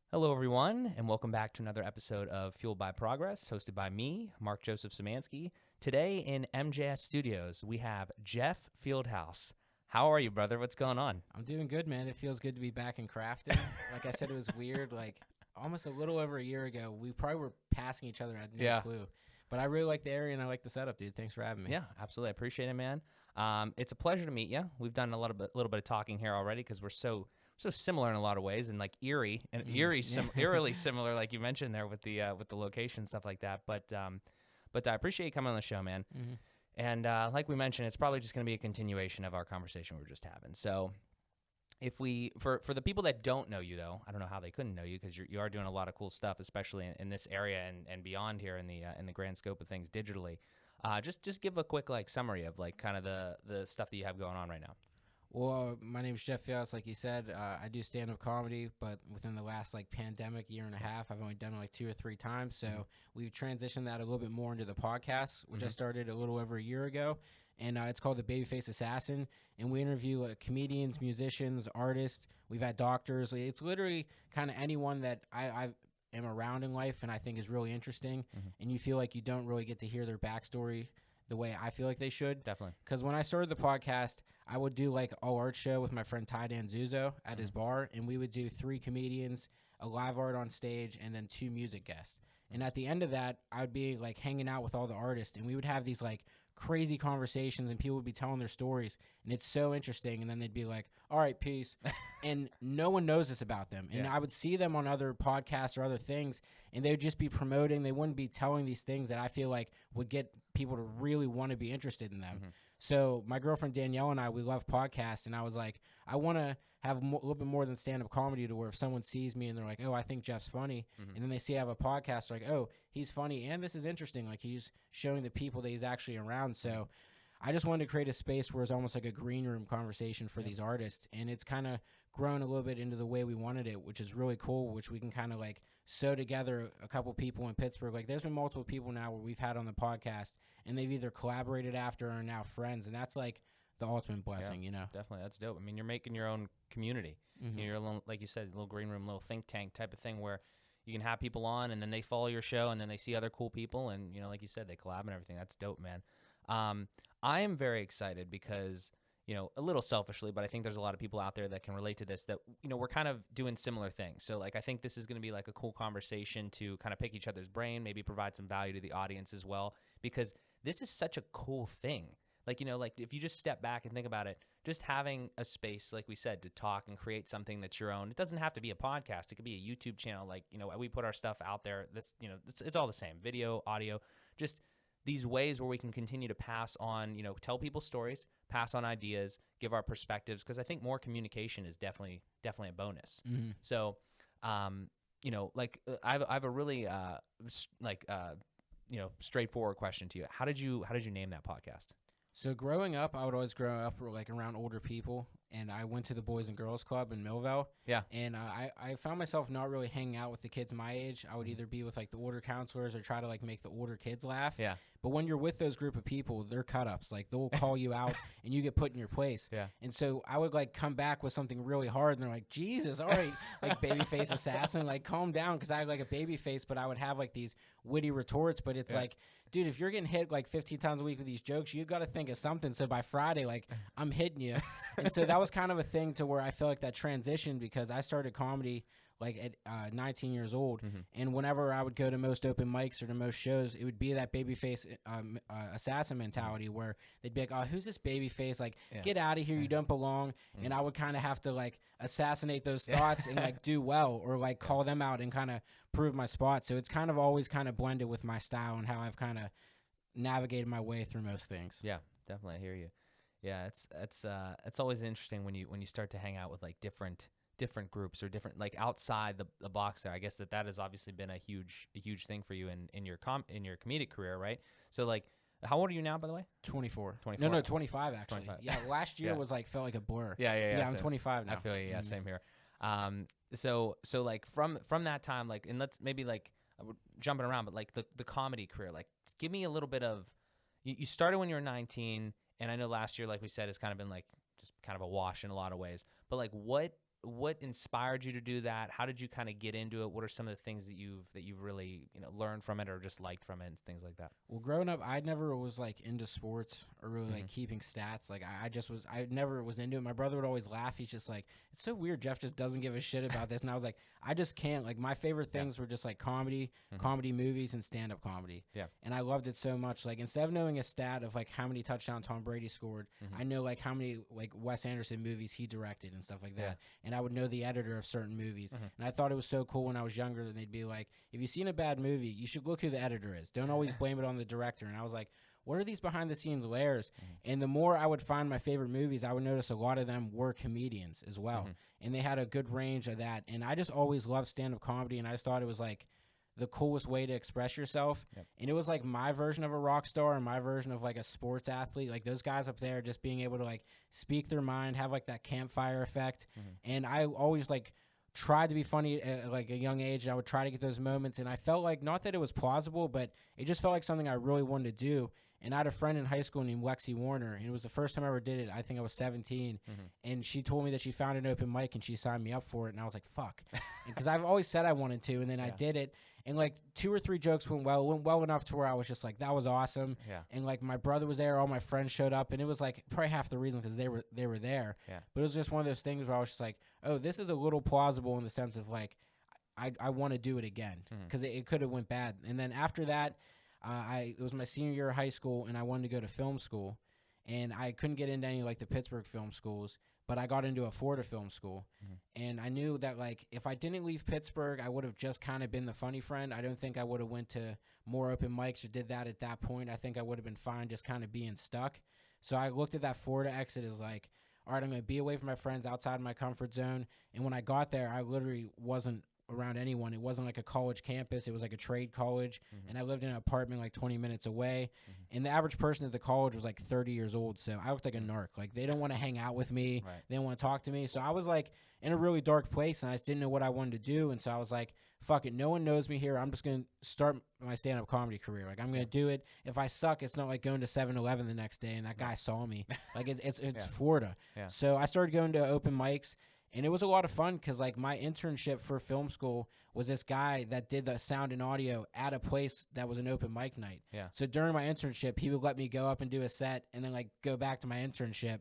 Hello, everyone, and welcome back to another episode of Fueled by Progress, hosted by me, Mark Joseph Szymanski. Today in MJS Studios, we have Jeff Fieldhouse. How are you, brother? What's going on? I'm doing good, man. It feels good to be back in Crafton. Like I said, it was weird. Like almost a little over a year ago, we probably were passing each other. I had no clue. But I really like the area and I like the setup, dude. Thanks for having me. Yeah, absolutely. I appreciate it, man. It's a pleasure to meet you. We've done a little bit of talking here already because we're so similar in a lot of ways, and like eerily similar, like you mentioned there with the location and stuff like that. But I appreciate you coming on the show, man. Mm-hmm. And like we mentioned, it's probably just going to be a continuation of our conversation we were just having. So if we, for the people that don't know you, though, I don't know how they couldn't know you because you are doing a lot of cool stuff, especially in this area and beyond here in the grand scope of things digitally. Just give a quick like summary of like kind of the stuff that you have going on right now. Well, my name is Jeff Fieldhouse, like you said. I do stand-up comedy, but within the last like pandemic year and a half, I've only done it like 2 or 3 times. So we've transitioned that a little bit more into the podcast, which I started a little over a year ago. And it's called the BabyFace Assassin. And we interview comedians, musicians, artists. We've had doctors. It's literally kind of anyone that I am around in life and I think is really interesting. And you feel like you don't really get to hear their backstory the way I feel like they should. Definitely. Because when I started the podcast, I would do like all art show with my friend Ty Danzuzo at his bar, and we would do 3 comedians, a live art on stage, and then 2 music guests. And at the end of that, I would be like hanging out with all the artists, and we would have these like crazy conversations, and people would be telling their stories, and it's so interesting. And then they'd be like, all right, peace. And no one knows this about them. And I would see them on other podcasts or other things, and they would just be promoting. They wouldn't be telling these things that I feel like would get people to really want to be interested in them. So my girlfriend Danielle and I, we love podcasts, and I was like, I want to have a little bit more than stand-up comedy to where if someone sees me and they're like, oh, I think Jeff's funny, and then they see I have a podcast, they're like, oh, he's funny, and this is interesting. Like, he's showing the people that he's actually around. So I just wanted to create a space where it's almost like a green room conversation for these artists, and it's kind of grown a little bit into the way we wanted it, which is really cool, which we can kind of like sew together a couple people in Pittsburgh. Like, there's been multiple people now where we've had on the podcast, and they've either collaborated after or are now friends, and that's like the ultimate blessing, you know? Definitely. That's dope. I mean, you're making your own community. You're a little, like you said, a little green room, little think tank type of thing where you can have people on and then they follow your show and then they see other cool people and, you know, like you said, they collab and everything. That's dope, man. I am very excited because, you know, a little selfishly, but I think there's a lot of people out there that can relate to this that, you know, we're kind of doing similar things. So, like, I think this is going to be like a cool conversation to kind of pick each other's brain, maybe provide some value to the audience as well, because this is such a cool thing. Like, you know, like if you just step back and think about it, just having a space, like we said, to talk and create something that's your own. It doesn't have to be a podcast. It could be a YouTube channel. Like, you know, we put our stuff out there. This, you know, it's all the same. Video, audio, just these ways where we can continue to pass on, you know, tell people stories, pass on ideas, give our perspectives, because I think more communication is definitely a bonus. So, you know, like I have a really you know, straightforward question to you. How did you name that podcast? So growing up, I would always grow up like around older people, and I went to the Boys and Girls Club in Millville. Yeah. And I found myself not really hanging out with the kids my age. I would either be with like the older counselors or try to like make the older kids laugh. Yeah. But when you're with those group of people, they're cut-ups. Like, they'll call you out and you get put in your place. Yeah. And so I would like come back with something really hard, and they're like, Jesus, all right, like Babyface Assassin, like calm down, because I had like a baby face, but I would have like these witty retorts. But it's like, dude, if you're getting hit like 15 times a week with these jokes, you got to think of something. So by Friday, like, I'm hitting you. And so that was kind of a thing to where I felt like that transition, because I started comedy like at 19 years old. And whenever I would go to most open mics or to most shows, it would be that Babyface assassin mentality where they'd be like, oh, who's this Babyface? Like, get out of here. You don't belong. And I would kind of have to like assassinate those thoughts and like do well, or like call them out and kind of prove my spot. So it's kind of always kind of blended with my style and how I've kind of navigated my way through most things. Yeah, definitely. I hear you. Yeah, it's always interesting when you start to hang out with like different groups or different, like outside the box there. I guess that has obviously been a huge thing for you in your comedic career, right? So like, how old are you now, by the way? 24. No, 25 actually. 25. Yeah, last year was like felt like a blur. Yeah. I'm 25 now. I feel you. Yeah, same here. So like from that time, like, and let's maybe like jumping around, but like the comedy career, like give me a little bit of, you started when you were 19, and I know last year, like we said, has kind of been like just kind of a wash in a lot of ways, but like what what inspired you to do that? How did you kind of get into it? What are some of the things that you've really, learned from it or just liked from it and things like that? Well, growing up, I never was like into sports or really like keeping stats. Like I never was into it. My brother would always laugh. He's just like, it's so weird. Jeff just doesn't give a shit about this. And I was like, I just can't. Like my favorite things were just like comedy movies and stand-up comedy. Yeah. And I loved it so much. Like instead of knowing a stat of like how many touchdowns Tom Brady scored, I know like how many like Wes Anderson movies he directed and stuff like that. Yeah. And I would know the editor of certain movies. And I thought it was so cool when I was younger that they'd be like, if you've seen a bad movie, you should look who the editor is. Don't always blame it on the director. And I was like, what are these behind the scenes layers? And the more I would find my favorite movies, I would notice a lot of them were comedians as well. And they had a good range of that. And I just always loved stand-up comedy, and I just thought it was like the coolest way to express yourself. And it was like my version of a rock star and my version of like a sports athlete. Like those guys up there just being able to like speak their mind, have like that campfire effect. And I always like tried to be funny at like a young age, and I would try to get those moments. And I felt like, not that it was plausible, but it just felt like something I really wanted to do. And I had a friend in high school named Lexi Warner, and it was the first time I ever did it. I think I was 17, and she told me that she found an open mic, and she signed me up for it, and I was like, fuck. Because I've always said I wanted to, and then I did it, and like 2 or 3 jokes went well enough to where I was just like, that was awesome. And like my brother was there, all my friends showed up, and it was like probably half the reason because they were there. But it was just one of those things where I was just like, oh, this is a little plausible in the sense of like, I want to do it again, because it could have went bad. And then after that, it was my senior year of high school, and I wanted to go to film school, and I couldn't get into any like the Pittsburgh film schools, but I got into a Florida film school, and I knew that like if I didn't leave Pittsburgh, I would have just kind of been the funny friend. I don't think I would have went to more open mics or did that at that point. I think I would have been fine just kind of being stuck. So I looked at that Florida exit as like, all right, I'm going to be away from my friends, outside of my comfort zone. And when I got there, I literally wasn't around anyone. It wasn't like a college campus. It was like a trade college. And I lived in an apartment like 20 minutes away. And the average person at the college was like 30 years old. So I looked like a narc. Like they don't want to hang out with me. They don't want to talk to me. So I was like in a really dark place, and I just didn't know what I wanted to do. And so I was like, fuck it. No one knows me here. I'm just going to start my stand-up comedy career. Like I'm going to do it. If I suck, it's not like going to 7-Eleven the next day and that guy saw me. Like it's Florida. So I started going to open mics. And it was a lot of fun because, like, my internship for film school was this guy that did the sound and audio at a place that was an open mic night. So during my internship, he would let me go up and do a set and then, like, go back to my internship.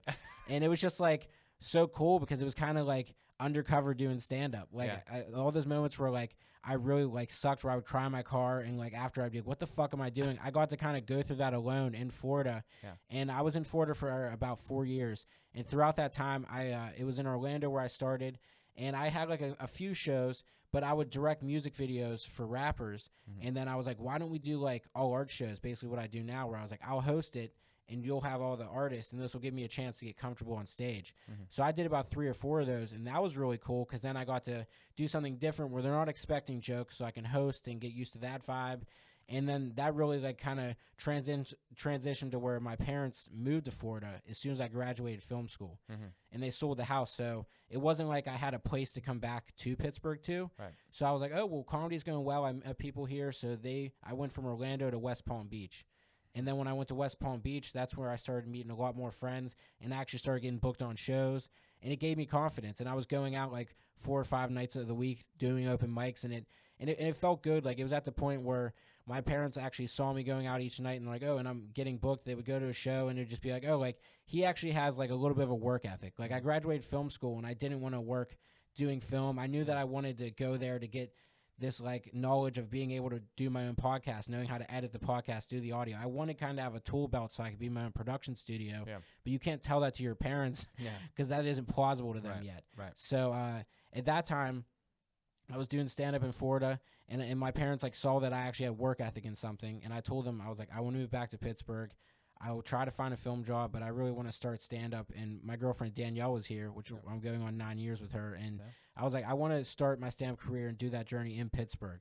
And it was just, like, so cool because it was kind of, like, undercover doing stand-up. Like, all those moments where, like, I really, like, sucked where I would cry in my car and, like, after I'd be like, what the fuck am I doing? I got to kind of go through that alone in Florida. And I was in Florida for about 4 years. And throughout that time, it was in Orlando where I started. And I had, like, a few shows, but I would direct music videos for rappers. And then I was like, why don't we do, like, all art shows, basically what I do now, where I was like, I'll host it, and you'll have all the artists, and this will give me a chance to get comfortable on stage. So I did about 3 or 4 of those, and that was really cool because then I got to do something different where they're not expecting jokes, so I can host and get used to that vibe. And then that really like kind of transitioned to where my parents moved to Florida as soon as I graduated film school. And they sold the house, so it wasn't like I had a place to come back to Pittsburgh to. So I was like, oh, well, comedy's going well. I met people here, so I went from Orlando to West Palm Beach. And then when I went to West Palm Beach, that's where I started meeting a lot more friends and actually started getting booked on shows. And it gave me confidence. And I was going out like 4 or 5 nights of the week doing open mics. And it felt good. Like it was at the point where my parents actually saw me going out each night and like, oh, and I'm getting booked. They would go to a show and it'd just be like, oh, like he actually has like a little bit of a work ethic. Like I graduated film school and I didn't want to work doing film. I knew that I wanted to go there to get this like knowledge of being able to do my own podcast, knowing how to edit the podcast, do the audio. I wanted kind of have a tool belt so I could be my own production studio, but you can't tell that to your parents because that isn't plausible to them yet. So at that time, I was doing stand-up in Florida, and my parents like saw that I actually had work ethic in something, and I told them, I was like, I want to move back to Pittsburgh. I will try to find a film job, but I really want to start stand-up. And my girlfriend Danielle was here, which I'm going on 9 years with her, and I was like, I want to start my stand-up career and do that journey in Pittsburgh.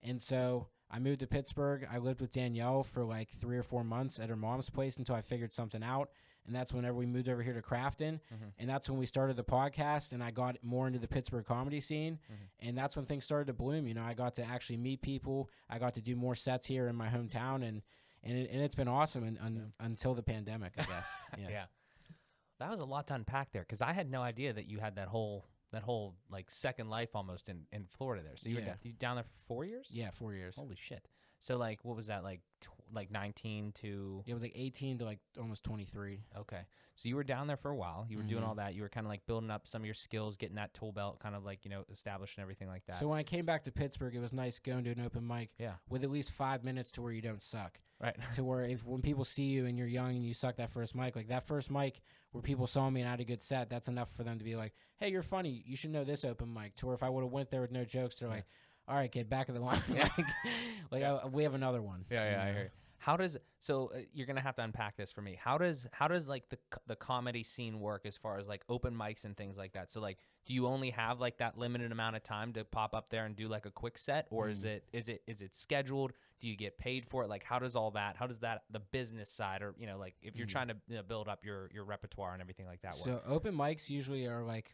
And so I moved to Pittsburgh. I lived with Danielle for like 3 or 4 months at her mom's place until I figured something out. And that's whenever we moved over here to Crafton. And that's when we started the podcast, and I got more into the Pittsburgh comedy scene. And that's when things started to bloom. You know, I got to actually meet people. I got to do more sets here in my hometown, and it's been awesome until the pandemic, I guess. That was a lot to unpack there because I had no idea that you had that whole whole like second life almost in Florida there. So you were you down there for 4 years? Yeah, 4 years. Holy shit. So like what was that like 19 to It was like 18 to like almost 23. Okay. So you were down there for a while. You were doing all that. You were kind of like building up some of your skills, getting that tool belt kind of like, established and everything like that. So when I came back to Pittsburgh, it was nice going to an open mic with at least 5 minutes to where you don't suck. Right. To where when people see you and you're young and you suck that first mic, like that first mic where people saw me and I had a good set, that's enough for them to be like, hey, you're funny. You should know this open mic. To where if I would have went there with no jokes, they're like, all right, kid, back of the line. We have another one. Yeah, I hear you. How does you're gonna have to unpack this for me? How does like the comedy scene work as far as like open mics and things like that? So like, do you only have like that limited amount of time to pop up there and do like a quick set, or is it scheduled? Do you get paid for it? Like, how does the business side, or like if you're trying to build up your repertoire and everything like that work? So open mics usually are like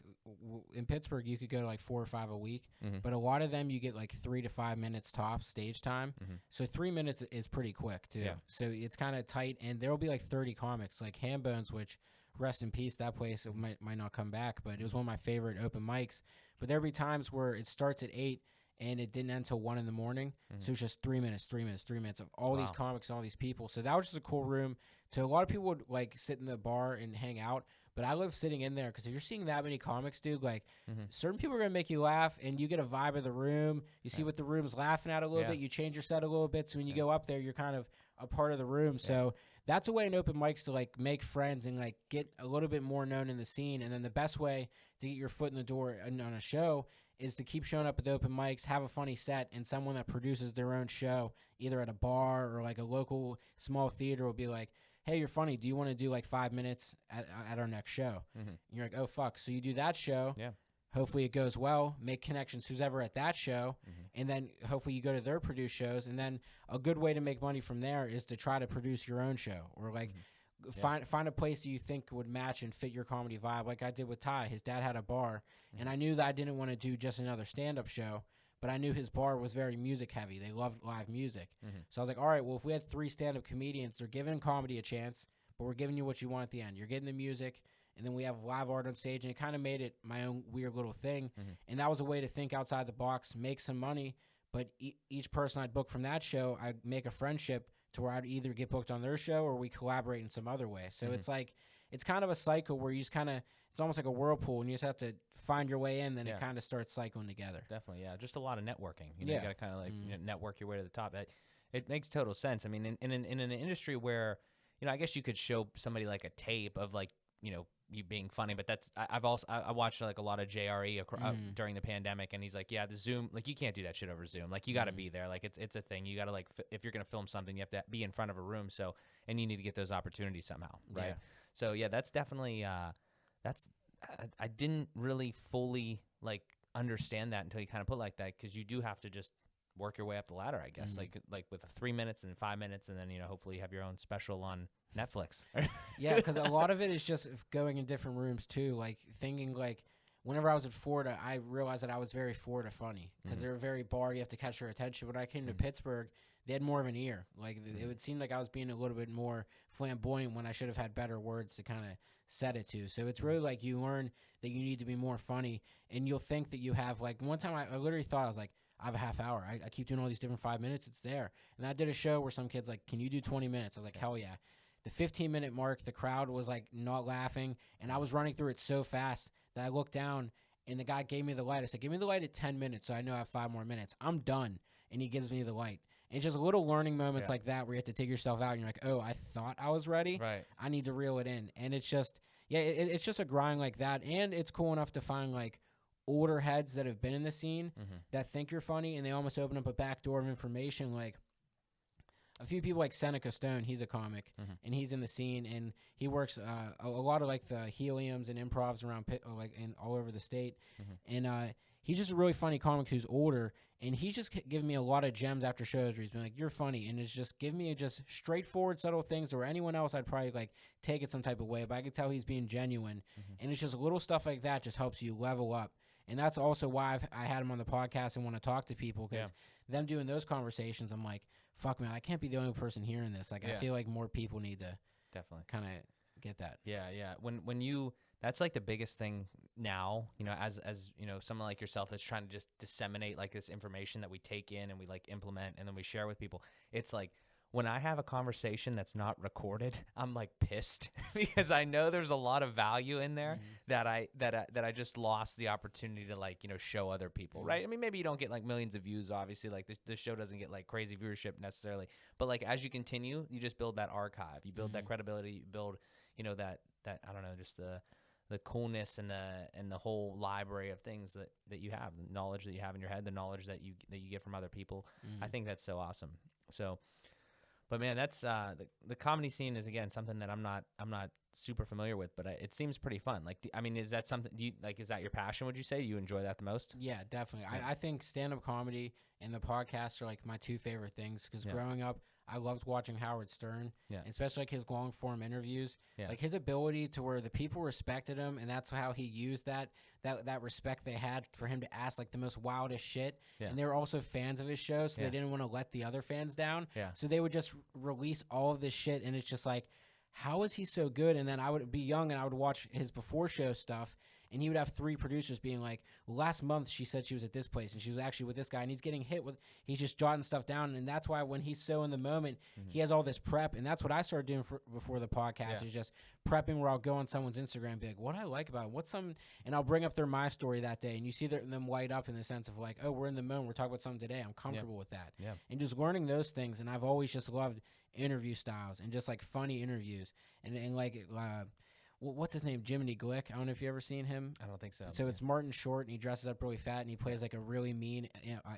in Pittsburgh, you could go to like 4 or 5 a week, but a lot of them you get like 3 to 5 minutes tops stage time. So 3 minutes is pretty quick too. Yeah. So it's kind of tight, and there will be like 30 comics, like Hambones, which rest in peace. That place might not come back, but it was one of my favorite open mics. But there'll be times where it starts at 8 and it didn't end till 1 in the morning. So it's just 3 minutes of all these comics and all these people. So that was just a cool room. So a lot of people would like sit in the bar and hang out, but I love sitting in there because if you're seeing that many comics, dude, like certain people are going to make you laugh, and you get a vibe of the room. You see what the room's laughing at a little bit. You change your set a little bit. So when you go up there, you're kind of a part of the room. So that's a way in open mics to like make friends and like get a little bit more known in the scene. And then the best way to get your foot in the door on a show is to keep showing up at the open mics, have a funny set, and someone that produces their own show, either at a bar or like a local small theater, will be like, hey, you're funny. Do you want to do like 5 minutes at our next show? And you're like, oh, fuck. So you do that show. Yeah. Hopefully it goes well. Make connections who's ever at that show. And then hopefully you go to their produced shows. And then a good way to make money from there is to try to produce your own show, or like find a place that you think would match and fit your comedy vibe, like I did with Ty. His dad had a bar, and I knew that I didn't want to do just another stand-up show, but I knew his bar was very music heavy. They loved live music. So I was like, all right, well, if we had 3 stand-up comedians, they're giving comedy a chance, but we're giving you what you want at the end. You're getting the music, and then we have live art on stage, and it kind of made it my own weird little thing. And that was a way to think outside the box, make some money, but each person I'd book from that show, I'd make a friendship to where I'd either get booked on their show or we collaborate in some other way. So it's like, it's kind of a cycle where you just kind of, it's almost like a whirlpool, and you just have to find your way in, then it kind of starts cycling together. Definitely, yeah. Just a lot of networking. You got to kind of like network your way to the top. It makes total sense. I mean, in an industry where, I guess you could show somebody like a tape of like, you being funny, but that's I watched like a lot of JRE during the pandemic, and he's like, yeah, the Zoom, like you can't do that shit over Zoom. Like you got to be there. Like it's a thing. You got to like if you're gonna film something, you have to be in front of a room. So and you need to get those opportunities somehow, right? So yeah, that's definitely I didn't really fully like understand that until you kind of put it like that, because you do have to just work your way up the ladder, I guess, like with 3 minutes and 5 minutes, and then hopefully you have your own special on Netflix. Yeah, because a lot of it is just going in different rooms too. Like thinking like whenever I was at Florida, I realized that I was very Florida funny because they're very bar. You have to catch their attention. When I came to Pittsburgh, they had more of an ear. Like it would seem like I was being a little bit more flamboyant when I should have had better words to kind of set it to. So it's really like you learn that you need to be more funny, and you'll think that you have like one time I literally thought I was like, I have a half hour. I keep doing all these different 5 minutes. It's there. And I did a show where some kid's like, can you do 20 minutes? I was like, hell yeah. The 15-minute mark, the crowd was like not laughing, and I was running through it so fast that I looked down, and the guy gave me the light. I said, give me the light at 10 minutes so I know I have 5 more minutes. I'm done. And he gives me the light. And it's just little learning moments like that where you have to take yourself out, and you're like, oh, I thought I was ready. Right. I need to reel it in. And it's just, it's just a grind like that. And it's cool enough to find like older heads that have been in the scene that think you're funny, and they almost open up a back door of information. Like a few people like Seneca Stone, he's a comic, and he's in the scene, and he works a lot of like the heliums and improvs around like in all over the state, and he's just a really funny comic who's older, and he's just given me a lot of gems after shows where he's been like, you're funny, and it's just give me just straightforward, subtle things where anyone else I'd probably like take it some type of way, but I could tell he's being genuine, and it's just little stuff like that just helps you level up. And that's also why I had him on the podcast and want to talk to people, because them doing those conversations, I'm like, fuck, man, I can't be the only person hearing this. Like, I feel like more people need to definitely kind of get that. Yeah, yeah. When you, that's like the biggest thing now, you know, as you know, someone like yourself that's trying to just disseminate like this information that we take in and we like implement and then we share with people. It's like when I have a conversation that's not recorded, I'm like pissed because I know there's a lot of value in there that I just lost the opportunity to like, you know, show other people, right? I mean, maybe you don't get like millions of views, obviously, like the show doesn't get like crazy viewership necessarily, but like as you continue, you just build that archive, you build that credibility, you build, you know, that I don't know, just the coolness and the whole library of things that you have, the knowledge that you have in your head, the knowledge that you get from other people. I think that's so awesome. So, but man, that's the comedy scene is again something that I'm not super familiar with, but it seems pretty fun. Like, I mean, is that something? Is that your passion? Would you say you enjoy that the most? Yeah, definitely. Yeah. I think stand-up comedy and the podcast are like my two favorite things because growing up, I loved watching Howard Stern, especially like his long-form interviews. Like his ability to where the people respected him, and that's how he used that respect they had for him to ask like the most wildest shit. And they were also fans of his show, so they didn't want to let the other fans down. So they would just release all of this shit, and it's just like, how is he so good? And then I would be young, and I would watch his before show stuff, and he would have 3 producers being like, well, last month she said she was at this place, and she was actually with this guy, and he's getting hit with, he's just jotting stuff down, and that's why when he's so in the moment, he has all this prep, and that's what I started doing before the podcast, is just prepping where I'll go on someone's Instagram and be like, what I like about it, and I'll bring up their My Story that day, and you see them light up in the sense of like, oh, we're in the moment, we're talking about something today, I'm comfortable with that. And just learning those things, and I've always just loved interview styles and just like funny interviews, and like, what's his name? Jiminy Glick. I don't know if you ever seen him. I don't think so. So it's Martin Short, and he dresses up really fat, and he plays like a really mean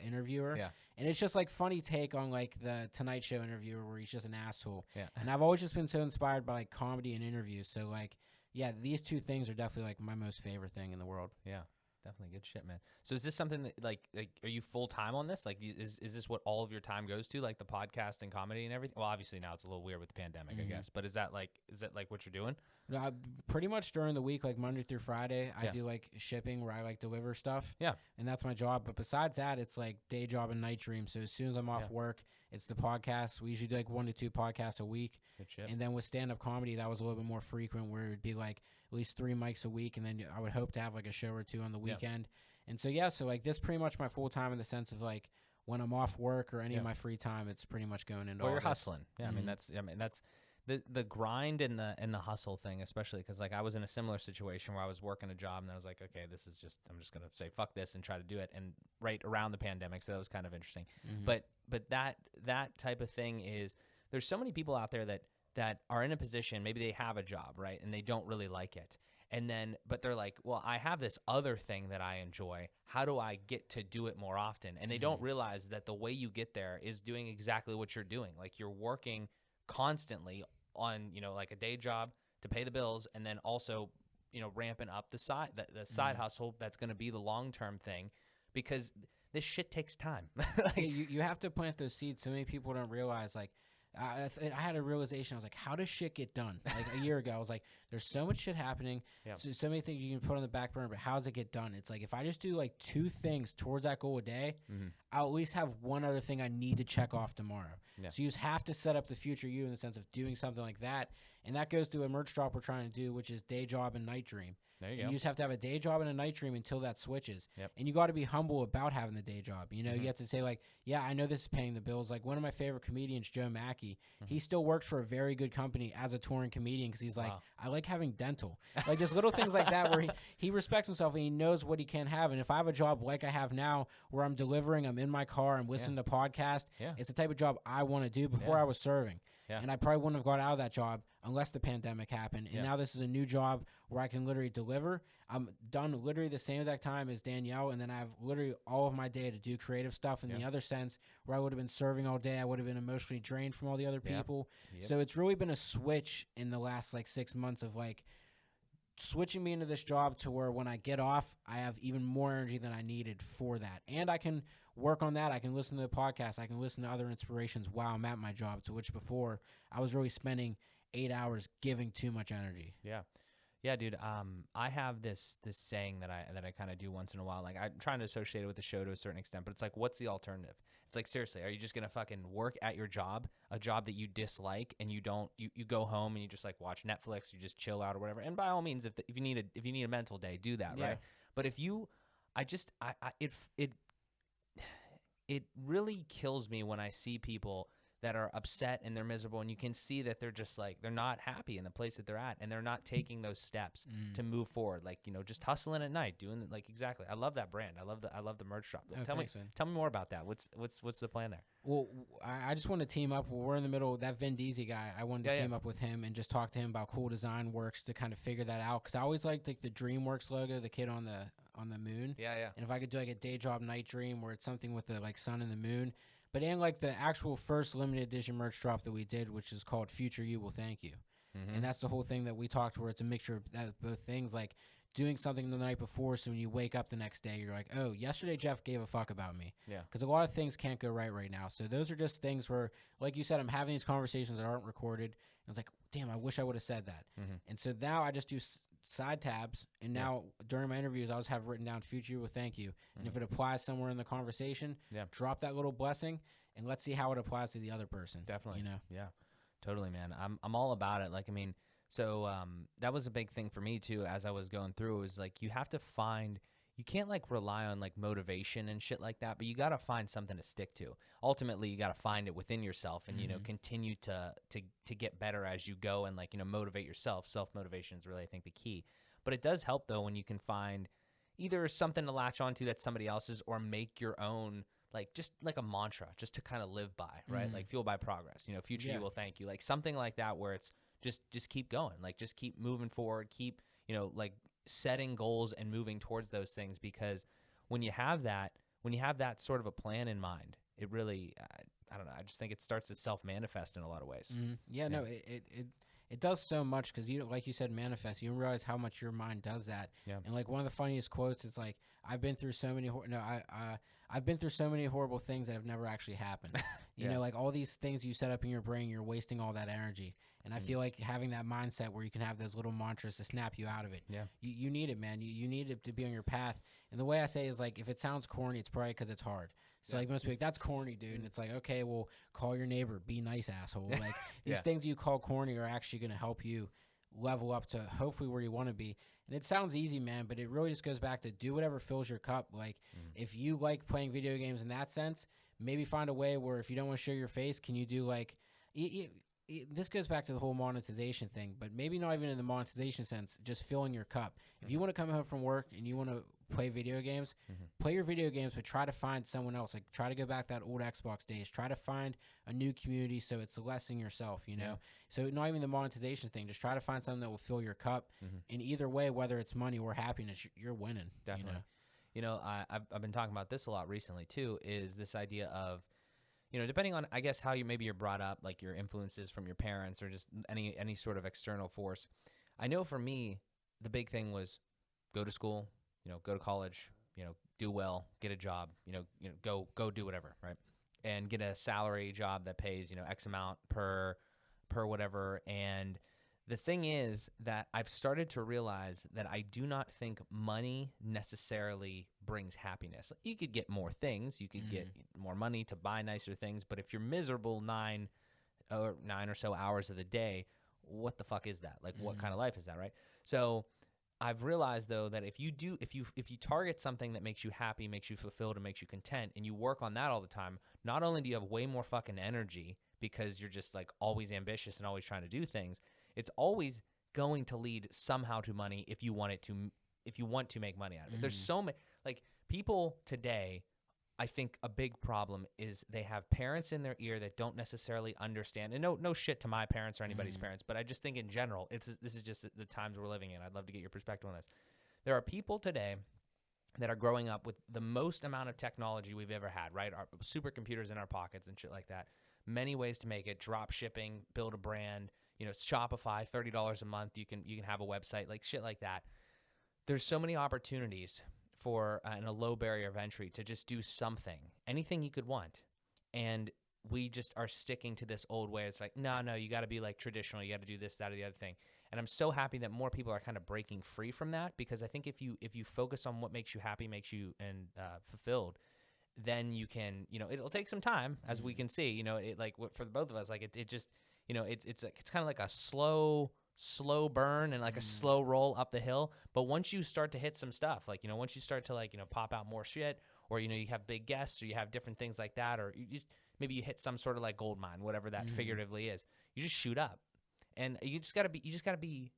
interviewer. And it's just like funny take on like the Tonight Show interviewer where he's just an asshole. And I've always just been so inspired by like comedy and interviews. So like, yeah, these two things are definitely like my most favorite thing in the world. Yeah. Definitely good shit, man. So is this something that like are you full time on this? Like, is this what all of your time goes to, like the podcast and comedy and everything? Well, obviously now it's a little weird with the pandemic, I guess. But is that like what you're doing? No, pretty much during the week, like Monday through Friday, I do like shipping where I like deliver stuff. And that's my job. But besides that, it's like day job and night dream. So as soon as I'm off work, it's the podcast. We usually do like 1 to 2 podcasts a week. Good shit. And then with stand-up comedy, that was a little bit more frequent where it would be like at least 3 mics a week. And then I would hope to have like a show or 2 on the weekend. And so, so like this pretty much my full time in the sense of like when I'm off work or any of my free time, it's pretty much going into all you're this. Hustling. Yeah, I mean, that's the grind and the hustle thing, especially because like I was in a similar situation where I was working a job and I was like, okay, I'm just going to say fuck this and try to do it. And right around the pandemic. So that was kind of interesting. But that type of thing is there's so many people out there that are in a position, maybe they have a job, right? And they don't really like it. And then, but they're like, well, I have this other thing that I enjoy. How do I get to do it more often? And they don't realize that the way you get there is doing exactly what you're doing. Like you're working constantly on, you know, like a day job to pay the bills. And then also, you know, ramping up the side hustle. That's going to be the long-term thing because this shit takes time. Like, you have to plant those seeds. So many people don't realize like, I had a realization. I was like, how does shit get done? Like a year ago, I was like, there's so much shit happening. So many things you can put on the back burner, but how does it get done? It's like, if I just do like 2 things towards that goal a day, I'll at least have one other thing I need to check off tomorrow. So you just have to set up the future you in the sense of doing something like that. And that goes to a merch drop we're trying to do, which is day job and night dream. There you go. You just have to have a day job and a night dream until that switches. And you got to be humble about having the day job. You know, you have to say like, yeah, I know this is paying the bills. Like one of my favorite comedians, Joe Mackey, he still works for a very good company as a touring comedian because he's like, I like having dental. Like just little things like that where he respects himself and he knows what he can have. And if I have a job like I have now where I'm delivering, I'm in my car, I'm listening to podcasts, it's the type of job I want to do. Before I was serving. And I probably wouldn't have got out of that job unless the pandemic happened. And now this is a new job where I can literally deliver. I'm done literally the same exact time as Danielle, and then I have literally all of my day to do creative stuff in the other sense where I would have been serving all day. I would have been emotionally drained from all the other people. So it's really been a switch in the last like 6 months of like switching me into this job to where when I get off, I have even more energy than I needed for that. And I can work on that. I can listen to the podcast. I can listen to other inspirations while I'm at my job, to which before I was really spending 8 hours giving too much energy. Yeah, Yeah, dude. I have this saying that I kind of do once in a while. Like I'm trying to associate it with the show to a certain extent, but it's like, what's the alternative? It's like, seriously, are you just gonna fucking work at your job, a job that you dislike, and you go home and you just like watch Netflix, you just chill out or whatever. And by all means, if you need a mental day, do that, right? But if you, it really kills me when I see people that are upset and they're miserable, and you can see that they're just like, they're not happy in the place that they're at, and they're not taking those steps to move forward. Like, just hustling at night, doing like, exactly. I love that brand. I love the merch shop. Oh, Tell me more about that. What's the plan there? Well, I just want to team up. We're in the middle. That Vin Diesel guy, I wanted to team up with him and just talk to him about cool design works to kind of figure that out. Because I always liked like the DreamWorks logo, the kid on the moon. Yeah. And if I could do like a day job night dream where it's something with the like sun and the moon. But in like the actual first limited edition merch drop that we did, which is called Future You Will Thank You. Mm-hmm. And that's the whole thing that we talked where it's a mixture of both things, like doing something the night before so when you wake up the next day, you're like, oh, yesterday Jeff gave a fuck about me. Yeah. Because a lot of things can't go right now. So those are just things where, like you said, I'm having these conversations that aren't recorded. And it's like, damn, I wish I would have said that. Mm-hmm. And so now I just do side tabs, and now during my interviews, I always have written down Future You Will Thank You. And if it applies somewhere in the conversation, drop that little blessing, and let's see how it applies to the other person. Definitely. Yeah, totally, man. I'm all about it. Like, I mean, so that was a big thing for me too as I was going through. It was like, you have to find, you can't like rely on like motivation and shit like that, but you got to find something to stick to. Ultimately, you got to find it within yourself and, continue to get better as you go and like, motivate yourself. Self-motivation is really, I think, the key. But it does help though when you can find either something to latch onto that's somebody else's or make your own, like just like a mantra just to kind of live by, right? Like fueled by progress, future you will thank you, like something like that where it's just keep going, like just keep moving forward, keep, like setting goals and moving towards those things, because when you have that sort of a plan in mind, it really, I don't know, I just think it starts to self-manifest in a lot of ways. No, it does so much because you, like you said, manifest. You don't realize how much your mind does that. Yeah. And like one of the funniest quotes is like, I've been through so many horrible things that have never actually happened. You know, like all these things you set up in your brain, you're wasting all that energy. And I feel like having that mindset where you can have those little mantras to snap you out of it. Yeah. You need it, man. You need it to be on your path. And the way I say is like, if it sounds corny, it's probably because it's hard. So like most people, like, that's corny, dude. And it's like, okay, well, call your neighbor, be nice, asshole. Like these things you call corny are actually going to help you level up to hopefully where you want to be. And it sounds easy, man, but it really just goes back to do whatever fills your cup. Like if you like playing video games in that sense, maybe find a way where if you don't want to show your face, can you do like, this goes back to the whole monetization thing, but maybe not even in the monetization sense, just filling your cup. If you want to come home from work and you want to play video games, play your video games, but try to find someone else. Like try to go back that old Xbox days. Try to find a new community so it's less in yourself, you know? Yeah. So not even the monetization thing. Just try to find something that will fill your cup. In either way, whether it's money or happiness, you're winning. Definitely. I've been talking about this a lot recently too, is this idea of, depending on, I guess, how you're brought up, like your influences from your parents or just any sort of external force. I know for me, the big thing was go to school, go to college, do well, get a job, go do whatever, right? And get a salary job that pays, X amount per whatever. And the thing is that I've started to realize that I do not think money necessarily brings happiness. You could get more things, you could get more money to buy nicer things, but if you're miserable 9 or so hours of the day, what the fuck is that? Like what kind of life is that, right? So I've realized though that if you target something that makes you happy, makes you fulfilled, and makes you content, and you work on that all the time, not only do you have way more fucking energy because you're just like always ambitious and always trying to do things, it's always going to lead somehow to money if you want to make money out of it. There's so many, like people today, I think a big problem is they have parents in their ear that don't necessarily understand. And no shit to my parents or anybody's parents, but I just think in general, this is just the times we're living in. I'd love to get your perspective on this. There are people today that are growing up with the most amount of technology we've ever had, right? Our supercomputers in our pockets and shit like that. Many ways to make it, drop shipping, build a brand, Shopify, $30 a month. You can have a website, like shit like that. There's so many opportunities for and a low barrier of entry to just do something, anything you could want. And we just are sticking to this old way. It's like, no, you got to be like traditional. You got to do this, that, or the other thing. And I'm so happy that more people are kind of breaking free from that, because I think if you focus on what makes you happy, makes you fulfilled, then you can, it'll take some time, as we can see, it like for both of us, like it just, it's kind of like a slow burn and like a slow roll up the hill. But once you start to hit some stuff, like, once you start to like, pop out more shit, or, you have big guests, or you have different things like that, or maybe you hit some sort of like gold mine, whatever that figuratively is, you just shoot up. And you gotta believe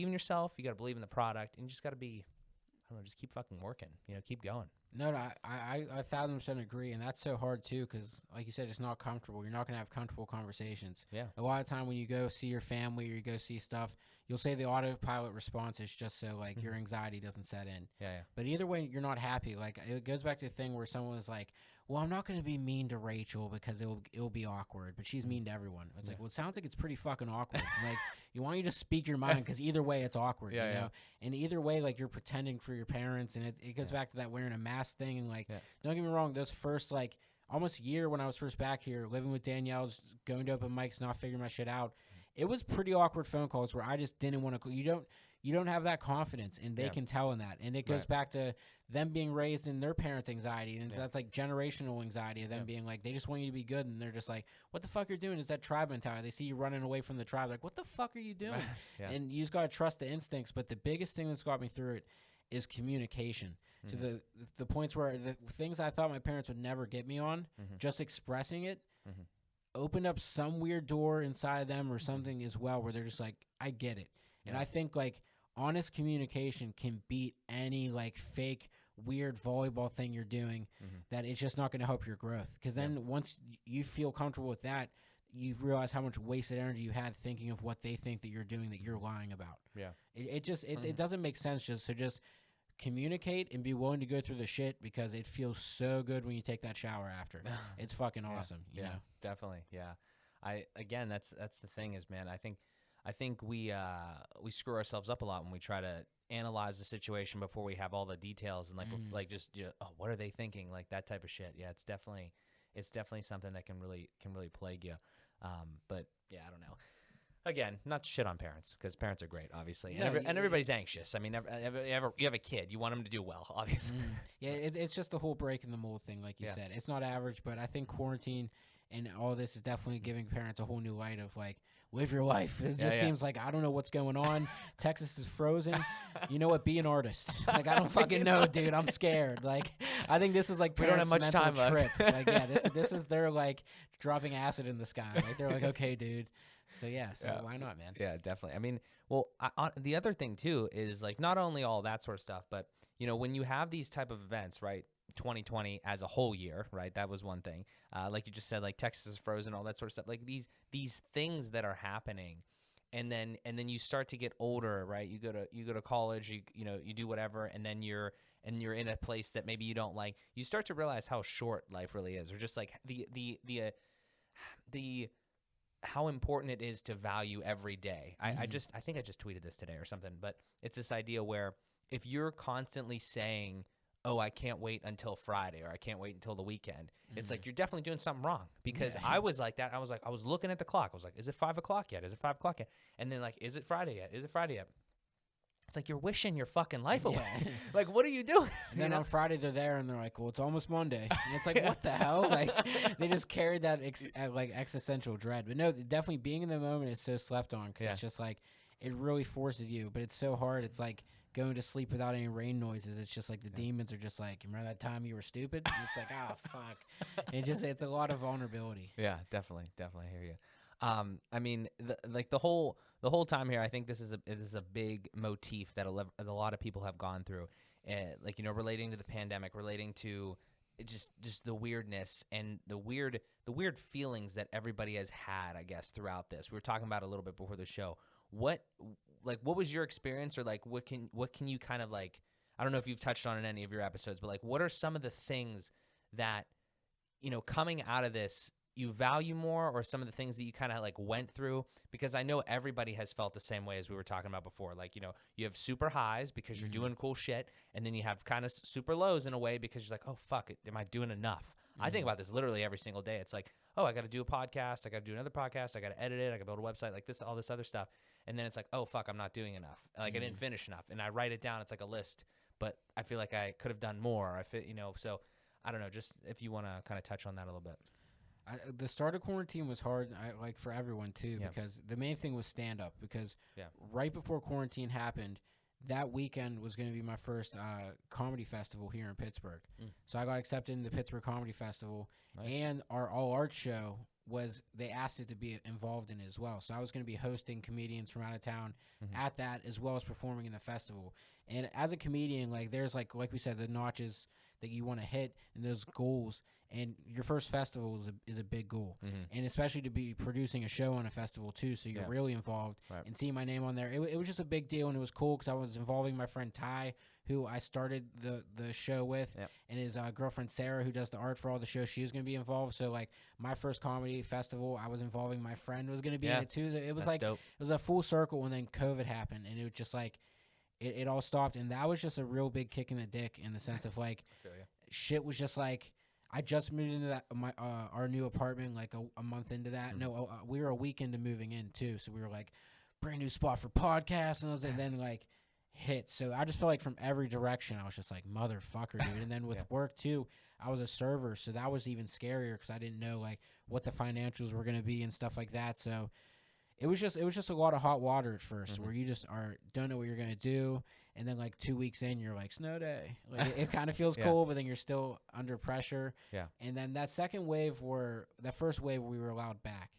in yourself. You gotta believe in the product, and you just gotta be, I don't know, just keep fucking working, keep going. No, I 1,000% agree, and that's so hard too, because like you said, it's not comfortable. You're not gonna have comfortable conversations. Yeah. A lot of time when you go see your family or you go see stuff, you'll say the autopilot response is just so like your anxiety doesn't set in. Yeah. But either way, you're not happy. Like it goes back to the thing where someone was like, "Well, I'm not gonna be mean to Rachel because it'll be awkward," but she's mean to everyone. It's like, well, it sounds like it's pretty fucking awkward. Like you want you to speak your mind, because either way, it's awkward. You know. And either way, like you're pretending for your parents, and it goes back to that wearing a mask thing. And like, don't get me wrong, those first like almost year when I was first back here, living with Danielle's, going to open mics, not figuring my shit out, it was pretty awkward phone calls where I just didn't want to. You don't have that confidence, and they can tell in that. And it goes back to them being raised in their parents' anxiety, and that's like generational anxiety of them being like, they just want you to be good, and they're just like, what the fuck you're doing is that tribe mentality. They see you running away from the tribe, like, what the fuck are you doing? And you just got to trust the instincts. But the biggest thing that's got me through it is communication. To the points where the things I thought my parents would never get me on, just expressing it, opened up some weird door inside of them or something as well, where they're just like, I get it. And I think like honest communication can beat any like fake weird volleyball thing you're doing, that it's just not going to help your growth. Because then once you feel comfortable with that, you realize how much wasted energy you had thinking of what they think that you're doing that you're lying about. It doesn't make sense just communicate and be willing to go through the shit, because it feels so good when you take that shower after. It's fucking awesome. You know? Definitely. Again, that's the thing is, man, I think we screw ourselves up a lot when we try to analyze the situation before we have all the details, and like just what are they thinking, like that type of shit. Yeah, it's definitely something that can really plague you. But yeah, I don't know. Again, not shit on parents, because parents are great, obviously, and everybody's anxious. I mean, you have a kid, you want them to do well, obviously. Yeah, it's just the whole breaking the mold thing, like you said. It's not average, but I think quarantine and all this is definitely giving parents a whole new light of like, live your life. It just seems like I don't know what's going on. Texas is frozen. You know what? Be an artist. Like I don't fucking know, dude. I'm scared. Like I think this is like we don't have much time trip. Like this is their like dropping acid in the sky. Like they're like, okay, dude. So why not, man? Yeah, definitely. I mean, well, the other thing too is like not only all that sort of stuff, but when you have these type of events, right? 2020 as a whole year, right? That was one thing. Like you just said, like Texas is frozen, all that sort of stuff. Like these things that are happening, and then you start to get older, right? You go to college, you do whatever, and then you're in a place that maybe you don't like. You start to realize how short life really is, or just like the how important it is to value every day. I think I just tweeted this today or something, but it's this idea where if you're constantly saying, oh, I can't wait until Friday, or I can't wait until the weekend, it's like you're definitely doing something wrong, because I was like that. I was looking at the clock. I was like, is it 5 o'clock yet? Is it 5 o'clock yet? And then like, is it Friday yet? Is it Friday yet? It's like you're wishing your fucking life away. Like, what are you doing? And then on Friday they're there and they're like, well, it's almost Monday. And it's like, what the hell? Like, they just carried that like existential dread. But no, definitely being in the moment is so slept on, because it's just like, it really forces you. But it's so hard. It's like going to sleep without any rain noises. It's just like the demons are just like, remember that time you were stupid? And it's like, oh, fuck. It's a lot of vulnerability. Yeah, definitely. I hear you. I mean, the whole time here, I think this is a big motif that a lot of people have gone through, like, relating to the pandemic, relating to just the weirdness and the weird feelings that everybody has had, I guess, throughout this. We were talking about it a little bit before the show. What was your experience, or like, what can you kind of like, I don't know if you've touched on in any of your episodes, but like, what are some of the things that, coming out of this, you value more, or some of the things that you kind of like went through? Because I know everybody has felt the same way as we were talking about before. Like, you have super highs because you're doing cool shit, and then you have kind of super lows in a way because you're like, oh, fuck it, am I doing enough? I think about this literally every single day. It's like, oh, I got to do a podcast, I got to do another podcast, I got to edit it, I got to build a website, like this, all this other stuff. and then it's like, oh fuck, I'm not doing enough. Like I didn't finish enough, and I write it down. It's like a list, but I feel like I could have done more. So I don't know. Just if you want to kind of touch on that a little bit. The start of quarantine was hard, like for everyone too, because the main thing was stand up. Because right before quarantine happened, that weekend was going to be my first comedy festival here in Pittsburgh. So I got accepted in the Pittsburgh Comedy Festival, and our all art show they asked it to be involved in it as well. So I was going to be hosting comedians from out of town at that, as well as performing in the festival. And as a comedian, like there's like we said, the notches that you want to hit and those goals. And your first festival is a big goal, and especially to be producing a show on a festival too, so you're really involved. And seeing my name on there, it was just a big deal, and it was cool because I was involving my friend Ty, who I started the show with, and his girlfriend Sarah, who does the art for all the shows. She was going to be involved. So like my first comedy festival, I was involving my friend was going to be in it too. It was dope. It was a full circle, and then COVID happened, and it was just like it all stopped, and that was just a real big kick in the dick in the sense of like shit was just like. I just moved into our new apartment like a month into that. No, we were a week into moving in too, so we were like brand new spot for podcasts, and then like hit. So I just felt like from every direction I was just like motherfucker, dude. And then with work too, I was a server, so that was even scarier because I didn't know like what the financials were gonna be and stuff like that. So it was just a lot of hot water at first, where you just don't know what you're gonna do. And then, like, 2 weeks in, you're like, snow day. Like, it kind of feels cool, but then you're still under pressure. Yeah. And then that first wave, we were allowed back.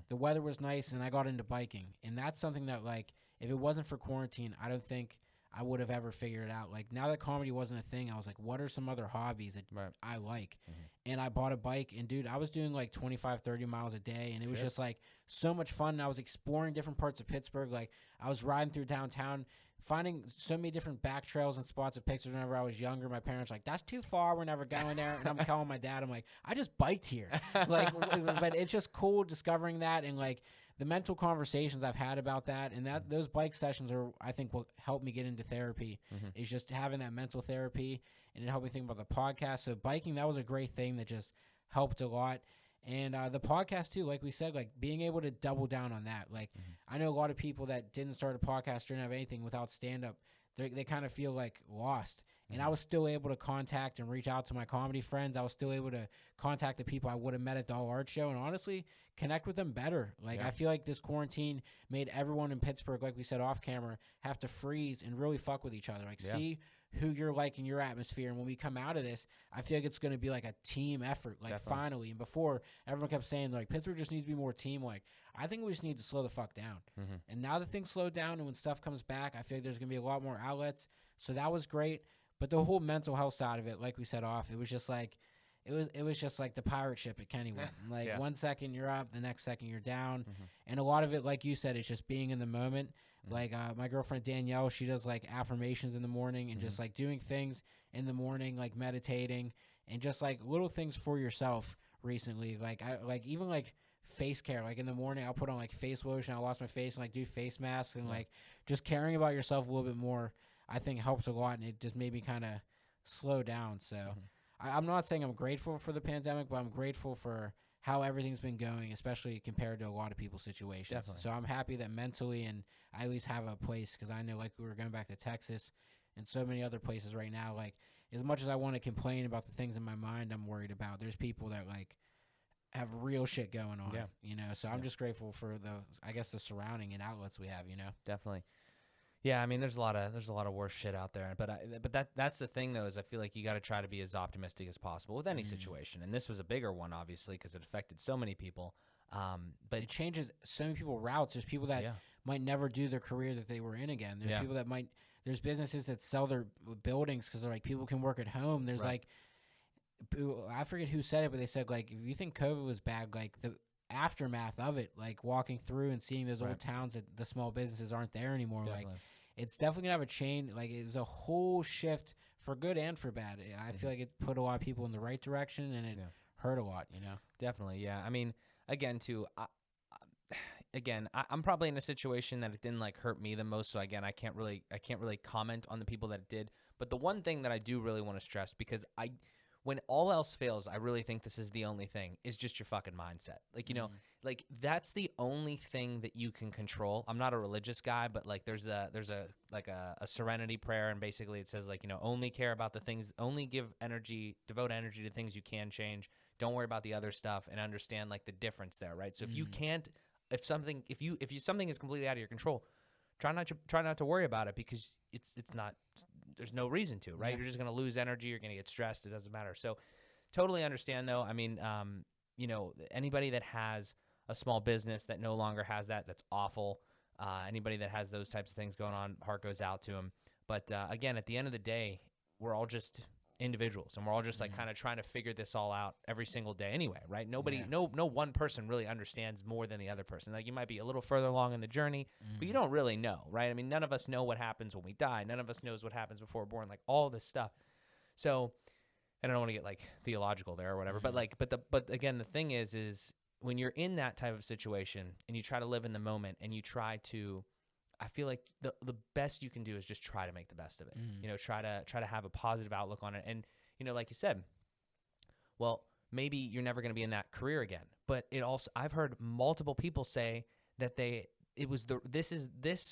The weather was nice, and I got into biking. And that's something that, like, if it wasn't for quarantine, I don't think I would have ever figured it out. Like, now that comedy wasn't a thing, I was like, what are some other hobbies that I like? And I bought a bike, and, dude, I was doing, like, 25, 30 miles a day, and it was just, like, so much fun. And I was exploring different parts of Pittsburgh. Like, I was riding through downtown, finding so many different back trails and spots of pictures. Whenever I was younger, my parents were like, that's too far, we're never going there. And I'm calling my dad, I'm like, I just biked here. Like, but it's just cool discovering that, and like the mental conversations I've had about that, and that those bike sessions are, I think, what helped me get into therapy is just having that mental therapy, and it helped me think about the podcast. So biking, that was a great thing that just helped a lot. And the podcast too, like we said, like being able to double down on that. Like I know a lot of people that didn't start a podcast, didn't have anything without stand-up. They kind of feel like lost. And I was still able to contact and reach out to my comedy friends. I was still able to contact the people I would have met at the All Art Show and honestly connect with them better. Like I feel like this quarantine made everyone in Pittsburgh, like we said off camera, have to freeze and really fuck with each other. Like see who you're like in your atmosphere. And when we come out of this, I feel like it's going to be like a team effort, like finally. And before, everyone kept saying like Pittsburgh just needs to be more team-like. I think we just need to slow the fuck down. And now that things slow down and when stuff comes back, I feel like there's going to be a lot more outlets. So that was great. But the whole mental health side of it, like we said off, it was just like it was just like the pirate ship at Kennywood. Like 1 second you're up, the next second you're down. And a lot of it, like you said, is just being in the moment. Like my girlfriend Danielle, she does like affirmations in the morning and just like doing things in the morning, like meditating and just like little things for yourself recently. Like I like even like face care. Like in the morning I'll put on like face lotion, I'll wash my face and like do face masks and like just caring about yourself a little bit more, I think helps a lot, and it just made me kind of slow down. So I'm not saying I'm grateful for the pandemic, but I'm grateful for how everything's been going, especially compared to a lot of people's situations. Definitely. So I'm happy that mentally, and I at least have a place, because I know like we were going back to Texas and so many other places right now. Like as much as I want to complain about the things in my mind I'm worried about, there's people that like have real shit going on, you know? So I'm just grateful for the surrounding and outlets we have, you know? Definitely. Yeah, I mean, there's a lot of worse shit out there, but that's the thing though, is I feel like you got to try to be as optimistic as possible with any situation, and this was a bigger one, obviously, because it affected so many people. But it changes so many people's routes. There's people that might never do their career that they were in again. There's people that might. There's businesses that sell their buildings because they're like people can work at home. There's like, I forget who said it, but they said like if you think COVID was bad, like the aftermath of it, like walking through and seeing those old towns that the small businesses aren't there anymore. Definitely. Like it's definitely gonna have a change. Like it was a whole shift for good and for bad. I feel like it put a lot of people in the right direction, and it hurt a lot, you know? Definitely. Yeah. I mean, again, too, I'm probably in a situation that it didn't like hurt me the most. So again, I can't really comment on the people that it did. But the one thing that I do really want to stress, because when all else fails, I really think this is the only thing, is just your fucking mindset. Like, you know, like that's the only thing that you can control. I'm not a religious guy, but like there's a serenity prayer, and basically it says like, you know, only care about the things, only devote energy to things you can change. Don't worry about the other stuff, and understand like the difference there, right? So if you can't, if something is completely out of your control, try not to worry about it, because it's not, there's no reason to, right? You're just going to lose energy. You're going to get stressed. It doesn't matter. So totally understand though. I mean, you know, anybody that has a small business that no longer has that's awful. Anybody that has those types of things going on, heart goes out to them. But again, at the end of the day, we're all just individuals, and we're all just like kind of trying to figure this all out every single day anyway, right? Nobody, no one person really understands more than the other person. Like you might be a little further along in the journey, but you don't really know, right? I mean, none of us know what happens when we die. None of us knows what happens before we're born, like all this stuff. So, and I don't want to get like theological there or whatever, but like, but again, the thing is when you're in that type of situation and you try to live in the moment and you try to, I feel like the best you can do is just try to make the best of it. You know, try to have a positive outlook on it. And, you know, like you said, well, maybe you're never going to be in that career again. But it also, I've heard multiple people say that this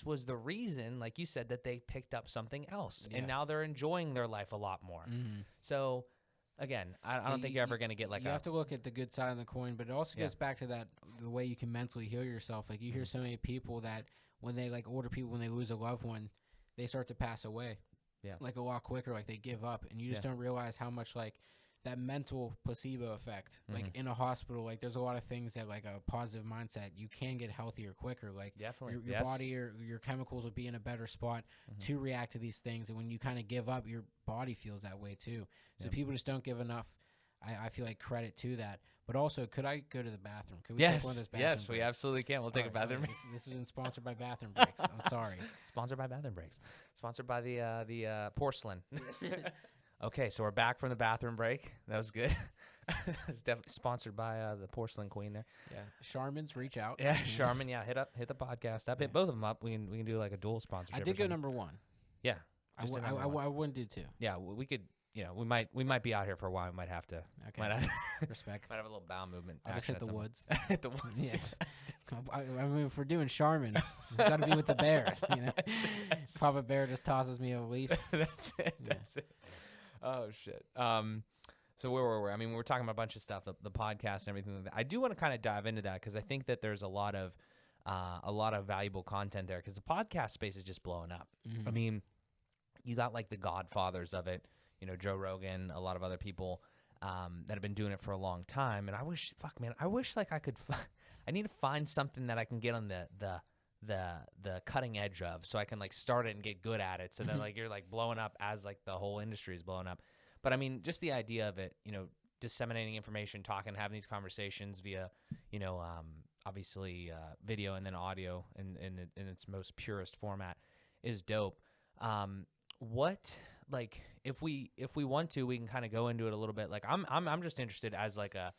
was the reason, like you said, that they picked up something else, and now they're enjoying their life a lot more. So again, I don't think you're ever going to get like you have to look at the good side of the coin, but it also goes back to the way you can mentally heal yourself. Like you hear so many people that when they like older people, when they lose a loved one, they start to pass away. Like a lot quicker, like they give up, and you just don't realize how much like that mental placebo effect, like in a hospital, like there's a lot of things that like a positive mindset, you can get healthier quicker. Like definitely your body, your chemicals will be in a better spot to react to these things. And when you kind of give up, your body feels that way too. So people just don't give enough, I feel like, credit to that. But also, could I go to the bathroom? Could we take one of those bathroom breaks? We absolutely can. We'll take a bathroom break. This isn't sponsored by Bathroom Breaks. I'm sorry. Sponsored by Bathroom Breaks. Sponsored by the porcelain. Okay, so we're back from the bathroom break. That was good. It's definitely sponsored by the porcelain queen there. Yeah, Charmin's, reach out. Yeah, Charmin. Yeah, hit the podcast up. Hit both of them up. We can do like a dual sponsorship. I did go number one. Yeah, I wouldn't do two. Yeah, we could. You know, we might be out here for a while. We might have to. Okay. Respect. Might have a little bowel movement. I'll just hit the woods. Hit the woods. Yeah. I mean, if we're doing Charmin, we've got to be with the bears. You know, Papa Bear just tosses me a leaf. That's it. Yeah. That's it. Oh shit. So where were we? I mean, we're talking about a bunch of stuff, the podcast and everything like that. I do want to kind of dive into that because I think that there's a lot of valuable content there because the podcast space is just blowing up. I mean, you got like the godfathers of it. You know, Joe Rogan, a lot of other people that have been doing it for a long time. And I wish like I could, I need to find something that I can get on the cutting edge of so I can like start it and get good at it. So then like you're like blowing up as like the whole industry is blowing up. But I mean, just the idea of it, you know, disseminating information, talking, having these conversations via, you know, obviously video and then audio in its most purest format is dope. Like if we want to, we can kind of go into it a little bit. Like I'm just interested as like a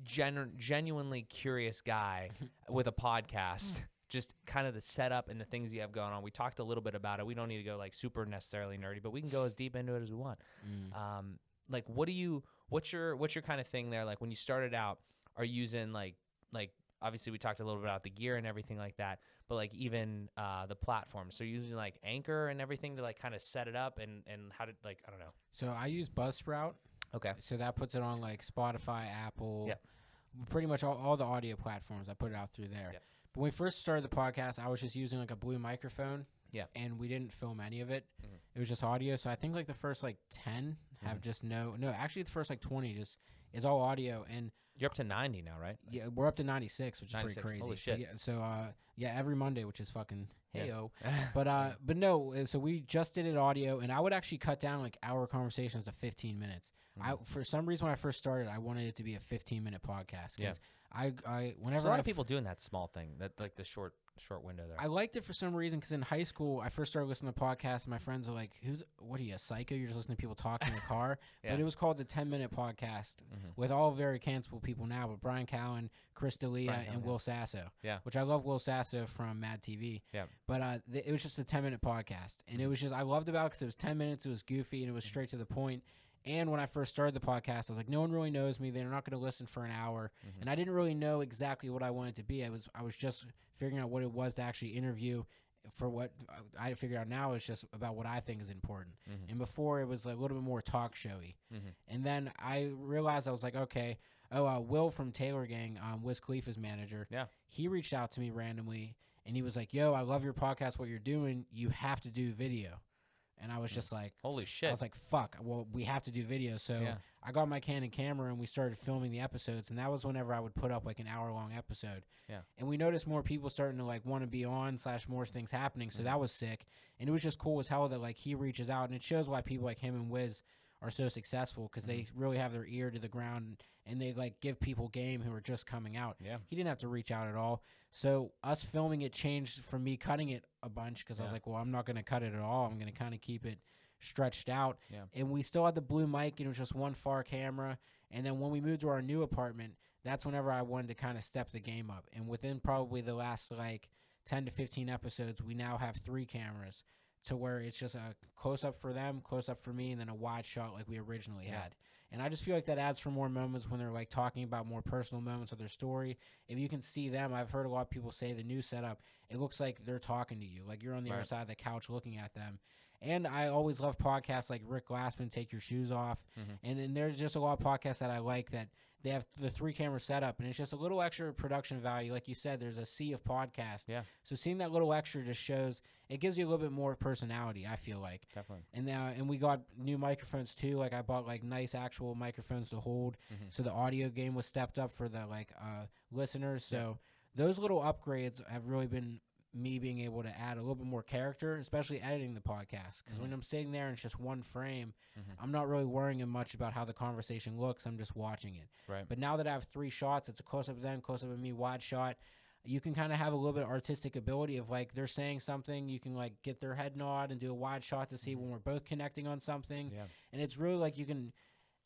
genuinely curious guy with a podcast, just kind of the setup and the things you have going on. We talked a little bit about it. We don't need to go like super necessarily nerdy, but we can go as deep into it as we want. Like what's your kind of thing there? Like when you started out, are you using like obviously we talked a little bit about the gear and everything like that, but like even the platform. So you're using like Anchor and everything to like kind of set it up and how to like, I don't know. So I use Buzzsprout. Okay. So that puts it on like Spotify, Apple, pretty much all the audio platforms. I put it out through there. Yep. But when we first started the podcast, I was just using like a blue microphone. Yeah. And we didn't film any of it. It was just audio. So I think like the first like 10 have just actually the first like 20 just is all audio. And you're up to 90 now, right? Yeah, we're up to 96, which is pretty crazy. Holy shit. Yeah, so every Monday, which is fucking hey-o. But no, so we just did it audio, and I would actually cut down like our conversations to 15 minutes. For some reason when I first started, I wanted it to be a 15-minute podcast because whenever there's a lot of people doing that small thing, that like the short window there. I liked it for some reason because in high school, I first started listening to podcasts, and my friends were like, what are you, a psycho? You're just listening to people talking in the car? But it was called the 10-Minute Podcast with all very cancelable people now, but Brian Callen, Chris D'Elia, and Will Sasso, which I love Will Sasso from Mad TV. Yeah. But it was just a 10-minute podcast, and it was just, I loved about it because it was 10 minutes, it was goofy, and it was straight to the point. And when I first started the podcast, I was like, no one really knows me. They're not going to listen for an hour. And I didn't really know exactly what I wanted to be. I was just figuring out what it was to actually interview. For what I figured out now is just about what I think is important. And before it was like a little bit more talk showy. And then I realized I was like, okay, Will from Taylor Gang, Wiz Khalifa's manager, he reached out to me randomly and he was like, yo, I love your podcast, what you're doing. You have to do video. And I was just like, holy shit. I was like, fuck, well, we have to do video. So I got my Canon camera and we started filming the episodes. And that was whenever I would put up like an hour-long episode. And we noticed more people starting to like want to be on / more things happening. So that was sick. And it was just cool as hell that like he reaches out. And it shows why people like him and Wiz are so successful, because they really have their ear to the ground and they like give people game who are just coming out. He didn't have to reach out at all. So us filming it changed from me cutting it a bunch, because I was like, well, I'm not going to cut it at all. I'm going to kind of keep it stretched out. And we still had the blue mic, and it was just one far camera. And then when we moved to our new apartment, that's whenever I wanted to kind of step the game up. And within probably the last like 10 to 15 episodes, we now have 3 cameras, to where it's just a close-up for them, close-up for me, and then a wide shot like we originally had. And I just feel like that adds for more moments when they're like talking about more personal moments of their story. If you can see them, I've heard a lot of people say the new setup, it looks like they're talking to you, like you're on the other side of the couch looking at them. And I always love podcasts like Rick Glassman, Take Your Shoes Off. And then there's just a lot of podcasts that I like that they have the 3-camera setup, and it's just a little extra production value. Like you said, there's a sea of podcasts. So seeing that little extra just shows, it gives you a little bit more personality, I feel like. Definitely. And we got new microphones too. Like I bought like nice actual microphones to hold. So the audio game was stepped up for the like listeners. So those little upgrades have really been me being able to add a little bit more character, especially editing the podcast. Because when I'm sitting there and it's just one frame, I'm not really worrying much about how the conversation looks. I'm just watching it. But now that I have 3 shots, it's a close-up of them, close-up of me, wide shot. You can kind of have a little bit of artistic ability of like they're saying something, you can like get their head nod and do a wide shot to see when we're both connecting on something. And it's really like you can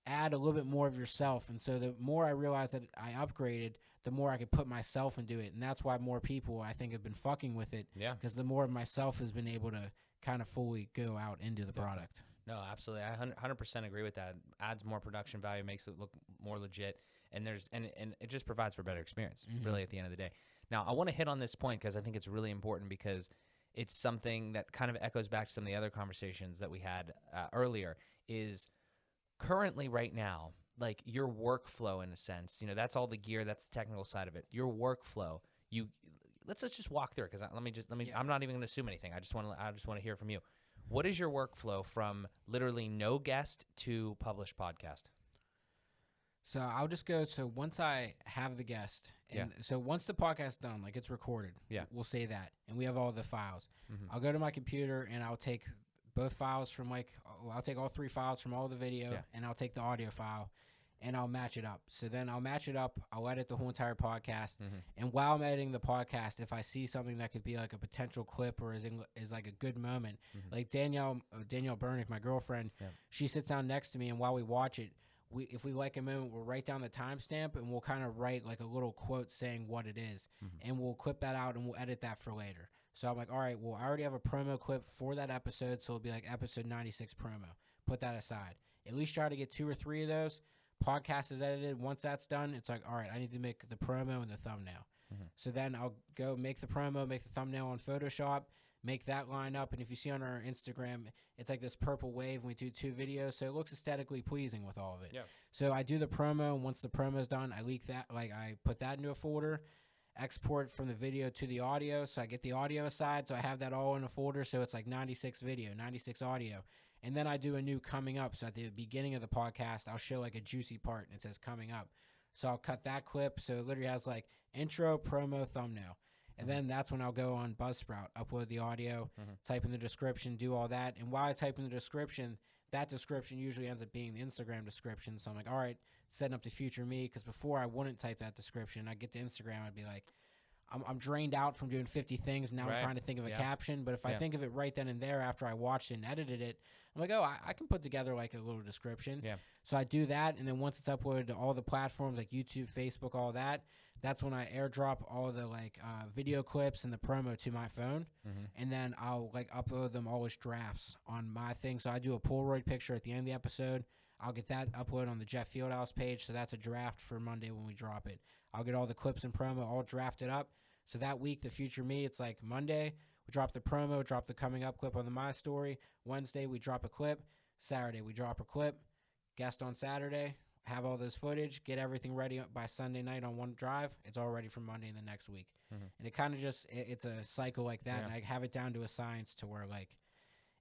add a little bit more of yourself. And so the more I realized that I upgraded, the more I could put myself into it. And that's why more people, I think, have been fucking with it. Because the more of myself has been able to kind of fully go out into the product. No, absolutely. I 100% agree with that. Adds more production value, makes it look more legit. And it just provides for a better experience, really, at the end of the day. Now, I want to hit on this point because I think it's really important, because it's something that kind of echoes back to some of the other conversations that we had earlier, is currently right now, like your workflow in a sense, you know, that's all the gear, that's the technical side of it. Your workflow, let's just walk through it, because I'm not even going to assume anything. I just want to hear from you. What is your workflow from literally no guest to published podcast? So I'll just go. So once I have the guest, and so once the podcast's done, like it's recorded, we'll say that, and we have all the files. I'll go to my computer and I'll take both files from I'll take all 3 files from all the video, and I'll take the audio file, and I'll match it up. So then I'll match it up. I'll edit the whole entire podcast, and while I'm editing the podcast, if I see something that could be like a potential clip or is like a good moment, like Danielle Bernick, my girlfriend, she sits down next to me, and while we watch it, if we like a moment, we'll write down the timestamp, and we'll kind of write like a little quote saying what it is, and we'll clip that out, and we'll edit that for later. So I'm like, all right, well, I already have a promo clip for that episode, so it'll be like episode 96 promo. Put that aside. At least try to get 2 or 3 of those. Podcast is edited. Once that's done, it's like, all right, I need to make the promo and the thumbnail. So then I'll go make the promo, make the thumbnail on Photoshop, make that line up. And if you see on our Instagram, it's like this purple wave, and we do 2 videos, so it looks aesthetically pleasing with all of it. So I do the promo, and once the promo is done, I leak that, like I put that into a folder, export from the video to the audio, so I get the audio aside, so I have that all in a folder, so it's like 96 video, 96 audio. And then I do a new coming up, so at the beginning of the podcast, I'll show like a juicy part, and it says coming up. So I'll cut that clip, so it literally has like intro, promo, thumbnail. And then that's when I'll go on Buzzsprout, upload the audio, type in the description, do all that. And while I type in the description, that description usually ends up being the Instagram description. So I'm like, all right, setting up the future me, because before I wouldn't type that description. I'd get to Instagram, I'd be like, I'm drained out from doing 50 things, and now I'm trying to think of a caption. But if I think of it right then and there after I watched it and edited it, I'm like, oh, I can put together like a little description. So I do that, and then once it's uploaded to all the platforms like YouTube, Facebook, all that, that's when I airdrop all the like video clips and the promo to my phone, and then I'll like upload them all as drafts on my thing. So I do a Polaroid picture at the end of the episode. I'll get that uploaded on the Jeff Fieldhouse page. So that's a draft for Monday when we drop it. I'll get all the clips and promo all drafted up. So that week, the future me, it's like Monday, we drop the promo, drop the coming up clip on the My Story. Wednesday, we drop a clip. Saturday, we drop a clip. Guest on Saturday, have all this footage, get everything ready by Sunday night on one drive. It's all ready for Monday in the next week. And it kind of just, it's a cycle like that. And I have it down to a science to where, like,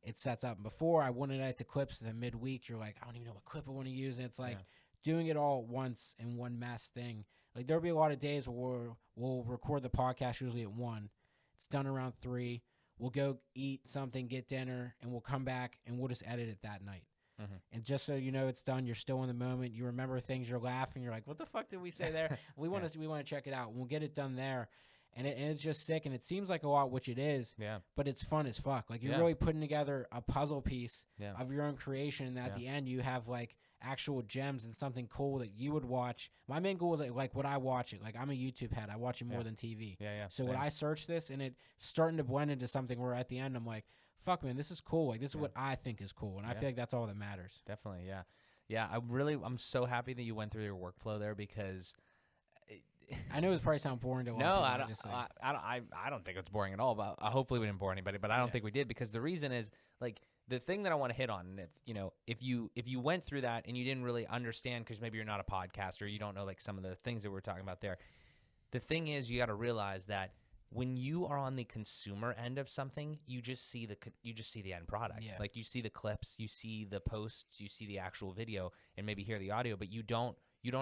it sets up. Before, I wouldn't edit the clips the midweek. You're like, I don't even know what clip I want to use. And it's like doing it all at once in one mass thing. Like, there'll be a lot of days where we'll record the podcast usually at 1. It's done around 3. We'll go eat something, get dinner, and we'll come back, and we'll just edit it that night. And just so you know it's done, you're still in the moment. You remember things, you're laughing. You're like, what the fuck did we say there? We want to check it out. We'll get it done there. And it's just sick, and it seems like a lot, which it is, but it's fun as fuck. Like, you're really putting together a puzzle piece of your own creation, and at the end you have, like, actual gems and something cool that you would watch. My main goal is, like what I watch it. Like, I'm a YouTube head. I watch it more than TV. So when I search this, and it's starting to blend into something where at the end I'm like, fuck, man, this is cool. Like, this is what I think is cool, and I feel like that's all that matters. Definitely, yeah. I'm so happy that you went through your workflow there because I know it probably sound boring to a lot of people. I don't think it's boring at all. But hopefully we didn't bore anybody. But I don't think we did, because the reason is, like, the thing that I want to hit on. If you went through that and you didn't really understand, because maybe you're not a podcaster, you don't know, like, some of the things that we're talking about there. The thing is, you got to realize that when you are on the consumer end of something, you just see the end product. Like, you see the clips, you see the posts, you see the actual video, and maybe hear the audio, but you don't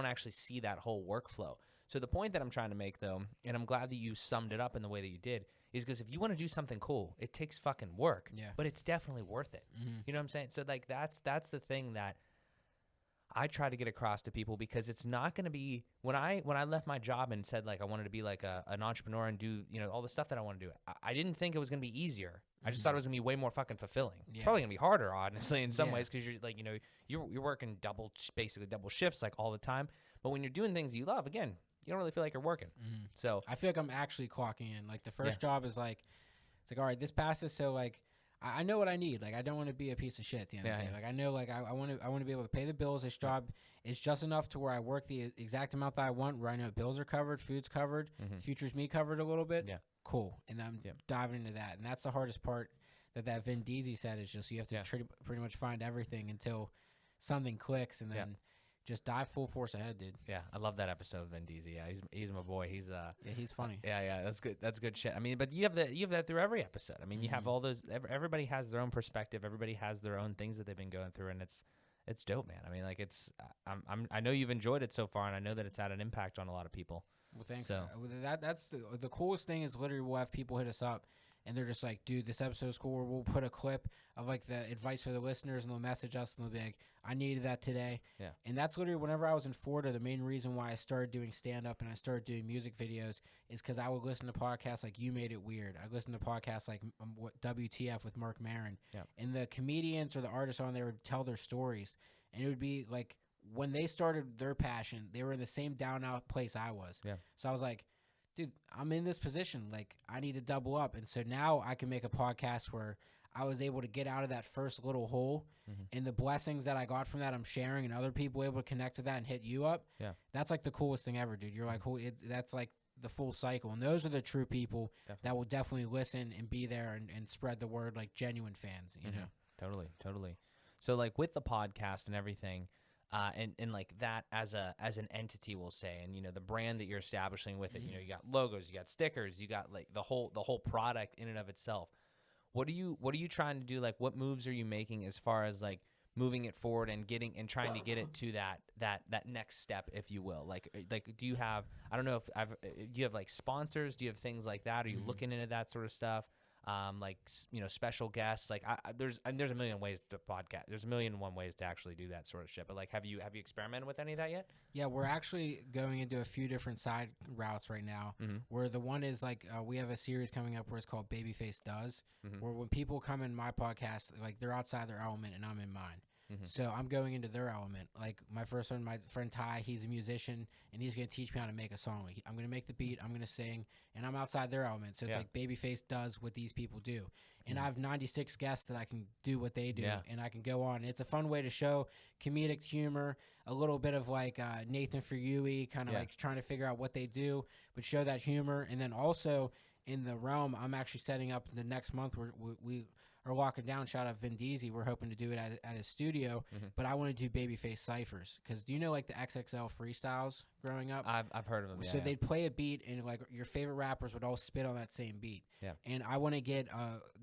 actually see that whole workflow. So the point that I'm trying to make, though, and I'm glad that you summed it up in the way that you did, is because if you want to do something cool, it takes fucking work. But it's definitely worth it. You know what I'm saying? So, like, that's the thing that I try to get across to people, because it's not going to be when I left my job and said, like, I wanted to be like an entrepreneur and do, all the stuff that I want to do. I didn't think it was going to be easier. I just thought it was going to be way more fucking fulfilling. It's probably going to be harder, honestly, in some ways, because you're like, you're working basically double shifts, like, all the time. But when you're doing things you love, again, you don't really feel like you're working. So I feel like I'm actually clocking in. Like, the first job is like, it's like, all right, this passes, so, like, I know what I need. Like, I don't want to be a piece of shit at the end of the day. Like, I know, like, I want to be able to pay the bills. This job is just enough to where I work the exact amount that I want, where I know bills are covered, food's covered, future's me covered a little bit. Cool. And I'm diving into that. And that's the hardest part that Vin Diesel said, is just you have to pretty much find everything until something clicks, and then just dive full force ahead, dude. Yeah, I love that episode of Vin Diesel. Yeah, he's my boy. He's he's funny. Yeah, that's good. That's good shit. I mean, but you have that through every episode. I mean, you have all those. Everybody has their own perspective. Everybody has their own things that they've been going through, and it's dope, man. I mean, like, it's I know you've enjoyed it so far, and I know that it's had an impact on a lot of people. Well, thanks. So that's the coolest thing is literally we'll have people hit us up, and they're just like, dude, this episode is cool. We'll put a clip of, like, the advice for the listeners, and they'll message us, and they'll be like, I needed that today. Yeah. And that's literally, whenever I was in Florida, the main reason why I started doing stand-up and I started doing music videos is because I would listen to podcasts like You Made It Weird. I listened to podcasts like WTF with Mark Maron. And the comedians or the artists on there would tell their stories. And it would be like, when they started their passion, they were in the same down-out place I was. So I was like, dude, I'm in this position. Like, I need to double up. And so now I can make a podcast where I was able to get out of that first little hole, and the blessings that I got from that I'm sharing, and other people able to connect to that and hit you up. That's, like, the coolest thing ever, dude. You're like, that's, like, the full cycle. And those are the true people that will definitely listen and be there and spread the word, like genuine fans, you know? Totally. So, like, with the podcast and everything, and like that as an entity, we'll say, and the brand that you're establishing with it, you got logos, you got stickers, you got, like, the whole product in and of itself. What are you trying to do? Like, what moves are you making as far as, like, moving it forward and trying to get it to that next step, if you will? Like do you have, I don't know if do you have, like, sponsors? Do you have things like that? Are you looking into that sort of stuff? Like, special guests, like, there's a million ways to podcast. There's a million and one ways to actually do that sort of shit. But, like, have you experimented with any of that yet? Yeah, we're actually going into a few different side routes right now. Where the one is, like, we have a series coming up where it's called BabyFace Does, where when people come in my podcast, like, they're outside their element and I'm in mine. So I'm going into their element. Like my first one, my friend Ty, he's a musician, and he's going to teach me how to make a song. Like, I'm going to make the beat, I'm going to sing, and I'm outside their element. So it's like BabyFace does what these people do. And I have 96 guests that I can do what they do, and I can go on. And it's a fun way to show comedic humor, a little bit of like Nathan for Yui, kind of like trying to figure out what they do, but show that humor. And then also in the realm, I'm actually setting up the next month where we are locking down. Shout out Vin Diesel. We're hoping to do it at his studio, but I want to do BabyFace ciphers. Because do you know like the XXL freestyles growing up? I've heard of them. So they'd play a beat, and like your favorite rappers would all spit on that same beat. And I want to get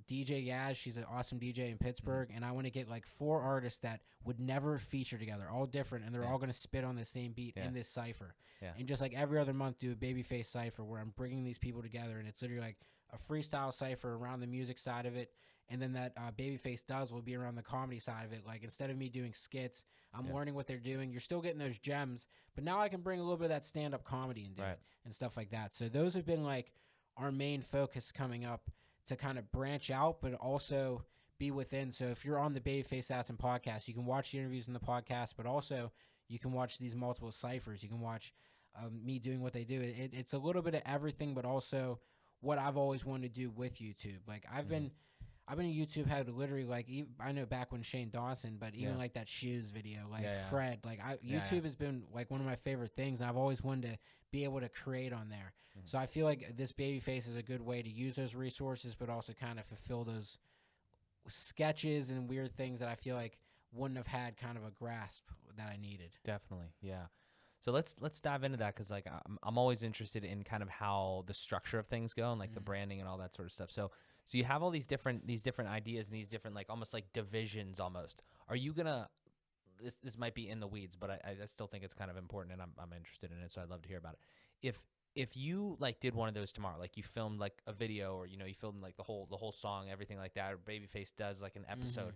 DJ Yaz. She's an awesome DJ in Pittsburgh, and I want to get like 4 artists that would never feature together, all different, and they're all going to spit on the same beat in this cipher. And just like every other month, do a BabyFace cipher where I'm bringing these people together, and it's literally like a freestyle cipher around the music side of it. And then that BabyFace does will be around the comedy side of it. Like instead of me doing skits, I'm learning what they're doing. You're still getting those gems, but now I can bring a little bit of that stand-up comedy and do it and stuff like that. So those have been like our main focus coming up to kind of branch out, but also be within. So if you're on the BabyFace Assassin podcast, you can watch the interviews in the podcast, but also you can watch these multiple ciphers. You can watch me doing what they do. It's a little bit of everything, but also what I've always wanted to do with YouTube. Like I've been a YouTube head literally, like, I know back when Shane Dawson, but even like that shoes video, like Fred, like YouTube has been like one of my favorite things, and I've always wanted to be able to create on there. So I feel like this BabyFace is a good way to use those resources, but also kind of fulfill those sketches and weird things that I feel like wouldn't have had kind of a grasp that I needed. Definitely, yeah. So let's dive into that, because like I'm always interested in kind of how the structure of things go and like the branding and all that sort of stuff. So you have all these different ideas and these different like almost like divisions almost. Are you gonna this might be in the weeds, but I still think it's kind of important, and I'm interested in it, so I'd love to hear about it. If you like did one of those tomorrow, like you filmed like a video, or you filmed like the whole song, everything like that, or BabyFace does like an episode.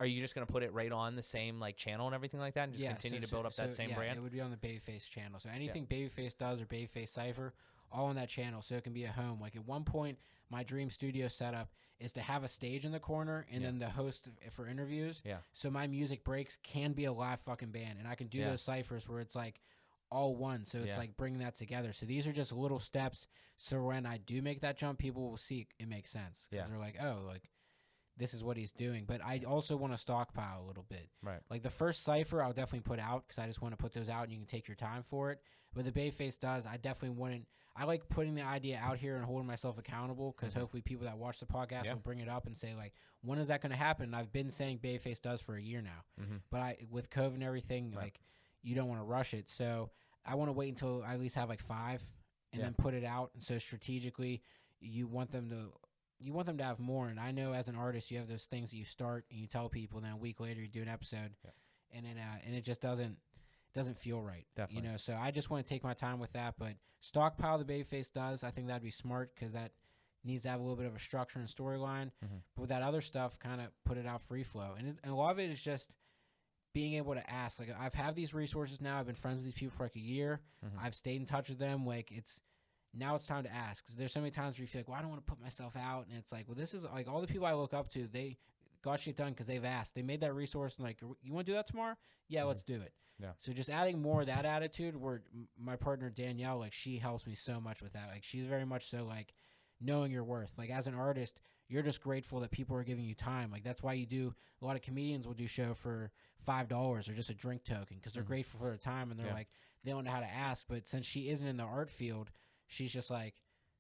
Are you just gonna put it right on the same like channel and everything like that, and just continue to build up that same brand? It would be on the BabyFace channel. So anything BabyFace does or BabyFace Cypher, all on that channel, so it can be a home. Like at one point, my dream studio setup is to have a stage in the corner and then the host for interviews. So my music breaks can be a live fucking band, and I can do those ciphers where it's like all one. So it's like bringing that together. So these are just little steps. So when I do make that jump, people will see it makes sense, because they're like, oh, like this is what he's doing. But I also want to stockpile a little bit. Right. Like the first cipher, I'll definitely put out, because I just want to put those out and you can take your time for it. But the BabyFace does, I definitely wouldn't. I like putting the idea out here and holding myself accountable, because hopefully people that watch the podcast will bring it up and say, like, when is that going to happen? And I've been saying BabyFace does for a year now. But with COVID and everything, like, you don't want to rush it. So I want to wait until I at least have like 5 and then put it out. And so strategically, you want them to have more. And I know as an artist, you have those things that you start and you tell people, and then a week later you do an episode, and then and it just doesn't feel right. Definitely. So I just want to take my time with that. But stockpile the BabyFace does. I think that'd be smart, because that needs to have a little bit of a structure and storyline. But with that other stuff, kind of put it out free flow. And a lot of it is just being able to ask. Like, I've had these resources now. I've been friends with these people for like a year. I've stayed in touch with them. Like, now it's time to ask, because there's so many times where you feel like, well, I don't want to put myself out. And it's like, well, this is like all the people I look up to, they got shit done because they've asked. They made that resource and like, you want to do that tomorrow? Yeah, let's do it. So just adding more of that attitude, where my partner Danielle, like, she helps me so much with that. Like, she's very much so like knowing your worth. Like, as an artist, you're just grateful that people are giving you time. Like, that's why you do, a lot of comedians will do show for $5 or just a drink token, because they're grateful for their time, and they're like, they don't know how to ask. But since she isn't in the art field, she's just like,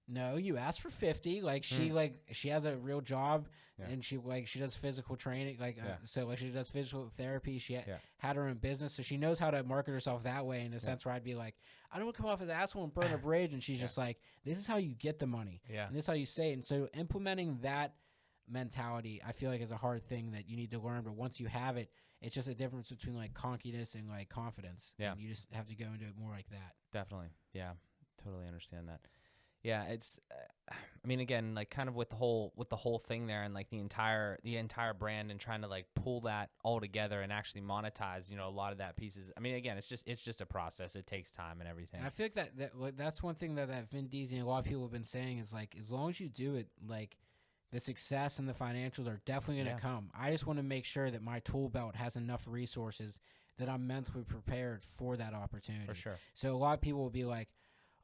no, you asked for 50. Like, she has a real job, and she does physical training. So like she does physical therapy. She had her own business, so she knows how to market herself that way, in a sense where I'd be like, I don't want to come off as an asshole and burn a bridge. And she's just like, this is how you get the money. And this is how you say it. And so implementing that mentality, I feel like, is a hard thing that you need to learn. But once you have it, it's just a difference between like conkiness and like confidence. And you just have to go into it more like that. Definitely. Yeah. Totally understand that. Yeah, it's I mean, again, like kind of with the whole thing there, and like the entire brand, and trying to like pull that all together and actually monetize, a lot of that pieces. I mean, again, it's just a process. It takes time and everything. And I feel like that's one thing that Vin Diesel and a lot of people have been saying is like, as long as you do it, like, the success and the financials are definitely going to come. I just want to make sure that my tool belt has enough resources that I'm mentally prepared for that opportunity. For sure. So a lot of people will be like,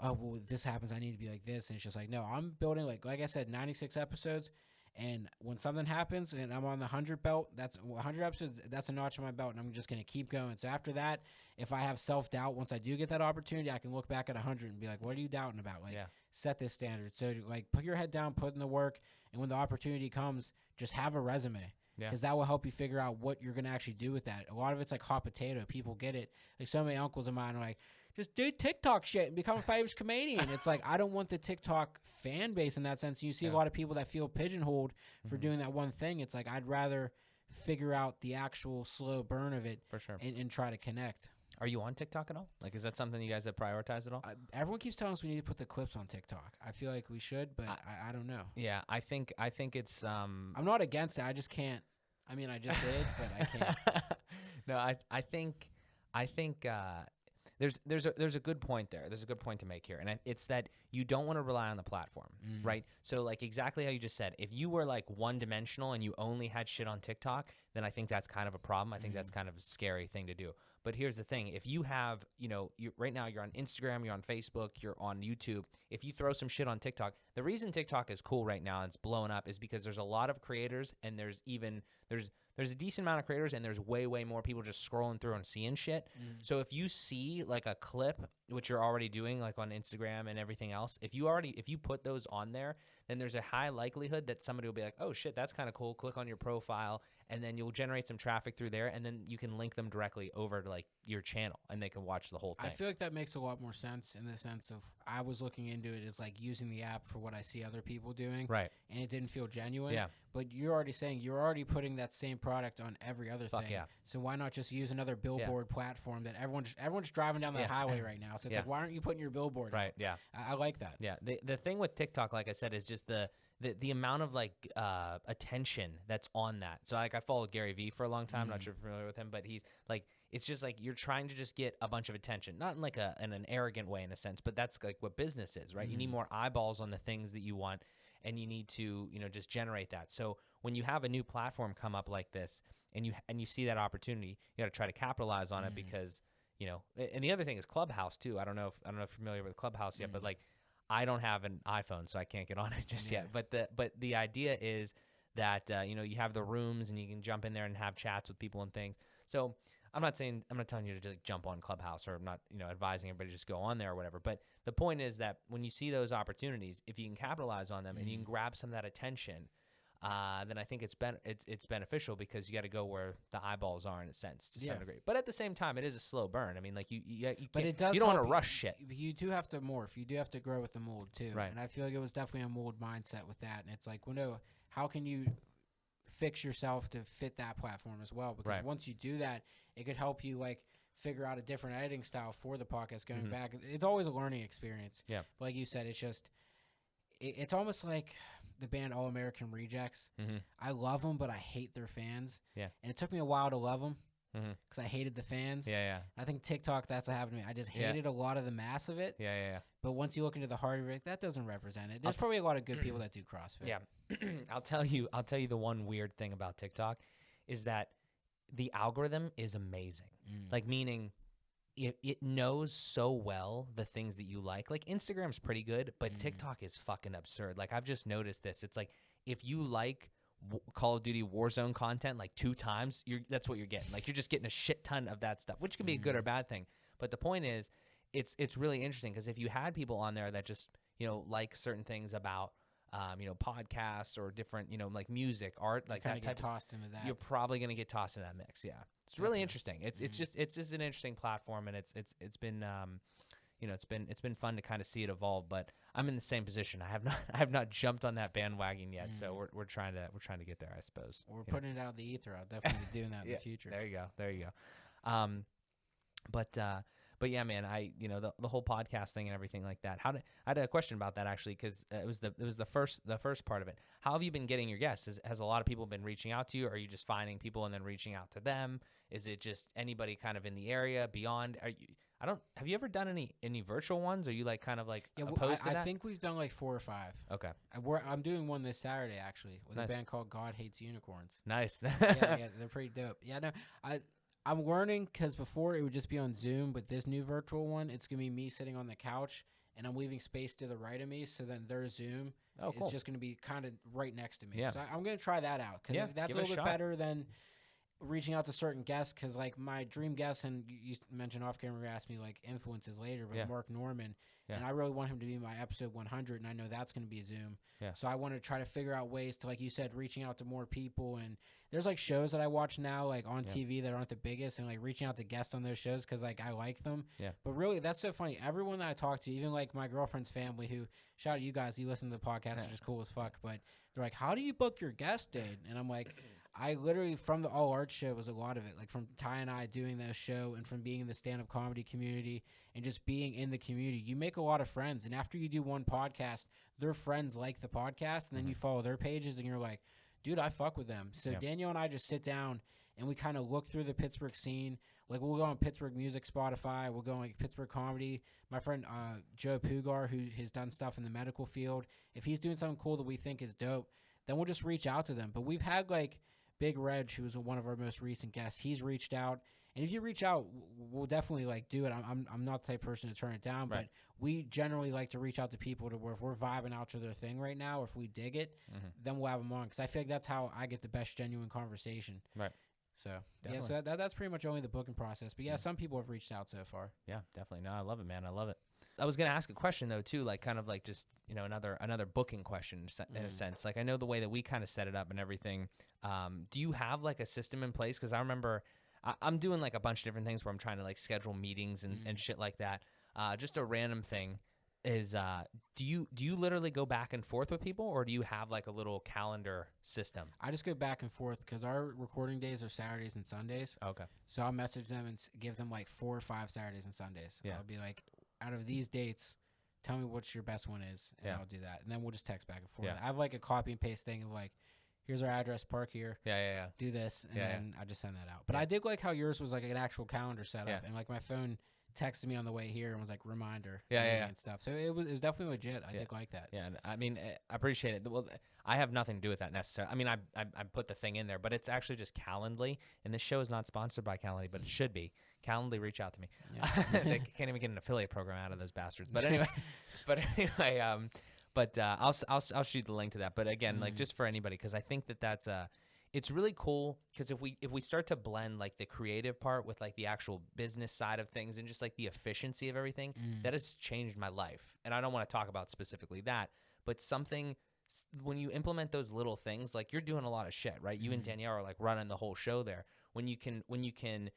oh, well, if this happens, I need to be like this. And it's just like, no, I'm building, like I said, 96 episodes. And when something happens and I'm on the 100 belt, that's 100 episodes, that's a notch on my belt, and I'm just going to keep going. So after that, if I have self-doubt, once I do get that opportunity, I can look back at 100 and be like, what are you doubting about? Like, set this standard. So, like, put your head down, put in the work, and when the opportunity comes, just have a resume. Because that will help you figure out what you're going to actually do with that. A lot of it's like hot potato. People get it. Like, so many uncles of mine are like, just do TikTok shit and become a famous comedian. It's like, I don't want the TikTok fan base in that sense. You see a lot of people that feel pigeonholed for doing that one thing. It's like, I'd rather figure out the actual slow burn of it for sure and try to connect. Are you on TikTok at all? Like, is that something you guys have prioritized at all? Everyone keeps telling us we need to put the clips on TikTok. I feel like we should, but I don't know. Yeah, I think it's I'm not against it. I just can't. I mean, I just did, but I can't. No, I think there's a good point there. There's a good point to make here, and it's that you don't want to rely on the platform, right? So, like, exactly how you just said, if you were like one-dimensional and you only had shit on TikTok, then I think that's kind of a problem. I think that's kind of a scary thing to do. But here's the thing: if you have, right now you're on Instagram, you're on Facebook, you're on YouTube. If you throw some shit on TikTok, the reason TikTok is cool right now and it's blowing up is because there's a lot of creators, and there's a decent amount of creators, and there's way more people just scrolling through and seeing shit. So if you see like a clip, which you're already doing like on Instagram and everything else, if you put those on there, then there's a high likelihood that somebody will be like, oh shit, that's kind of cool. Click on your profile, and then you'll generate some traffic through there, and then you can link them directly over to like your channel, and they can watch the whole thing. I feel like that makes a lot more sense in the sense of I was looking into it as like using the app for what I see other people doing, right? And it didn't feel genuine. Yeah. But you're already saying you're already putting that same product on every other thing. Yeah. So why not just use another billboard platform that everyone's driving down the highway right now? So it's like, why aren't you putting your billboard on? Yeah. I like that. Yeah. The thing with TikTok, like I said, is just the amount of like attention that's on that. So like I followed Gary Vee for a long time. I'm not sure if you're familiar with him, but he's like, it's just like you're trying to just get a bunch of attention, not in like in an arrogant way in a sense, but that's like what business is, right? You need more eyeballs on the things that you want, and you need to just generate that. So when you have a new platform come up like this, and you see that opportunity, you got to try to capitalize on it, because and the other thing is Clubhouse too. I don't know if you're familiar with Clubhouse yet, but like, I don't have an iPhone, so I can't get on it just yet. But the idea is that you have the rooms, and you can jump in there and have chats with people and things. So I'm not telling you to just jump on Clubhouse, or I'm not advising everybody to just go on there or whatever. But the point is that when you see those opportunities, if you can capitalize on them and you can grab some of that attention, then I think it's beneficial, because you got to go where the eyeballs are in a sense to some degree. But at the same time, it is a slow burn. I mean, like you don't want to rush shit. You do have to morph. You do have to grow with the mold too. Right. And I feel like it was definitely a mold mindset with that. And it's like, how can you fix yourself to fit that platform as well? Because once you do that, it could help you like figure out a different editing style for the podcast going back. It's always a learning experience. Yeah. But like you said, it's almost like the band All American Rejects. I love them, but I hate their fans. Yeah. And it took me a while to love them, because I hated the fans. Yeah. I think TikTok, that's what happened to me. I just hated a lot of the mass of it. Yeah. But once you look into the heart of it, that doesn't represent it. There's probably a lot of good people that do CrossFit. Yeah. I'll tell you the one weird thing about TikTok is that the algorithm is amazing. Like, meaning it knows so well the things that you like. Like, Instagram's pretty good, but TikTok is fucking absurd. Like, I've just noticed this. It's like, if you like Call of Duty Warzone content like 2 times, that's what you're getting. Like, you're just getting a shit ton of that stuff, which can be a good or bad thing. But the point is, it's really interesting, because if you had people on there that just like certain things about podcasts or different like music, art, like that type tossed into that, you're probably going to get tossed in that mix. Yeah, it's really interesting. It's just an interesting platform, and it's been it's been fun to kind of see it evolve. But I'm in the same position. I have not jumped on that bandwagon yet. So we're trying to get there, I suppose. We're putting it out the ether. I'll definitely be doing that in the future. There you go. But yeah, man, the whole podcast thing and everything like that. I had a question about that, actually, because it was the first part of it. How have you been getting your guests? Has a lot of people been reaching out to you? Or are you just finding people and then reaching out to them? Is it just anybody kind of in the area beyond? Have you ever done any virtual ones? Are you like kind of like opposed to that? I think we've done like 4 or 5. Okay. I'm doing one this Saturday actually with Nice. a band called God Hates Unicorns. Nice. yeah, they're pretty dope. Yeah, no, I'm learning because before it would just be on Zoom, but this new virtual one, it's gonna be me sitting on the couch and I'm leaving space to the right of me, so then their Zoom is just gonna be kind of right next to me. Yeah. So I'm gonna try that out because that's a little bit better than reaching out to certain guests, because like my dream guest, and you mentioned off camera, you asked me like influences later, but Mark Norman, and I really want him to be my episode 100, and I know that's going to be Zoom. So I want to try to figure out ways to, like you said, reaching out to more people. And there's like shows that I watch now like on TV that aren't the biggest, and like reaching out to guests on those shows because like I like them. But really, that's so funny. Everyone that I talk to, even like my girlfriend's family, who, shout out you guys, you listen to the podcast, which is cool as fuck, but they're like, how do you book your guest date? And I'm like, I literally, from the All Art show was a lot of it, like from Ty and I doing that show, and from being in the stand-up comedy community and just being in the community, you make a lot of friends. And after you do one podcast, their friends like the podcast, and then you follow their pages and you're like, dude, I fuck with them. So Danielle and I just sit down and we kind of look through the Pittsburgh scene. Like we'll go on Pittsburgh Music, Spotify. We'll go on like Pittsburgh Comedy. My friend Joe Pugar, who has done stuff in the medical field, if he's doing something cool that we think is dope, then we'll just reach out to them. But we've had like Big Reg, who was one of our most recent guests, he's reached out. And if you reach out, we'll definitely like do it. I'm not the type of person to turn it down, but we generally like to reach out to people to where if we're vibing out to their thing right now, or if we dig it, then we'll have them on, because I feel like that's how I get the best genuine conversation. Right. So definitely. So that's pretty much only the booking process. But some people have reached out so far. Yeah, definitely. No, I love it, man. I love it. I was gonna ask a question though too, like kind of like just another booking question in a sense. Like I know the way that we kind of set it up and everything. Do you have like a system in place? Because I remember I'm doing like a bunch of different things where I'm trying to like schedule meetings and shit like that. Just a random thing is, do you literally go back and forth with people, or do you have like a little calendar system? I just go back and forth because our recording days are Saturdays and Sundays. Okay. So I'll message them and give them like 4 or 5 Saturdays and Sundays. Yeah. I'll be like, out of these dates, tell me what your best one is, and I'll do that. And then we'll just text back and forth. Yeah. I have like a copy and paste thing of like, here's our address, park here. Yeah. Do this, and then I just send that out. But I did like how yours was like an actual calendar setup, and like my phone texted me on the way here and was like reminder, and stuff. So it was definitely legit. I did like that. Yeah, I mean, I appreciate it. Well, I have nothing to do with that necessarily. I mean, I put the thing in there, but it's actually just Calendly, and this show is not sponsored by Calendly, but it should be. Calendly, reach out to me. Yeah. They can't even get an affiliate program out of those bastards. But anyway, I'll shoot the link to that. But again, like just for anybody, because I think that's it's really cool, because if we start to blend like the creative part with like the actual business side of things and just like the efficiency of everything, that has changed my life. And I don't want to talk about specifically that, but something, when you implement those little things, like you're doing a lot of shit, right? You and Danielle are like running the whole show there. When you can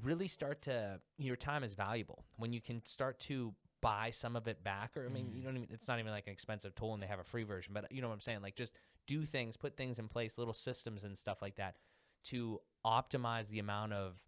really start to, your time is valuable. When you can start to buy some of it back, or I mean, you don't even, it's not even like an expensive tool and they have a free version, but you know what I'm saying? Like just do things, put things in place, little systems and stuff like that to optimize the amount of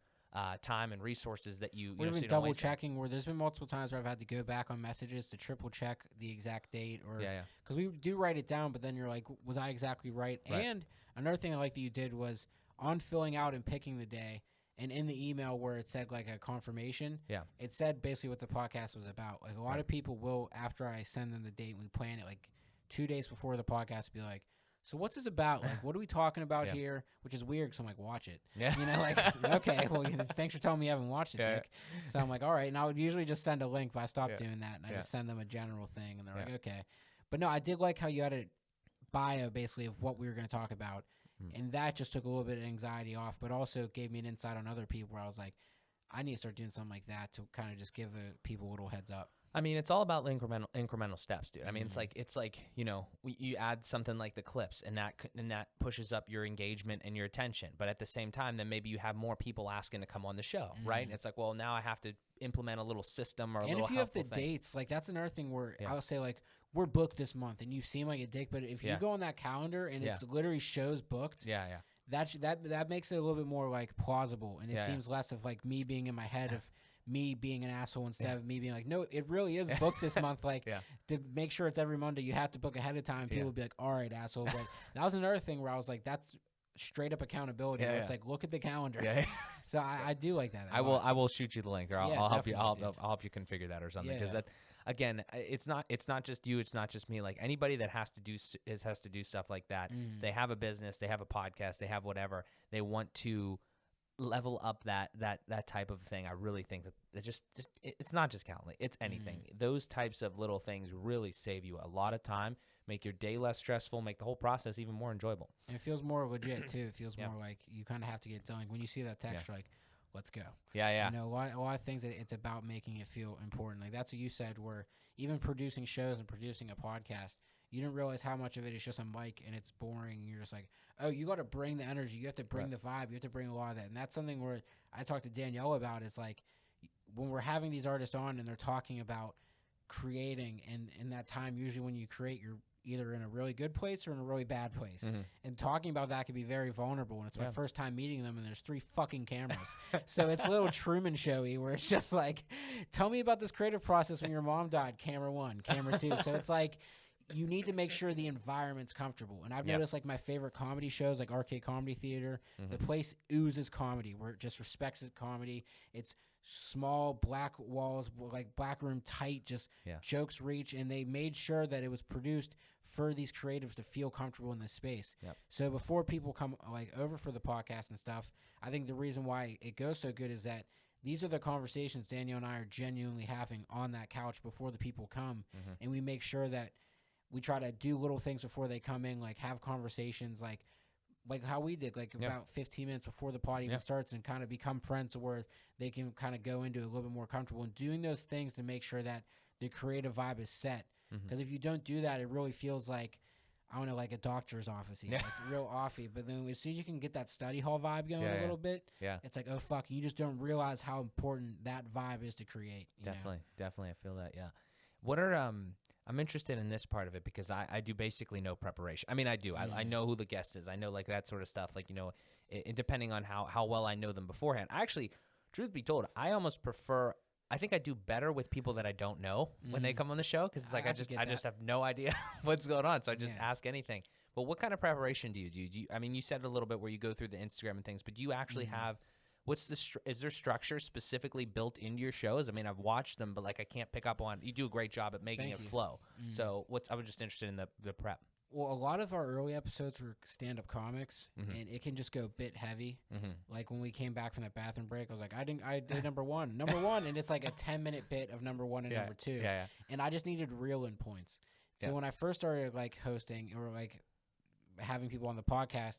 time and resources that you know, so double checking, where there's been multiple times where I've had to go back on messages to triple check the exact date, or because we do write it down, but then you're like, was I exactly right? And another thing I like that you did was on filling out and picking the day, and in the email where it said like a confirmation, it said basically what the podcast was about. Like a lot of people will, after I send them the date and we plan it, like 2 days before the podcast, be like, so what's this about? Like, what are we talking about here? Which is weird, because I'm like, watch it. Yeah. You know, like, okay, well, thanks for telling me you haven't watched it, Dick. So I'm like, all right. And I would usually just send a link, but I stopped doing that. And I just send them a general thing. And they're like, okay. But no, I did like how you had a bio, basically, of what we were going to talk about. And that just took a little bit of anxiety off, but also gave me an insight on other people where I was like, I need to start doing something like that to kind of just give people a little heads up. I mean, it's all about incremental steps, dude. I mean, it's like you know, you add something like the clips, and that pushes up your engagement and your attention. But at the same time, then maybe you have more people asking to come on the show, right? And it's like, well, now I have to implement a little system or a little helpful thing. And if you have the dates, like that's another thing where I'll say like, we're booked this month, and you seem like a dick, but if you go on that calendar and it's literally shows booked, that makes it a little bit more like plausible, and it seems less of like me being in my head of me being an asshole instead of me being like, no, it really is booked this month. Like to make sure it's every Monday, you have to book ahead of time. People would be like, all right, asshole. But that was another thing where I was like, that's straight up accountability. It's like, look at the calendar. So I do like that. I will shoot you the link, or I'll help you. I'll help you configure that or something. Because that, again, it's not just you. It's not just me. Like anybody that has to do stuff like that. They have a business. They have a podcast. They have whatever. They want to level up that type of thing. I really think that just it's not just Calendly. It's anything. Those types of little things really save you a lot of time, make your day less stressful, make the whole process even more enjoyable. And it feels more legit too. It feels more like you kind of have to get done. Like when you see that text, you're like, let's go. Yeah. You know, a lot of things, it's about making it feel important. Like that's what you said, where even producing shows and producing a podcast, you didn't realize how much of it is just a mic and it's boring. You're just like, oh, you got to bring the energy. You have to bring the vibe. You have to bring a lot of that. And that's something where I talked to Danielle about is like when we're having these artists on and they're talking about creating, and in that time, usually when you create, you're either in a really good place or in a really bad place. And talking about that can be very vulnerable. And it's my first time meeting them, and there's 3 fucking cameras. So it's a little Truman Showy where it's just like, tell me about this creative process when your mom died. Camera 1, camera 2. So it's like, you need to make sure the environment's comfortable. And I've noticed like my favorite comedy shows, like Arcade Comedy Theater, the place oozes comedy where it just respects its comedy. It's small black walls, like black room tight, just jokes reach. And they made sure that it was produced for these creatives to feel comfortable in this space. So before people come like over for the podcast and stuff, I think the reason why it goes so good is that these are the conversations Danielle and I are genuinely having on that couch before the people come. And we make sure that we try to do little things before they come in, like have conversations like how we did, like about 15 minutes before the pod even starts, and kind of become friends where they can kind of go into it a little bit more comfortable, and doing those things to make sure that the creative vibe is set. Because if you don't do that, it really feels like, I don't know, like a doctor's office, like real offy. But then as soon as you can get that study hall vibe going a little bit, it's like, oh, fuck, you just don't realize how important that vibe is to create. Definitely. I feel that, What are, I'm interested in this part of it because I do basically no preparation. I mean, I do. I know who the guest is. I know like that sort of stuff. Like, you know, depending on how well I know them beforehand. Actually, truth be told, I almost prefer, I think I do better with people that I don't know when they come on the show, because it's like I just have no idea what's going on, so I just ask anything. But what kind of preparation do you do? I mean, you said a little bit where you go through the Instagram and things, but do you actually have is there structure specifically built into your shows? I mean, I've watched them, but like I can't pick up on. You do a great job at making it flow. So I was just interested in the prep. Well, a lot of our early episodes were stand-up comics, and it can just go a bit heavy. Like when we came back from that bathroom break, I was like, I did number one, and it's like a 10-minute bit of number 1 and number 2, and I just needed reel-in points. So when I first started like hosting or like having people on the podcast,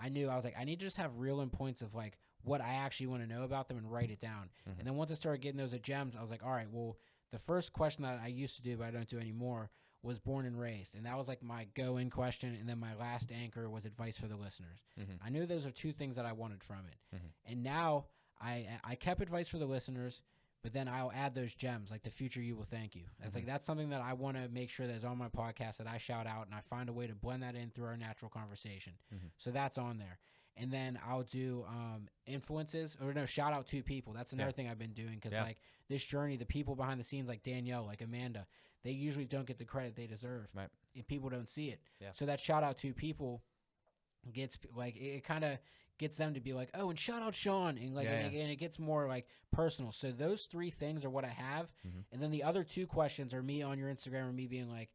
I knew I was like, I need to just have reel-in points of like what I actually want to know about them and write it down. And then once I started getting those gems, I was like, all right, well, the first question that I used to do, but I don't do anymore, was born and raised. And that was like my go-in question. And then my last anchor was advice for the listeners. I knew those are 2 things that I wanted from it. And now I kept advice for the listeners, but then I'll add those gems, like the future you will thank you. That's like, that's something that I want to make sure that is on my podcast that I shout out, and I find a way to blend that in through our natural conversation. So that's on there. And then I'll do influences, or no, shout out to people. That's another thing I've been doing, because like this journey, the people behind the scenes, like Danielle, like Amanda, they usually don't get the credit they deserve, and people don't see it. So that shout out to people gets like, it kind of gets them to be like, oh, and shout out Sean, and like, and it gets more like personal. So those 3 things are what I have, and then the other 2 questions are me on your Instagram, or me being like,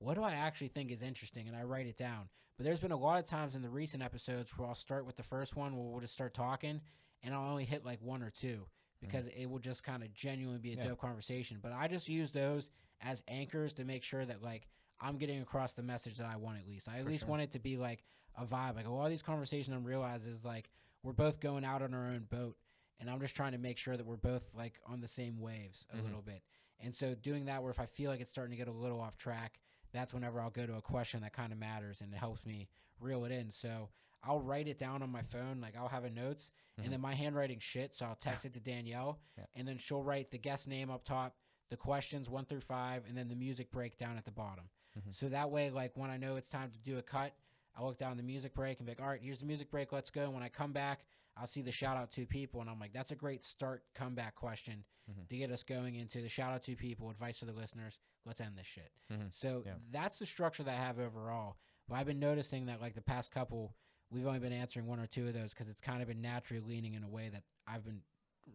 what do I actually think is interesting? And I write it down. But there's been a lot of times in the recent episodes where I'll start with the first one, where we'll just start talking, and I'll only hit like 1 or 2 because it will just kind of genuinely be a dope conversation. But I just use those as anchors to make sure that like I'm getting across the message that I want. At least I want it to be like a vibe. Like a lot of these conversations I'm realizing is like we're both going out on our own boat, and I'm just trying to make sure that we're both like on the same waves a little bit. And so doing that, where if I feel like it's starting to get a little off track, that's whenever I'll go to a question that kind of matters, and it helps me reel it in. So I'll write it down on my phone. Like I'll have a notes, and then my handwriting shit, so I'll text it to Danielle, and then she'll write the guest name up top, the questions 1 through 5, and then the music breakdown at the bottom. So that way, like when I know it's time to do a cut, I look down the music break and be like, all right, here's the music break, let's go. And when I come back, I'll see the shout out to people, and I'm like, that's a great start comeback question to get us going into the shout out to people, advice to the listeners. Let's end this shit. So that's the structure that I have overall. But I've been noticing that like the past couple we've only been answering 1 or 2 of those because it's kind of been naturally leaning in a way that I've been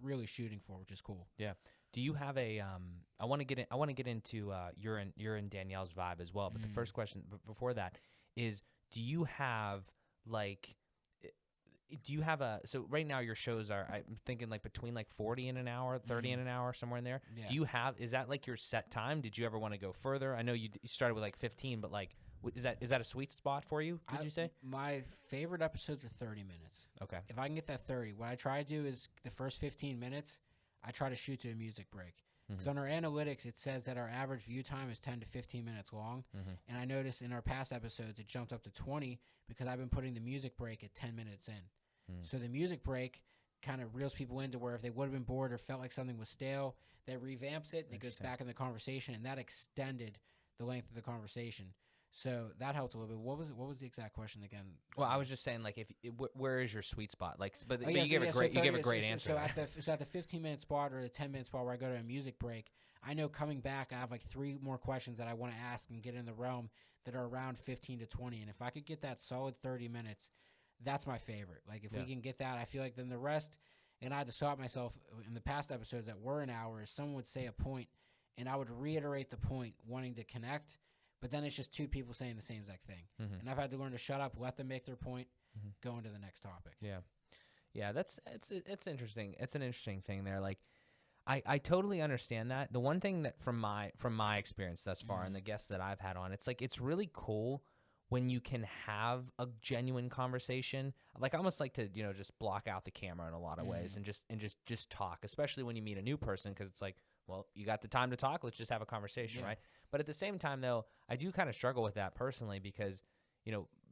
really shooting for, which is cool. Yeah. Do you have a I want to get into your and Danielle's vibe as well, but the first question before that is, do you have so right now your shows are, I'm thinking like between like 40 in an hour, 30 in an hour, somewhere in there. Yeah. Do you have, is that like your set time? Did you ever want to go further? I know you started with like 15, but like, is that a sweet spot for you? Did you say? My favorite episodes are 30 minutes. Okay. If I can get that 30, what I try to do is the first 15 minutes, I try to shoot to a music break. Because on our analytics, it says that our average view time is 10 to 15 minutes long. And I noticed in our past episodes, it jumped up to 20 because I've been putting the music break at 10 minutes in. So the music break kind of reels people into where if they would have been bored or felt like something was stale, that revamps it and it goes back in the conversation, and that extended the length of the conversation. So that helped a little bit. What was the exact question again? Well, I was just saying, like, where is your sweet spot? Like, but you you gave a great answer. So at the 15-minute spot or the 10-minute spot where I go to a music break, I know coming back I have like 3 more questions that I want to ask and get in the realm that are around 15 to 20. And if I could get that solid 30 minutes, that's my favorite. Like, if we can get that, I feel like then the rest, and I had to stop myself in the past episodes that were an hour, is someone would say a point, and I would reiterate the point, wanting to connect, but then it's just 2 people saying the same exact thing. And I've had to learn to shut up, let them make their point, go into the next topic. Yeah. Yeah, it's interesting. It's an interesting thing there. Like, I totally understand that. The one thing that from my experience thus far and the guests that I've had on, it's like, it's really cool when you can have a genuine conversation. Like, I almost like to, just block out the camera in a lot of ways and just talk, especially when you meet a new person, because it's like, well, you got the time to talk, let's just have a conversation, right? But at the same time, though, I do kind of struggle with that personally because,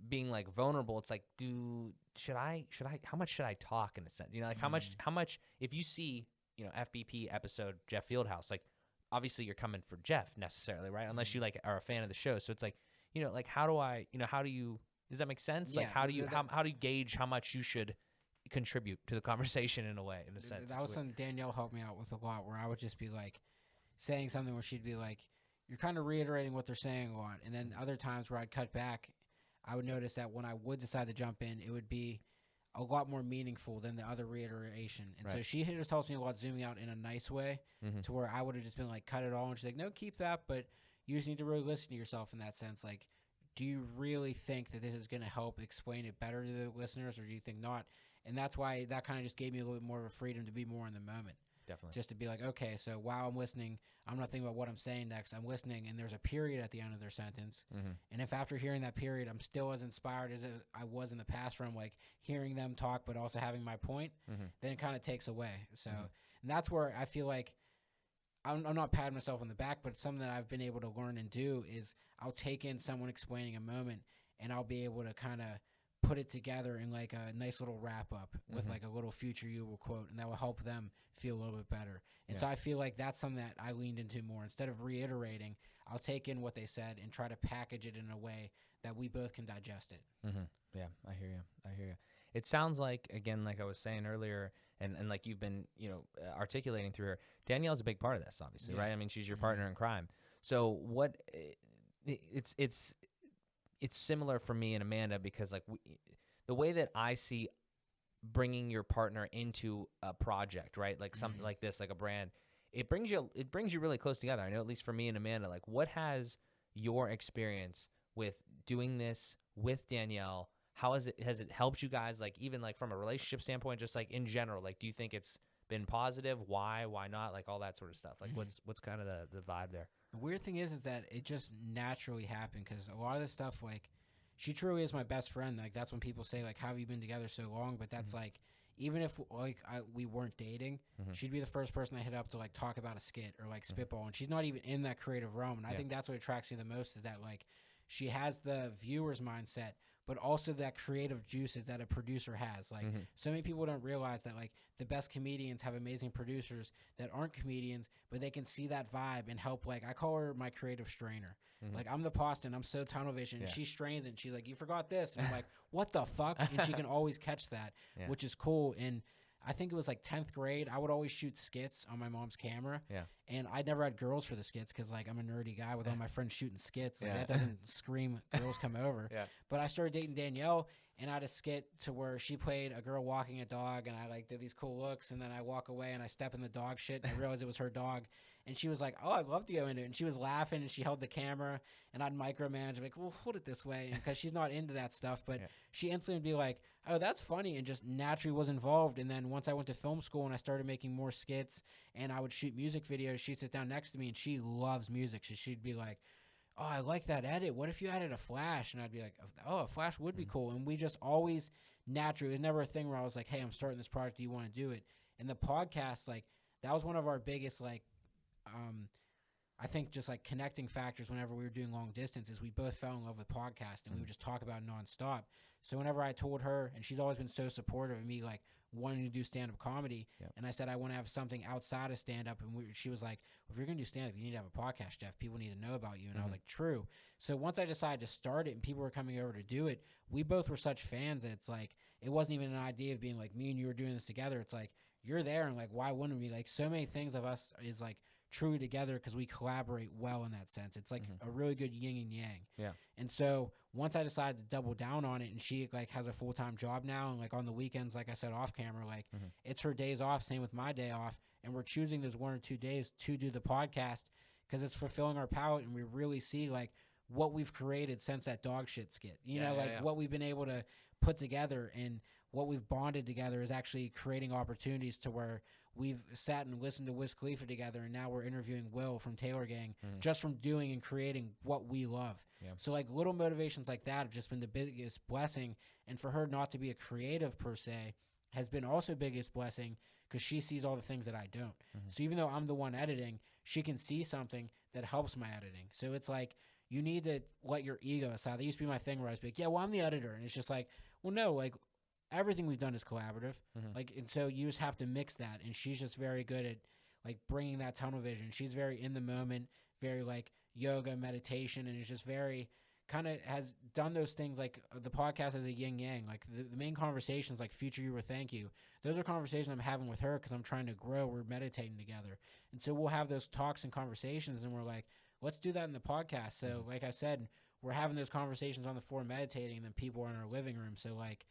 being like vulnerable, it's like, how much should I talk in a sense? Like how much, if you see, FBP episode, Jeff Fieldhouse, like, obviously you're coming for Jeff necessarily, right? Unless you like are a fan of the show. So it's like, like, how do you, does that make sense? Yeah, like, how do you gauge how much you should contribute to the conversation in a sense? That was something Danielle helped me out with a lot, where I would just be like saying something where she'd be like, you're kind of reiterating what they're saying a lot. And then other times where I'd cut back, I would notice that when I would decide to jump in, it would be a lot more meaningful than the other reiteration. And so she just helps me a lot, zooming out in a nice way to where I would have just been like, cut it all. And she's like, no, keep that. But you just need to really listen to yourself in that sense. Like, do you really think that this is going to help explain it better to the listeners, or do you think not? And that's why that kind of just gave me a little bit more of a freedom to be more in the moment. Definitely. Just to be like, okay, so while I'm listening, I'm not thinking about what I'm saying next. I'm listening, and there's a period at the end of their sentence. And if after hearing that period, I'm still as inspired as I was in the past from like hearing them talk, but also having my point, then it kind of takes away. So and that's where I feel like I'm not patting myself on the back, but something that I've been able to learn and do is I'll take in someone explaining a moment, and I'll be able to kind of put it together in like a nice little wrap up with like a little future you will quote, and that will help them feel a little bit better. And so I feel like that's something that I leaned into more. Instead of reiterating, I'll take in what they said and try to package it in a way that we both can digest it. Yeah, I hear you. It sounds like, again, like I was saying earlier, and like you've been, articulating through her, Danielle's a big part of this, obviously, right? I mean, she's your partner in crime. So what it's similar for me and Amanda, because like the way that I see bringing your partner into a project, right? Like something like this, like a brand, it brings you really close together. I know, at least for me and Amanda, like, what has your experience with doing this with Danielle, has it helped you guys, like, even like from a relationship standpoint, just like in general? Like, do you think it's been positive? Why not? Like, all that sort of stuff. Like, what's kind of the vibe there? The weird thing is that it just naturally happened, because a lot of the stuff, like, she truly is my best friend. Like, that's when people say, like, how have you been together so long? But that's like, even if like we weren't dating, she'd be the first person I hit up to like talk about a skit or like spitball, and she's not even in that creative realm. And I think that's what attracts me the most, is that like she has the viewer's mindset, but also that creative juices that a producer has. Like, so many people don't realize that like the best comedians have amazing producers that aren't comedians, but they can see that vibe and help. Like, I call her my creative strainer. Like, I'm the Poston, I'm so tunnel vision, and she strains it, and she's like, you forgot this. And I'm like, what the fuck? And she can always catch that, which is cool. And I think it was like 10th grade, I would always shoot skits on my mom's camera. And I never had girls for the skits, because like I'm a nerdy guy with all my friends shooting skits. Like, that doesn't scream girls come over. But I started dating Danielle, and I had a skit to where she played a girl walking a dog, and I like did these cool looks, and then I walk away and I step in the dog shit, and I realized it was her dog, and she was like, "Oh, I'd love to go into it," and she was laughing, and she held the camera, and I'd micromanage, like, "Well, hold it this way," because she's not into that stuff, but she instantly would be like, "Oh, that's funny," and just naturally was involved. And then once I went to film school and I started making more skits, and I would shoot music videos, she'd sit down next to me, and she loves music, so she'd be like, "Oh, I like that edit. What if you added a flash?" And I'd be like, "Oh, a flash would be cool." And we just always naturally, it was never a thing where I was like, "Hey, I'm starting this project. Do you want to do it?" And the podcast, like, that was one of our biggest, like, I think just like connecting factors whenever we were doing long distance is we both fell in love with podcast, and we would just talk about it nonstop. So whenever I told her, and she's always been so supportive of me, like, wanting to do stand-up comedy, and I said I want to have something outside of stand-up, and she was like, "Well, if you're going to do stand-up, you need to have a podcast, Jeff. People need to know about you." And I was like, "True." So once I decided to start it and people were coming over to do it, we both were such fans that it's like, it wasn't even an idea of being like, me and you were doing this together. It's like, you're there, and like, why wouldn't we? Like, so many things of us is like truly together because we collaborate well in that sense. It's like a really good yin and yang. Yeah. And so once I decided to double down on it, and she like has a full-time job now, and like on the weekends, like I said off camera, like it's her days off, same with my day off, and we're choosing those 1 or 2 days to do the podcast because it's fulfilling our palate, and we really see like what we've created since that dog shit skit, you know, what we've been able to put together, and what we've bonded together is actually creating opportunities to where we've sat and listened to Wiz Khalifa together, and now we're interviewing Will from Taylor Gang just from doing and creating what we love. So like little motivations like that have just been the biggest blessing, and for her not to be a creative per se has been also biggest blessing because she sees all the things that I don't. So even though I'm the one editing, she can see something that helps my editing. So it's like, you need to let your ego aside. That used to be my thing where I was like, yeah, well, I'm the editor. And it's just like, well, no, like everything we've done is collaborative. Like, and so you just have to mix that. And she's just very good at like bringing that tunnel vision. She's very in the moment, very like yoga, meditation. And it's just very kind of has done those things. Like the podcast as a yin yang, like the main conversations, like future you or thank you. Those are conversations I'm having with her because I'm trying to grow. We're meditating together. And so we'll have those talks and conversations, and we're like, let's do that in the podcast. So like I said, we're having those conversations on the floor meditating, and then people are in our living room. So like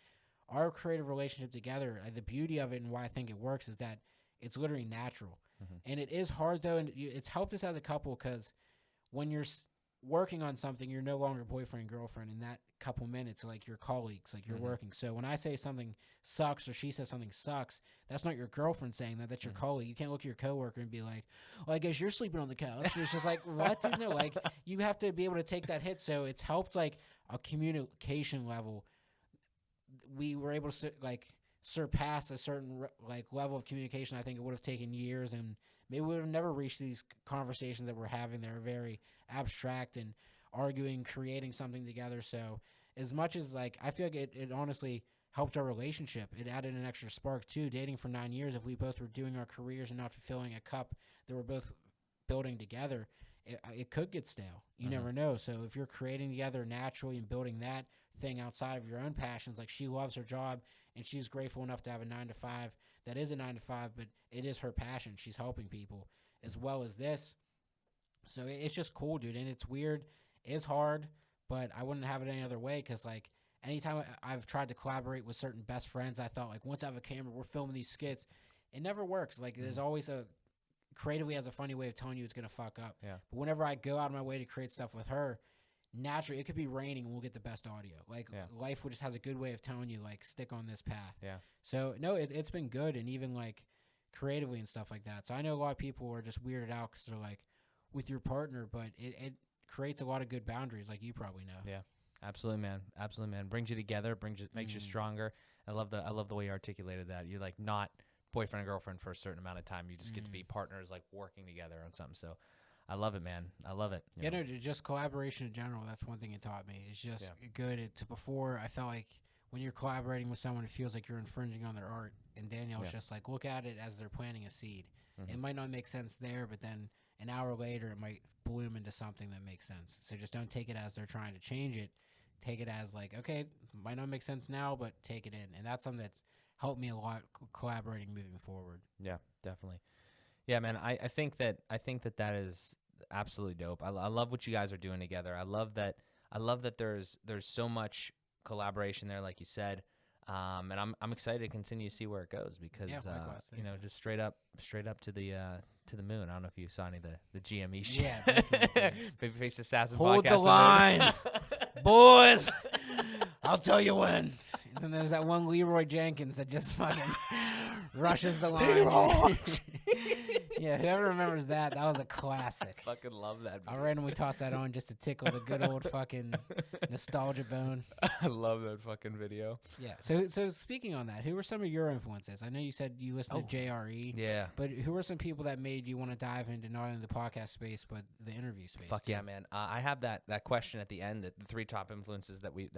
our creative relationship together, the beauty of it and why I think it works is that it's literally natural. And it is hard though. And it's helped us as a couple because when you're working on something, you're no longer boyfriend, girlfriend. In that couple minutes, like you're colleagues, like you're working. So when I say something sucks or she says something sucks, that's not your girlfriend saying that. That's your colleague. You can't look at your coworker and be like, well, I guess you're sleeping on the couch. It's just like, what? No, like you have to be able to take that hit. So it's helped like a communication level. We were able to like surpass a certain like level of communication. I think it would have taken years, and maybe we would have never reached these conversations that we're having. They're very abstract and arguing, creating something together. So as much as like, I feel like it honestly helped our relationship. It added an extra spark too. Dating for 9 years, if we both were doing our careers and not fulfilling a cup that we're both building together, it could get stale. You never know. So if you're creating together naturally and building that thing outside of your own passions, like she loves her job and she's grateful enough to have a 9-to-5 that is a 9-to-5, but it is her passion. She's helping people as well as this. So it's just cool, dude. And it's weird. It's hard, but I wouldn't have it any other way because like anytime I've tried to collaborate with certain best friends, I thought like once I have a camera, we're filming these skits. It never works. Like there's always creatively has a funny way of telling you it's going to fuck up. But whenever I go out of my way to create stuff with her, naturally it could be raining and we'll get the best audio. Like life just has a good way of telling you like stick on this path. So no, it's been good, and even like creatively and stuff like that. So I know a lot of people are just weirded out because they're like with your partner, but it creates a lot of good boundaries, like you probably know. Absolutely, man. Absolutely, man. Brings you together, makes you stronger. I love the way you articulated that. You're like not boyfriend and girlfriend for a certain amount of time. You just get to be partners, like working together on something. So I love it, man. I love it. Yeah, no, just collaboration in general. That's one thing it taught me. It's just good. Before, I felt like when you're collaborating with someone, it feels like you're infringing on their art. And Danielle's just like, look at it as they're planting a seed. It might not make sense there, but then an hour later, it might bloom into something that makes sense. So just don't take it as they're trying to change it. Take it as like, okay, might not make sense now, but take it in. And that's something that's helped me a lot collaborating moving forward. Yeah, definitely. Yeah, man. I think that is absolutely dope. I love what you guys are doing together. I love that there's so much collaboration there, like you said. And I'm excited to continue to see where it goes because likewise, you know, just straight up to the moon. I don't know if you saw any of the GME shit. Yeah, definitely. BabyFace Assassin Hold Podcast. the line, boys. I'll tell you when. And then there's that one Leroy Jenkins that just fucking rushes the line. Yeah, whoever remembers that was a classic. Fucking love that. I randomly tossed that on just to tickle the good old fucking nostalgia bone. I love that fucking video. Yeah. So speaking on that, who were some of your influences? I know you said you listened to JRE. Yeah. But who were some people that made you want to dive into not only the podcast space but the interview space? Fuck too? yeah, man. I have that question at the end, the 3 top influences that we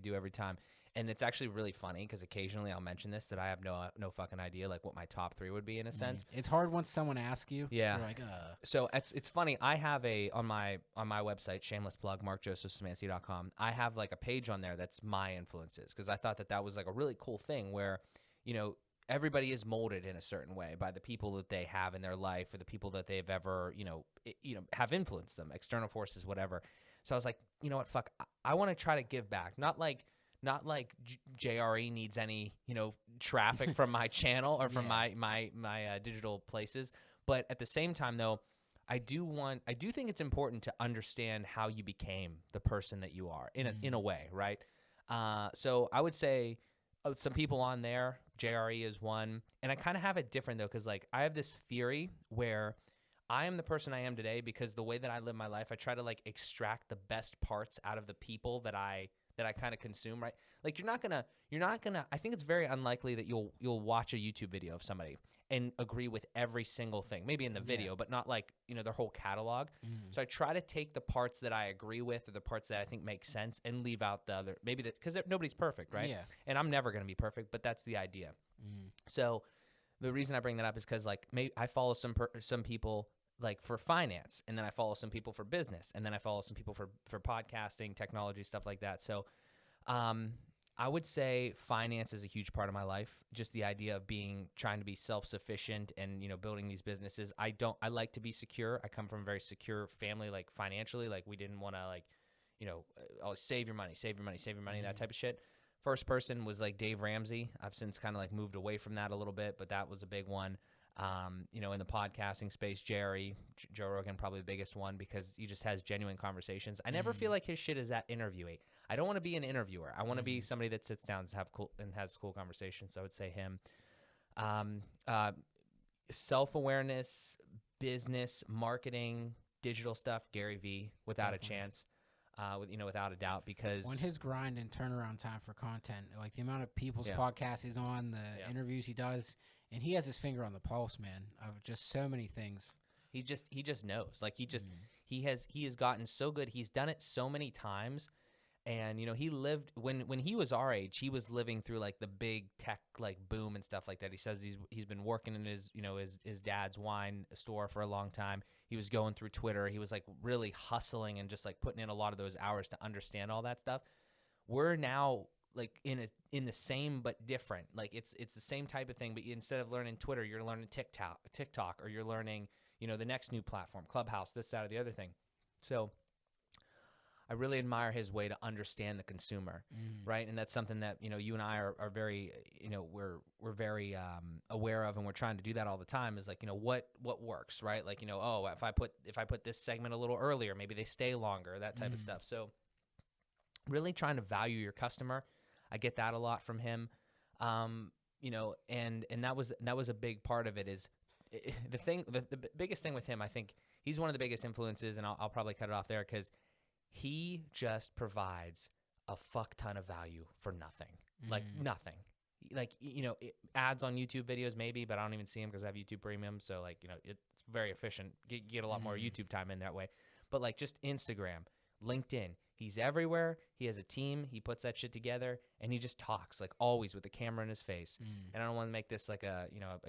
do every time. And it's actually really funny because occasionally I'll mention this, that I have no fucking idea like what my top 3 would be in a sense. It's hard once someone asks you. Yeah. You're like, So it's funny. I have on my website, shameless plug, markjosephsemansky.com. I have like a page on there that's my influences because I thought that was like a really cool thing where, you know, everybody is molded in a certain way by the people that they have in their life or the people that they've ever, have influenced them, external forces, whatever. So I was like, you know what, fuck, I want to try to give back. Not like JRE needs any, traffic from my channel or from my digital places. But at the same time, though, I do think it's important to understand how you became the person that you are in a way, right? So I would say some people on there, JRE is one, and I kind of have it different though, because like I have this theory where I am the person I am today because the way that I live my life, I try to like extract the best parts out of the people that I kind of consume, right? Like you're not gonna, I think it's very unlikely that you'll watch a YouTube video of somebody and agree with every single thing, maybe in the video, but not like, their whole catalog. So I try to take the parts that I agree with or the parts that I think make sense and leave out the other, maybe because nobody's perfect, right? Yeah. And I'm never going to be perfect, but that's the idea. So the reason I bring that up is because like I follow some people like for finance, and then I follow some people for business, and then I follow some people for podcasting, technology, stuff like that. So I would say finance is a huge part of my life. Just the idea of trying to be self-sufficient and, building these businesses. I like to be secure. I come from a very secure family, like financially, like we didn't want to like, always save your money, that type of shit. First person was like Dave Ramsey. I've since kind of like moved away from that a little bit, but that was a big one. In the podcasting space, Joe Rogan, probably the biggest one because he just has genuine conversations. I never feel like his shit is that interviewee. I don't want to be an interviewer. I want to be somebody that sits down and has cool conversations. So I would say him. Self-awareness, business, marketing, digital stuff, Gary V, without a chance. Without a doubt, because on his grind and turnaround time for content, like the amount of people's podcasts he's on, the interviews he does, and he has his finger on the pulse, man, of just so many things. He just knows. Like he has gotten so good. He's done it so many times. And, he lived when he was our age, he was living through like the big tech like boom and stuff like that. He says he's been working in his dad's wine store for a long time. He was going through Twitter. He was like really hustling and just like putting in a lot of those hours to understand all that stuff. We're now like in the same but different. Like it's the same type of thing, but instead of learning Twitter, you're learning TikTok, or you're learning, the next new platform, Clubhouse, this, that, or the other thing. So I really admire his way to understand the consumer, right? And that's something that, you and I are very, we're very aware of, and we're trying to do that all the time is like, what works, right? Like, if I put this segment a little earlier, maybe they stay longer, that type of stuff. So really trying to value your customer. I get that a lot from him. And that was a big part of it is the biggest thing with him. I think he's one of the biggest influences, and I'll probably cut it off there because he just provides a fuck ton of value for nothing, like nothing. Like, ads on YouTube videos maybe, but I don't even see them because I have YouTube Premium. So like, it's very efficient. Get a lot more YouTube time in that way. But like just Instagram, LinkedIn, he's everywhere. He has a team. He puts that shit together, and he just talks like always with the camera in his face. And I don't want to make this like a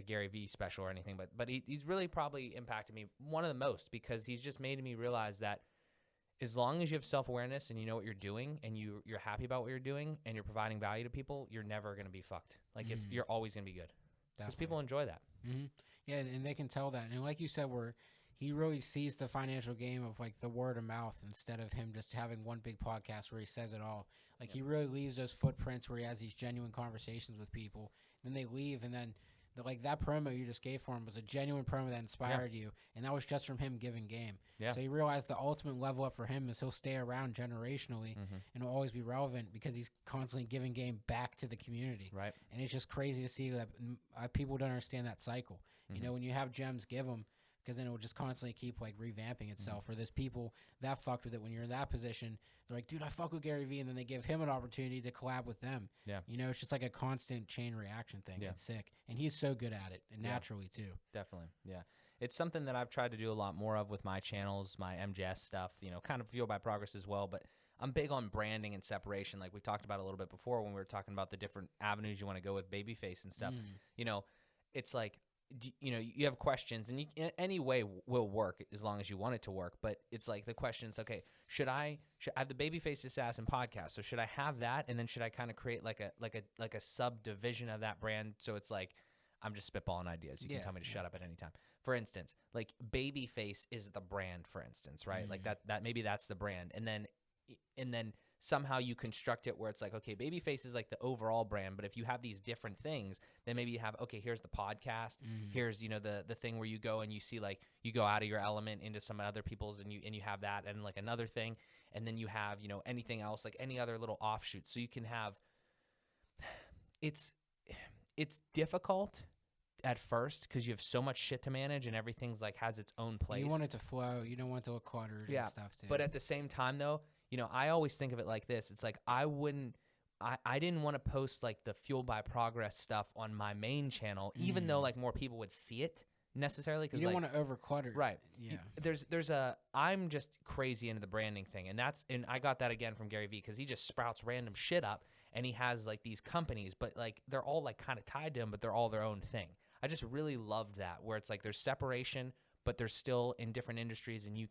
Gary V special or anything, but he's really probably impacted me one of the most because he's just made me realize that as long as you have self-awareness and you know what you're doing and you're happy about what you're doing and you're providing value to people, you're never going to be fucked. Like you're always going to be good because people enjoy that. Yeah, and they can tell that. And like you said, he really sees the financial game of like the word of mouth instead of him just having one big podcast where he says it all. Like he really leaves those footprints where he has these genuine conversations with people. Then they leave, and then like that promo you just gave for him was a genuine promo that inspired you, and that was just from him giving game. So he realized the ultimate level up for him is he'll stay around generationally and will always be relevant because he's constantly giving game back to the community. Right. And it's just crazy to see that people don't understand that cycle. You know, when you have gems, give them, because then it will just constantly keep like revamping itself. Or there's people that fucked with it when you're in that position. They're like, dude, I fuck with Gary Vee, and then they give him an opportunity to collab with them. Yeah. You know, it's just like a constant chain reaction thing. Yeah. It's sick. And he's so good at it, and naturally too. Definitely. Yeah. It's something that I've tried to do a lot more of with my channels, my MJS stuff, you know, kind of Fueled by Progress as well. But I'm big on branding and separation, like we talked about a little bit before when we were talking about the different avenues you want to go with BabyFace and stuff. You know, it's like, you know, you have questions, and any way will work as long as you want it to work. But it's like the questions, okay, should I have the BabyFace Assassin podcast? So should I have that, and then should I kind of create like a subdivision of that brand? So it's like I'm just spitballing ideas. You can tell me to shut up at any time. For instance, like BabyFace is the brand, for instance, right? Like that maybe that's the brand, and then somehow you construct it where it's like, okay, BabyFace is like the overall brand, but if you have these different things, then maybe you have, okay, here's the podcast, here's, you know, the thing where you go and you see like you go out of your element into some other people's, and you have that, and like another thing, and then you have, you know, anything else, like any other little offshoot. So you can have, it's difficult at first because you have so much shit to manage and everything's like has its own place. You want it to flow. You don't want it to look cluttered and stuff too. But at the same time though, you know, I always think of it like this. It's like I didn't want to post like the Fueled by Progress stuff on my main channel, even though like more people would see it necessarily. Because you don't like, want to over-clutter. Right. Yeah. I'm just crazy into the branding thing. And I got that again from Gary Vee because he just sprouts random shit up and he has like these companies, but like they're all like kind of tied to him, but they're all their own thing. I just really loved that where it's like there's separation, but they're still in different industries and you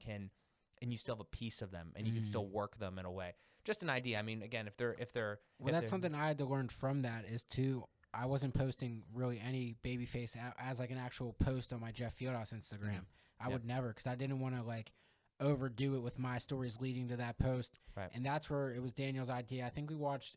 still have a piece of them and you can still work them in a way. Just an idea. I mean, again, if they're that's something I had to learn from that is I wasn't posting really any BabyFace as like an actual post on my Jeff Fieldhouse Instagram. I would never, because I didn't want to like overdo it with my stories leading to that post. Right. And that's where it was Danielle's idea. I think we watched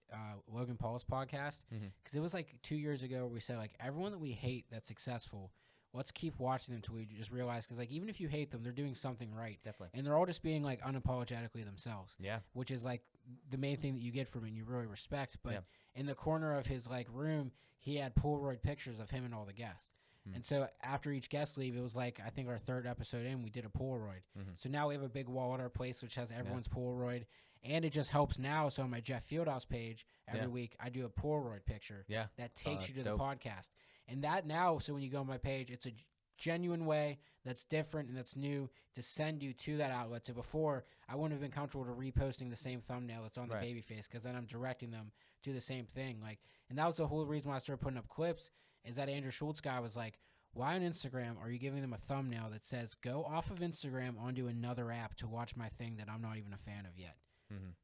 Logan Paul's podcast because it was like 2 years ago where we said like everyone that we hate that's successful, let's keep watching them until we just realize, because like even if you hate them, they're doing something right. Definitely. And they're all just being like unapologetically themselves. Yeah. Which is like the main thing that you get from it and you really respect. But in the corner of his like room, he had Polaroid pictures of him and all the guests. And so after each guest leave, it was like, I think our third episode in, we did a Polaroid. So now we have a big wall at our place, which has everyone's Polaroid. And it just helps now. So on my Jeff Fieldhouse page, every week, I do a Polaroid picture that takes you to the podcast. And that now, so when you go on my page, it's a genuine way that's different and that's new to send you to that outlet. So before, I wouldn't have been comfortable to reposting the same thumbnail that's on the BabyFace, because then I'm directing them to the same thing. Like, and that was the whole reason why I started putting up clips, is that Andrew Schultz guy was like, why on Instagram are you giving them a thumbnail that says, go off of Instagram onto another app to watch my thing that I'm not even a fan of yet?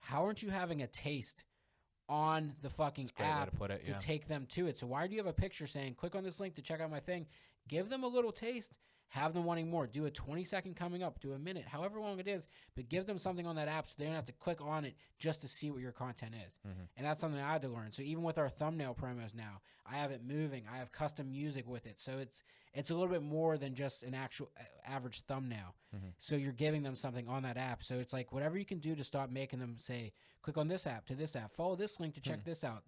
How aren't you having a taste on the fucking app to take them to it? So why do you have a picture saying, click on this link to check out my thing? Give them a little taste. Have them wanting more. Do a 20-second coming up. Do a minute, however long it is. But give them something on that app so they don't have to click on it just to see what your content is. And that's something I had to learn. So even with our thumbnail promos now, I have it moving. I have custom music with it. So it's a little bit more than just an actual average thumbnail. So you're giving them something on that app. So it's like whatever you can do to stop making them say, click on this app to this app. Follow this link to check this out.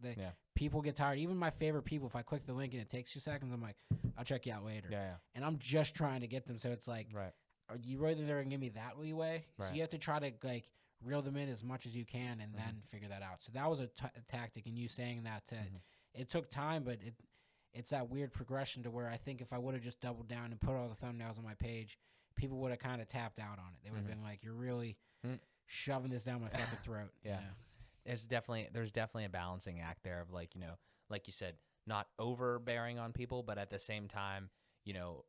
People get tired. Even my favorite people, if I click the link and it takes 2 seconds, I'm like, I'll check you out later. And I'm just trying to get them. So it's like, are you really there and give me that leeway? So you have to try to like reel them in as much as you can and then figure that out. So that was a tactic. And you saying that it took time, but it's that weird progression to where I think if I would have just doubled down and put all the thumbnails on my page, people would have kind of tapped out on it. They would have been like, you're really shoving this down my fucking throat. You know? There's definitely a balancing act there of like, you know, like you said, not overbearing on people, but at the same time, you know,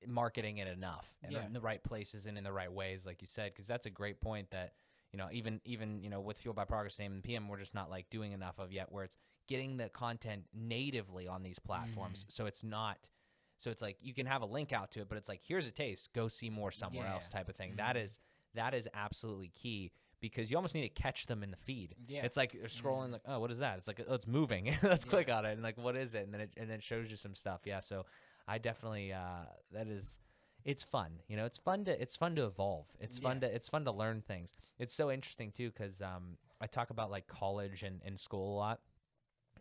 marketing it enough and in the right places and in the right ways, like you said, because that's a great point that, you know, even, you know, with Fueled by Progress and PM, we're just not like doing enough of yet, where it's getting the content natively on these platforms. So it's not So it's like you can have a link out to it, but it's like, here's a taste, go see more somewhere else type of thing. That is absolutely key, because you almost need to catch them in the feed. Yeah. It's like you're scrolling like, oh, what is that? It's like, oh, it's moving. Let's click on it. And like, what is it? And then it shows you some stuff. Yeah. So I definitely, it's fun. You know, it's fun to evolve. It's fun to learn things. It's so interesting too, because I talk about like college and school a lot,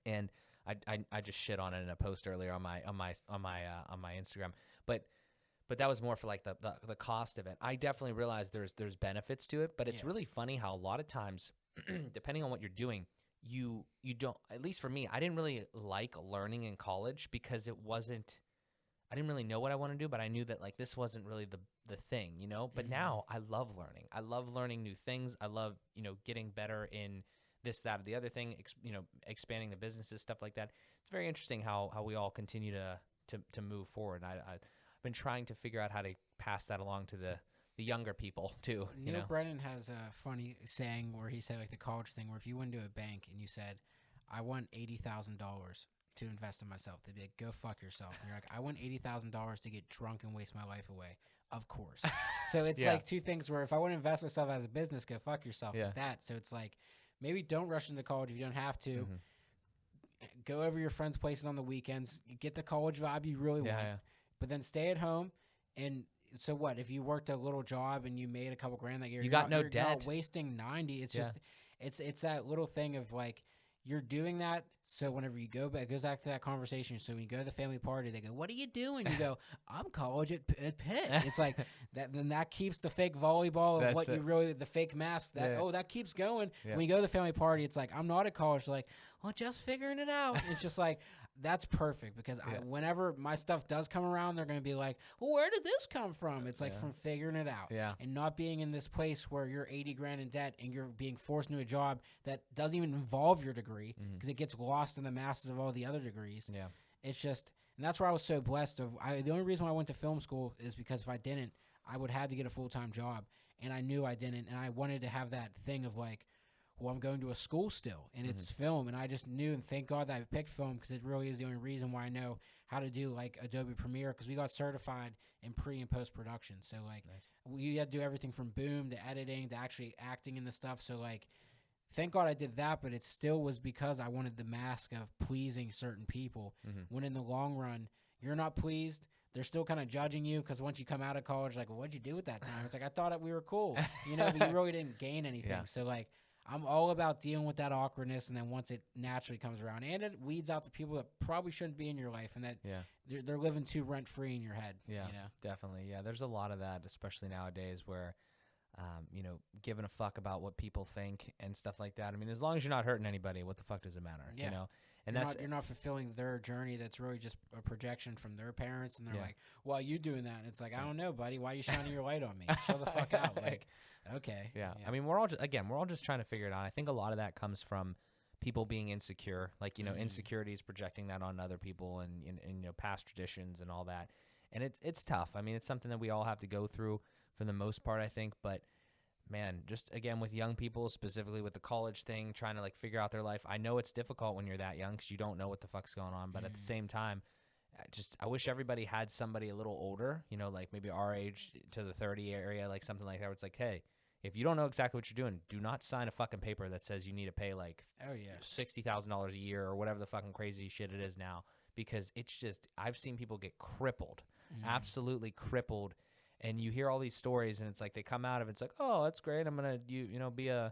and I just shit on it in a post earlier on my Instagram, but that was more for like the cost of it. I definitely realize there's benefits to it, but it's really funny how a lot of times, depending on what you're doing, you don't, at least for me, I didn't really like learning in college because I didn't really know what I want to do, but I knew that like this wasn't really the thing, you know. But now I love learning. I love learning new things. I love, you know, getting better in this, that, or the other thing, expanding the businesses, stuff like that. It's very interesting how we all continue to move forward. And I've been trying to figure out how to pass that along to the younger people too. Neil Brennan has a funny saying where he said like the college thing, where if you went to a bank and you said, I want $80,000 to invest in myself, they'd be like, go fuck yourself. And you're like, I want $80,000 to get drunk and waste my life away. Of course. So it's like two things where if I want to invest myself as a business, go fuck yourself like that. So it's like, maybe don't rush into college if you don't have to. Go over your friends' places on the weekends. Get the college vibe you really want. But then stay at home. And so what? If you worked a little job and you made a couple grand that year, you got no debt. You're not wasting 90. It's just it's that little thing of like, you're doing that, so whenever you go back, it goes back to that conversation. So when you go to the family party, they go, what are you doing? You go, I'm college at Pitt. It's like, then that keeps the fake volleyball of what you really, the fake mask, that keeps going. When you go to the family party, it's like, I'm not at college. They're like, well, just figuring it out. It's just like, that's perfect, because whenever my stuff does come around, they're going to be like, well, where did this come from? It's like from figuring it out and not being in this place where you're 80 grand in debt and you're being forced into a job that doesn't even involve your degree, because it gets lost in the masses of all the other degrees. Yeah. It's just, and that's where I was so blessed. The only reason why I went to film school is because if I didn't, I would have to get a full-time job, and I knew I didn't, and I wanted to have that thing of like, well, I'm going to a school still, and it's film, and I just knew, and thank God that I picked film, because it really is the only reason why I know how to do, like, Adobe Premiere, because we got certified in pre- and post-production. So, like, we had to do everything from boom to editing to actually acting in the stuff. So, like, thank God I did that, but it still was because I wanted the mask of pleasing certain people, when in the long run, you're not pleased. They're still kind of judging you, because once you come out of college, like, well, what'd you do with that time? It's like, I thought we were cool, but you really didn't gain anything. So, like, I'm all about dealing with that awkwardness, and then once it naturally comes around, and it weeds out the people that probably shouldn't be in your life, and that they're living too rent-free in your head. Yeah, definitely. Yeah, there's a lot of that, especially nowadays, where, giving a fuck about what people think and stuff like that. I mean, as long as you're not hurting anybody, what the fuck does it matter? You know? And you're not fulfilling their journey. That's really just a projection from their parents, and they're like, "Well, you doing that?" And it's like, I don't know, buddy. Why are you shining your light on me? Chill the fuck out. Like, okay. Yeah. I mean, we're all just trying to figure it out. I think a lot of that comes from people being insecure, like, insecurities, projecting that on other people, and past traditions and all that. And it's tough. I mean, it's something that we all have to go through for the most part, I think. But man, just again with young people, specifically with the college thing, trying to like figure out their life. I know it's difficult when you're that young, because you don't know what the fuck's going on. But at the same time, I wish everybody had somebody a little older, like maybe our age to the 30 area, like something like that, where it's like, hey, if you don't know exactly what you're doing, do not sign a fucking paper that says you need to pay like $60,000 a year or whatever the fucking crazy shit it is now, because it's just, I've seen people get crippled, absolutely crippled. And you hear all these stories, and it's like they come out of it, it's like, oh, that's great. I'm gonna be a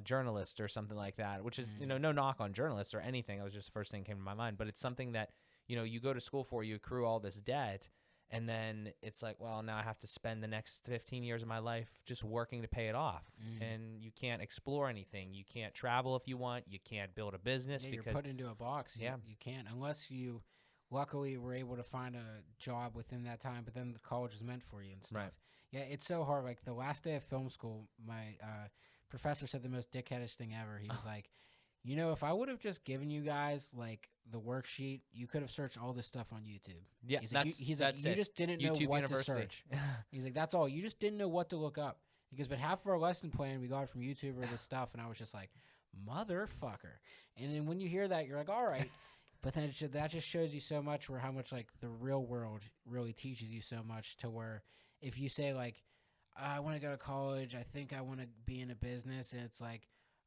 journalist or something like that, which is no knock on journalists or anything. It was just the first thing that came to my mind. But it's something that you go to school for, you accrue all this debt, and then it's like, well, now I have to spend the next 15 years of my life just working to pay it off, and you can't explore anything. You can't travel if you want. You can't build a business because you're put into a box. You can't unless you. Luckily, we're able to find a job within that time, but then the college is meant for you and stuff. Right. Yeah, it's so hard. Like, the last day of film school, my professor said the most dickheadish thing ever. He was like, if I would have just given you guys, like, the worksheet, you could have searched all this stuff on YouTube. Yeah, he's like, you just didn't know what University. To search. He's like, that's all. You just didn't know what to look up. He goes, but half of our lesson plan, we got it from YouTube or this stuff, and I was just like, motherfucker. And then when you hear that, you're like, all right. But then that just shows you so much where how much like the real world really teaches you so much to where if you say like, I want to go to college, I think I want to be in a business, and it's like,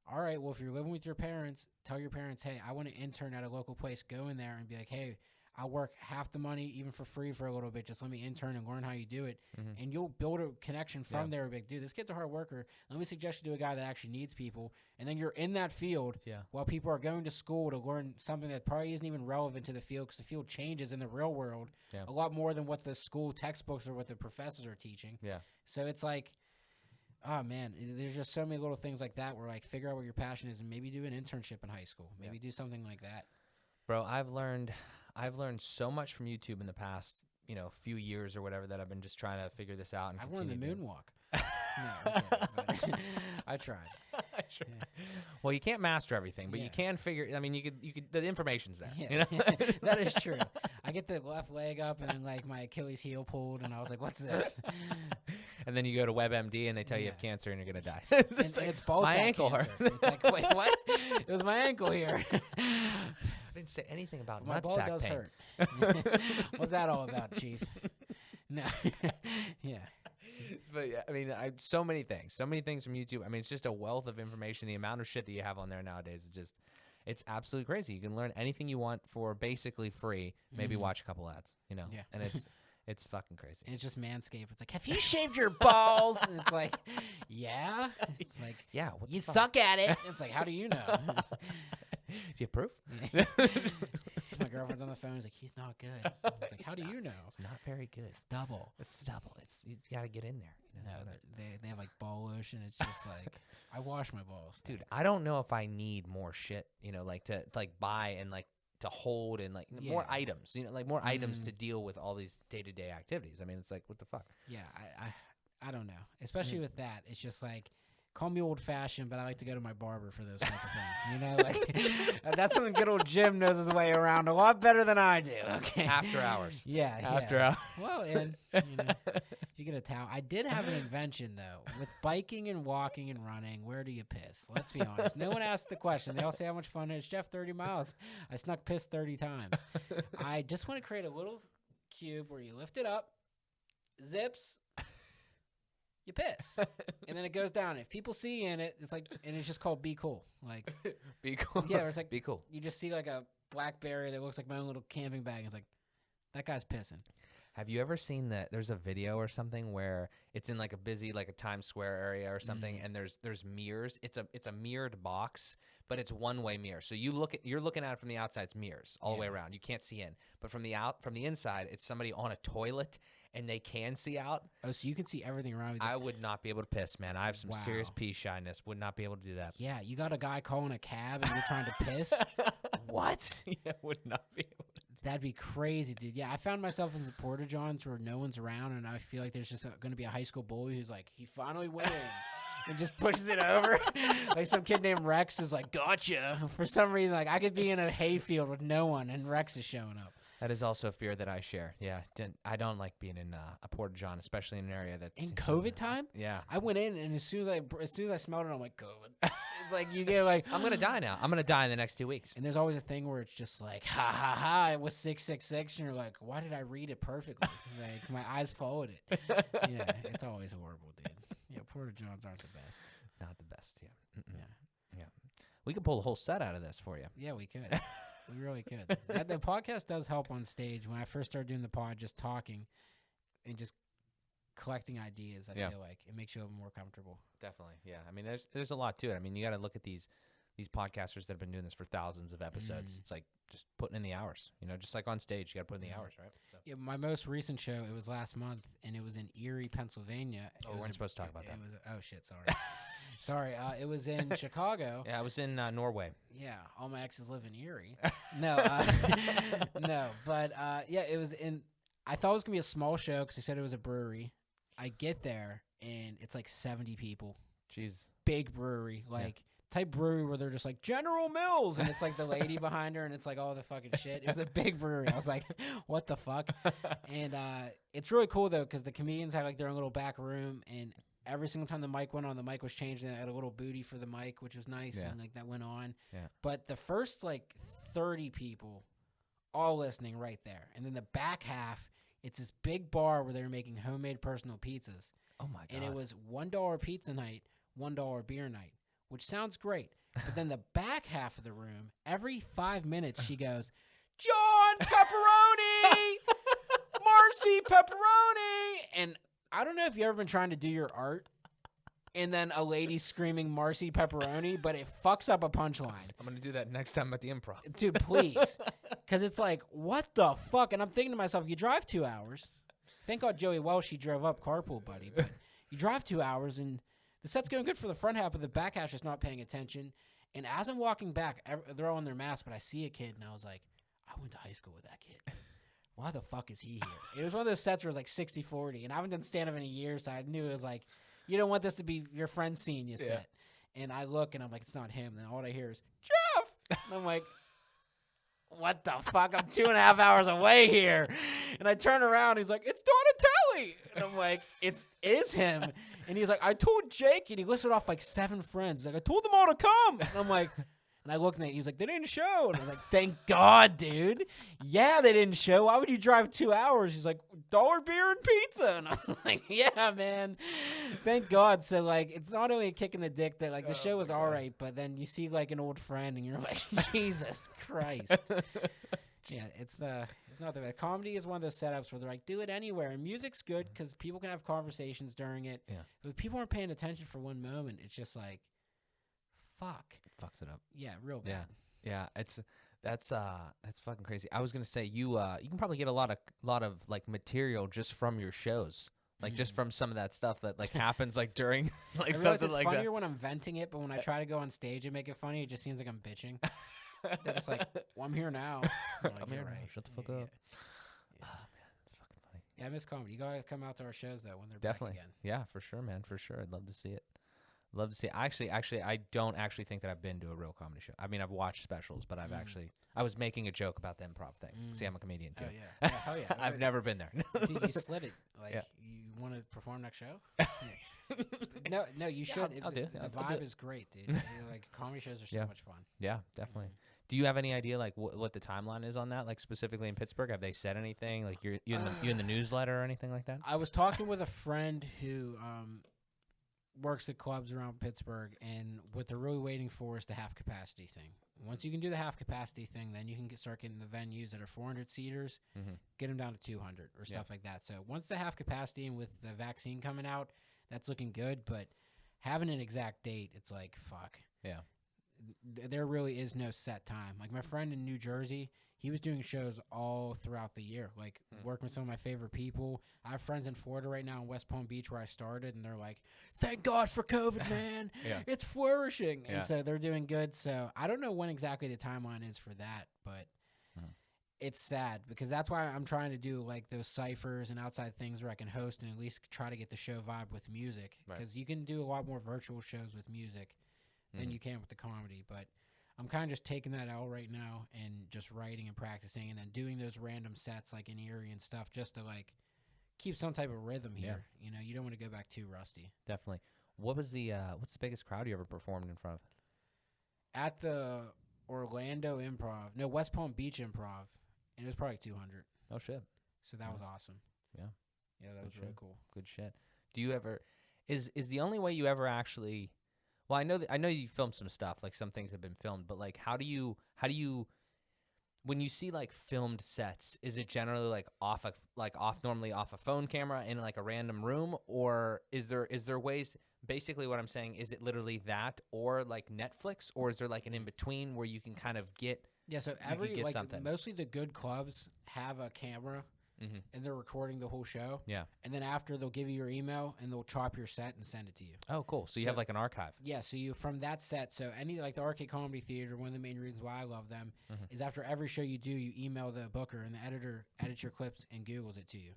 all right, well, if you're living with your parents, tell your parents, hey, I want to intern at a local place. Go in there and be like, hey, I'll work half the money, even for free for a little bit. Just let me intern and learn how you do it. Mm-hmm. And you'll build a connection from there. Be like, dude, this kid's a hard worker. Let me suggest you to a guy that actually needs people. And then you're in that field while people are going to school to learn something that probably isn't even relevant to the field because the field changes in the real world a lot more than what the school textbooks or what the professors are teaching. Yeah. So it's like, oh, man, there's just so many little things like that where, like, figure out what your passion is and maybe do an internship in high school. Maybe do something like that. Bro, I've learned so much from YouTube in the past, few years or whatever that I've been just trying to figure this out. And I've learned the moonwalk. No, okay, I tried. Yeah. Well, you can't master everything, but you can figure. I mean, you could. The information's there. Yeah. That is true. I get the left leg up and then like my Achilles heel pulled, and I was like, "What's this?" And then you go to WebMD and they tell you have cancer and you're gonna die. It's ball sack ankle cancer. hurts. It's like, wait, what? It was my ankle here. I didn't say anything about my ball does pain. Hurt. What's that all about, Chief? No. Yeah. But yeah, I mean, so many things from YouTube. I mean, it's just a wealth of information. The amount of shit that you have on there nowadays is it's absolutely crazy. You can learn anything you want for basically free. Maybe watch a couple ads, Yeah. And it's fucking crazy. And it's just Manscaped. It's like, have you shaved your balls? And it's like, yeah. It's like, yeah. You suck at it. It's like, how do you know? Do you have proof? My girlfriend's on the phone. She's like, he's not good. It's like, how do you know? It's not very good. It's double. You got to get in there. No, they have like ball lotion. It's just like, I wash my balls. Dude, I don't know if I need more shit, like to buy and like to hold and like more items, like more items to deal with all these day-to-day activities. I mean, it's like, what the fuck? Yeah, I don't know. Especially with that. It's just like, call me old-fashioned, but I like to go to my barber for those type of things. Like that's something good old Jim knows his way around a lot better than I do. Okay. After hours. Yeah. After hours. Well, and if you get a towel. I did have an invention though with biking and walking and running. Where do you piss? Let's be honest. No one asked the question. They all say how much fun it is. Jeff, 30 miles. I snuck piss 30 times. I just want to create a little cube where you lift it up, zips. You piss, and then it goes down. If people see you in it, it's like, and it's just called "Be Cool." Like, be cool. Yeah, it's like be cool. You just see like a blackberry that looks like my own little camping bag. It's like that guy's pissing. Have you ever seen that? There's a video or something where it's in like a busy, like a Times Square area or something, and there's mirrors. It's a mirrored box, but it's one-way mirror. So you're looking at it from the outside. It's mirrors all the way around. You can't see in, but from the inside, it's somebody on a toilet. And they can see out. Oh, so you can see everything around you. I would not be able to piss, man. I have some serious pee shyness. Would not be able to do that. Yeah, you got a guy calling a cab and you're trying to piss? What? Yeah, would not be able to. That'd be crazy, dude. Yeah, I found myself in the porta-johns where no one's around, and I feel like there's just going to be a high school bully who's like, he finally went in. And just pushes it over. Like some kid named Rex is like, gotcha. For some reason, like I could be in a hayfield with no one, and Rex is showing up. That is also a fear that I share. Yeah, I don't like being in a porta-john, especially in an area that's in COVID time. Yeah, I went in, and as soon as I smelled it, I'm like, COVID. It's like you get like, I'm gonna die now. I'm gonna die in the next 2 weeks. And there's always a thing where it's just like, ha ha ha, it was 666, and you're like, why did I read it perfectly? Like my eyes followed it. Yeah, it's always horrible, dude. Yeah, porta-johns aren't the best. Not the best. Yeah. Yeah. We could pull a whole set out of this for you. Yeah, we could. We really could. The podcast does help on stage. When I first started doing the pod, just talking and just collecting ideas, I feel like it makes you more comfortable. Definitely, yeah. I mean, there's a lot to it. I mean, you got to look at these podcasters that have been doing this for thousands of episodes. It's like just putting in the hours. Just like on stage, you got to put in the hours, right? So. Yeah, my most recent show, it was last month, and it was in Erie, Pennsylvania. We weren't supposed to talk about that. Oh shit, sorry. Sorry, it was in Chicago. Yeah, I was in Norway. Yeah, all my exes live in Erie. No, no, but yeah, it was in. I thought it was gonna be a small show because they said it was a brewery. I get there and it's like 70 people. Jeez, big brewery, like type brewery where they're just like General Mills, and it's like the lady behind her, and it's like all the fucking shit. It was a big brewery. I was like, what the fuck? And it's really cool though because the comedians have like their own little back room, and every single time the mic went on, the mic was changed, and they had a little booty for the mic, which was nice, and like that went on. Yeah. But the first like 30 people all listening right there. And then the back half, it's this big bar where they were making homemade personal pizzas. Oh, my God. And it was $1 pizza night, $1 beer night, which sounds great. But then the back half of the room, every 5 minutes, she goes, John Pepperoni, Marcy Pepperoni. And I don't know if you've ever been trying to do your art and then a lady screaming Marcy Pepperoni, but it fucks up a punchline. I'm going to do that next time at the Improv. Dude, please. Because it's like, what the fuck? And I'm thinking to myself, you drive 2 hours. Thank God Joey Welsh, he drove up carpool, buddy. But you drive 2 hours, and the set's going good for the front half, but the back half's just not paying attention. And as I'm walking back, they're all in their masks, but I see a kid, and I was like, I went to high school with that kid. Why the fuck is he here? It was one of those sets where it was like 60-40, and I haven't done stand-up in a year, so I knew it was like, you don't want this to be your friend's seeing you set. And I look, and I'm like, it's not him. And all I hear is, Jeff! And I'm like, what the fuck? I'm 2.5 hours away here. And I turn around, he's like, it's Donatelli! And I'm like, it is him. And he's like, I told Jake, and he listed off like 7 friends. He's like, I told them all to come. And I'm like, and I looked at it, he's like, they didn't show. And I was like, thank God, dude. Yeah, they didn't show. Why would you drive 2 hours? He's like, $1 beer and pizza. And I was like, yeah, man. Thank God. So, like, it's not only a kick in the dick that, like, the show was all right, but then you see, like, an old friend, and you're like, Jesus Christ. Yeah, it's not the bad. Comedy is one of those setups where they're like, do it anywhere. And music's good because people can have conversations during it. Yeah. But if people aren't paying attention for one moment, it's just like, fuck. Fucks it up. Yeah, real bad. Yeah. That's fucking crazy. I was gonna say you can probably get a lot of like material just from your shows, like just from some of that stuff that like happens like during like something like that. It's funnier when I'm venting it, but when I try to go on stage and make it funny, it just seems like I'm bitching. It's like, well, I'm here now. I'm here now. Shut the fuck up. Yeah. Oh man, it's fucking funny. Yeah, I miss comedy. You gotta come out to our shows though when they're definitely back again. Yeah, for sure, man. For sure, I'd love to see it. Love to see it. Actually, I don't actually think that I've been to a real comedy show. I mean, I've watched specials, but I was making a joke about the improv thing. See, I'm a comedian too. Oh yeah, hell yeah. I've never been there. Dude, you slid it. Like, you want to perform next show? No, you should. I'll do it. The vibe is great, dude. Like, comedy shows are so much fun. Yeah, definitely. Do you have any idea like what the timeline is on that? Like specifically in Pittsburgh, have they said anything? Like you in the newsletter or anything like that? I was talking with a friend who works at clubs around Pittsburgh, and what they're really waiting for is the half capacity thing. Once you can do the half capacity thing, then you can start getting the venues that are 400 seaters, get them down to 200 or stuff like that. So once the half capacity and with the vaccine coming out, that's looking good. But having an exact date, it's like, fuck. Yeah. There really is no set time. Like my friend in New Jersey, he was doing shows all throughout the year, like working with some of my favorite people. I have friends in Florida right now in West Palm Beach where I started, and they're like, thank God for COVID, man. It's flourishing. And so they're doing good. So I don't know when exactly the timeline is for that, but it's sad because that's why I'm trying to do like those ciphers and outside things where I can host and at least try to get the show vibe with music, because you can do a lot more virtual shows with music than you can with the comedy. But I'm kind of just taking that out right now and just writing and practicing and then doing those random sets like in Erie and stuff just to like keep some type of rhythm here. You know, you don't want to go back too rusty. Definitely. What was the what's the biggest crowd you ever performed in front of? At the Orlando Improv, no, West Palm Beach Improv, and it was probably 200. Oh shit. So that was awesome. Yeah, that was really cool. Good shit. Do you ever is the only way you ever actually? Well, I know you filmed some stuff, like some things have been filmed, but like how do you when you see like filmed sets, is it generally like normally off a phone camera in like a random room, or is there ways? Basically, what I'm saying, is it literally that, or like Netflix, or is there like an in between where you can kind of get so mostly the good clubs have a camera. And they're recording the whole show. Yeah. And then after, they'll give you your email and they'll chop your set and send it to you. Oh, cool. So you have like an archive. Yeah. So you, from that set, so any like the Arcade Comedy Theater, one of the main reasons why I love them is after every show you do, you email the booker and the editor edits your clips and Googles it to you.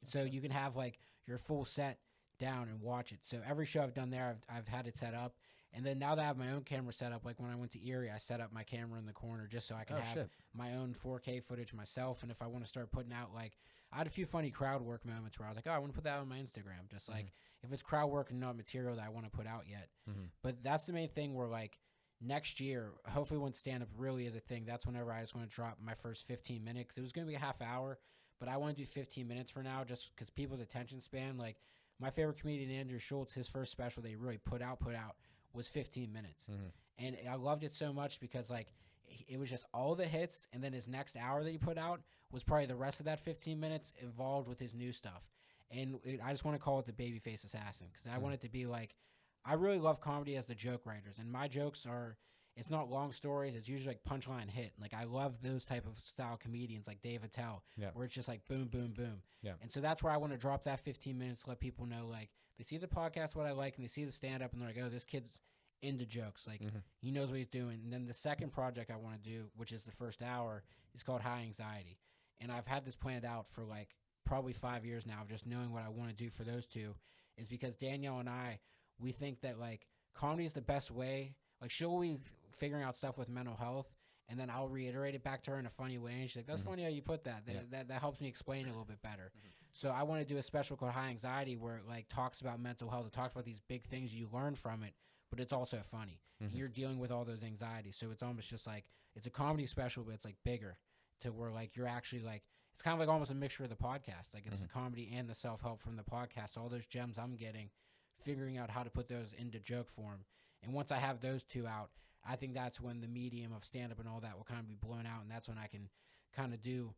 So you can have like your full set down and watch it. So every show I've done there, I've had it set up. And then now that I have my own camera set up, like when I went to Erie, I set up my camera in the corner just so I can have my own 4K footage myself. And if I want to start putting out, like, I had a few funny crowd work moments where I was like, oh, I want to put that on my Instagram. Just like, if it's crowd work and not material that I want to put out yet. But that's the main thing where, like, next year, hopefully when stand-up really is a thing, that's whenever I was going to drop my first 15 minutes. It was going to be a half hour, but I want to do 15 minutes for now just because people's attention span, like my favorite comedian, Andrew Schultz, his first special that he really put out was 15 minutes. And I loved it so much because like it was just all the hits, and then his next hour that he put out was probably the rest of that 15 minutes involved with his new stuff. And I just want to call it the Babyface Assassin because I want it to be like, I really love comedy as the joke writers, and my jokes are, it's not long stories. It's usually like punchline hit. Like I love those type of style comedians like Dave Attell, where it's just like boom, boom, boom. And so that's where I want to drop that 15 minutes to let people know, like they see the podcast, what I like, and they see the stand up, and they're like, oh, this kid's into jokes. Like he knows what he's doing. And then the second project I want to do, which is the first hour, is called High Anxiety. And I've had this planned out for like probably 5 years now, of just knowing what I want to do for those two, is because Danielle and I, we think that like comedy is the best way. Like she'll be figuring out stuff with mental health, and then I'll reiterate it back to her in a funny way, and she's like, that's funny how you put that. That helps me explain it a little bit better. So I want to do a special called High Anxiety where it like talks about mental health. It talks about these big things you learn from it, but it's also funny. And you're dealing with all those anxieties. So it's almost just like, it's a comedy special, but it's like bigger to where like you're actually like, it's kind of like almost a mixture of the podcast. Like it's the comedy and the self-help from the podcast. All those gems I'm getting, figuring out how to put those into joke form. And once I have those two out, I think that's when the medium of stand-up and all that will kind of be blown out. And that's when I can kind of do,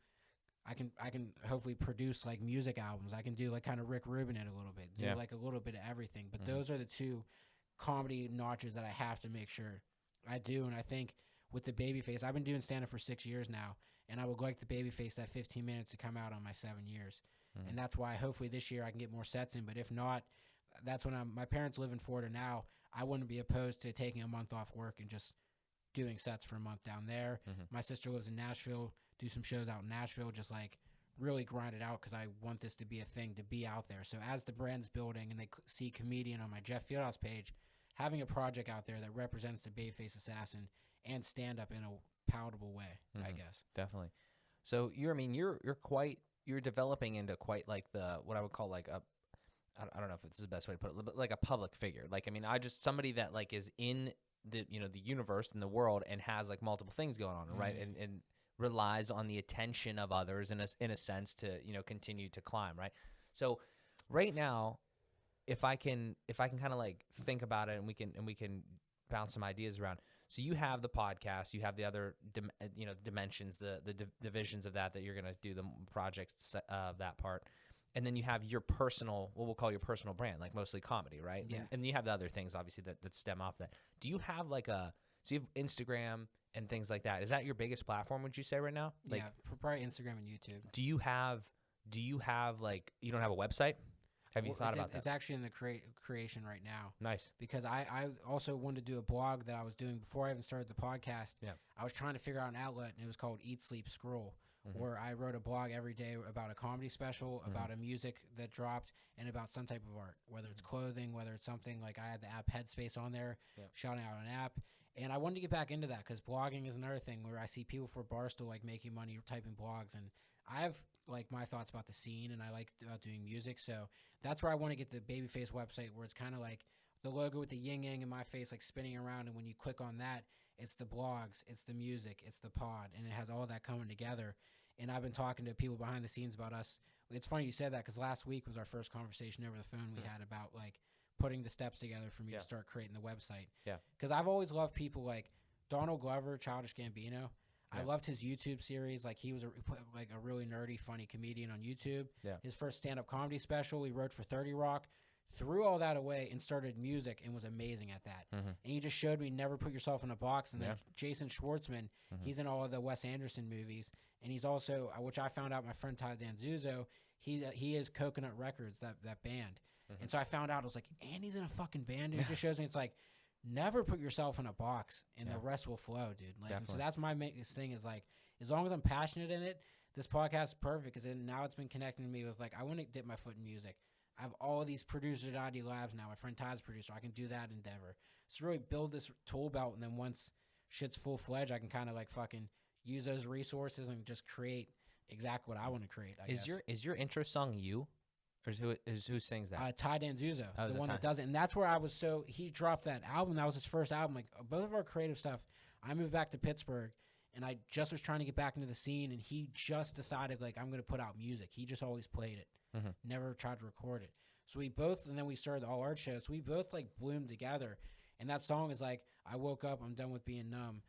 I can hopefully produce like music albums. I can do like kind of Rick Rubin it a little bit, do like a little bit of everything. But those are the two comedy notches that I have to make sure I do. And I think with the Babyface, I've been doing stand-up for 6 years now, and I would like the Babyface, that 15 minutes to come out on my 7 years. And that's why hopefully this year I can get more sets in. But if not, that's when my parents live in Florida now. I wouldn't be opposed to taking a month off work and just doing sets for a month down there. My sister lives in Nashville, do some shows out in Nashville, just like really grind it out because I want this to be a thing, to be out there. So as the brand's building and they see comedian on my Jeff Fieldhouse page, having a project out there that represents the Babyface Assassin and stand up in a palatable way, I guess. Definitely. So you're developing into quite like what I would call like I don't know if this is the best way to put it, but like a public figure. Like, I mean, somebody that like is in the universe and the world and has like multiple things going on, right? And relies on the attention of others in a sense to, continue to climb, right? So right now, if I can kind of like think about it and we can bounce some ideas around. So you have the podcast, you have the other, dimensions, the divisions of that you're going to do the project of that part. And then you have your personal, what we'll call your personal brand, like mostly comedy, right? Yeah. And you have the other things, obviously, that stem off that. Do you have so you have Instagram and things like that. Is that your biggest platform, would you say, right now? Like, yeah, probably Instagram and YouTube. Do you have like, you don't have a website? Have you thought about that? It's actually in the creation right now. Nice. Because I also wanted to do a blog that I was doing before I even started the podcast. Yeah. I was trying to figure out an outlet, and it was called Eat, Sleep, Scroll, where I wrote a blog every day about a comedy special, about a music that dropped, and about some type of art, whether it's clothing, whether it's something like I had the app Headspace on there, shouting out an app. And I wanted to get back into that because blogging is another thing where I see people for Barstool like making money typing blogs, and I have like my thoughts about the scene, and I like about doing music. So that's where I want to get the Babyface website, where it's kind of like the logo with the yin yang in my face like spinning around, and when you click on that, it's the blogs, it's the music, it's the pod, and it has all that coming together. And I've been talking to people behind the scenes about us. It's funny you said that because last week was our first conversation over the phone we had about like putting the steps together for me to start creating the website. Yeah. Because I've always loved people like Donald Glover, Childish Gambino. Yeah. I loved his YouTube series. Like he was a really nerdy, funny comedian on YouTube. Yeah. His first stand-up comedy special he wrote for 30 Rock. Threw all that away and started music and was amazing at that. And he just showed me never put yourself in a box. And then Jason Schwartzman, he's in all of the Wes Anderson movies. And he's also, which I found out, my friend Dan Zuzo, he is Coconut Records, that band. And so I found out, I was like, and he's in a fucking band. And it just shows me it's like, never put yourself in a box and the rest will flow, dude. Like, and so that's my biggest thing is like, as long as I'm passionate in it, this podcast is perfect because now it's been connecting me with like, I want to dip my foot in music. I have all of these producers at ID Labs now. My friend Todd's a producer. I can do that endeavor. So really build this tool belt, and then once shit's full-fledged, I can kind of like fucking use those resources and just create exactly what I want to create, I guess. Is your intro song You? Who sings that? Ty Danzuzo, Oh, the one that does it. And that's where I was. So he dropped that album. That was his first album. Like both of our creative stuff. I moved back to Pittsburgh, and I just was trying to get back into the scene. And he just decided, like, I'm going to put out music. He just always played it, never tried to record it. So we both, and then we started the All Art Show. So we both like bloomed together. And that song is like, I woke up, I'm done with being numb.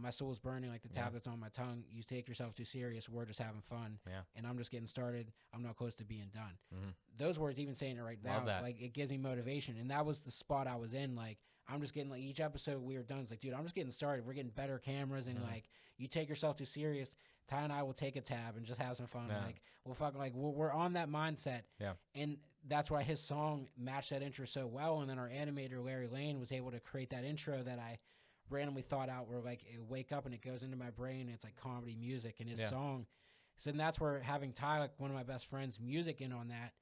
My soul is burning like the tablets on my tongue. You take yourself too serious. We're just having fun. And I'm just getting started. I'm not close to being done. Those words, even saying it right now, like it gives me motivation. And that was the spot I was in. Like, I'm just getting, like, each episode we were done. It's like, dude, I'm just getting started. We're getting better cameras. And like, you take yourself too serious. Ty and I will take a tab and just have some fun. Like, we'll fucking, like, we're on that mindset. And that's why his song matched that intro so well. And then our animator, Larry Lane, was able to create that intro that I randomly thought out where, like, it wake up and it goes into my brain. And it's like comedy music and his song. So then that's where having Ty, like one of my best friends, music in on that.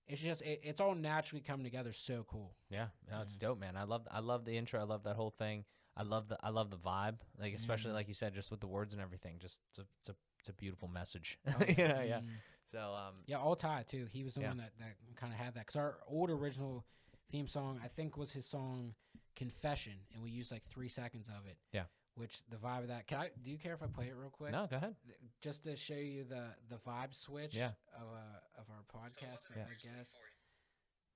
It's just, it's all naturally coming together so cool. Yeah, no, it's dope, man. I love the intro. I love that whole thing. I love the vibe, like especially like you said, just with the words and everything. Just it's a beautiful message. You know, yeah. So all Ty too. He was the one that kind of had that, because our old original theme song, I think, was his song Confession, and we used like 3 seconds of it. Yeah. Which the vibe of that. Do you care if I play it real quick? No, go ahead. Just to show you the vibe switch of our podcast, I guess.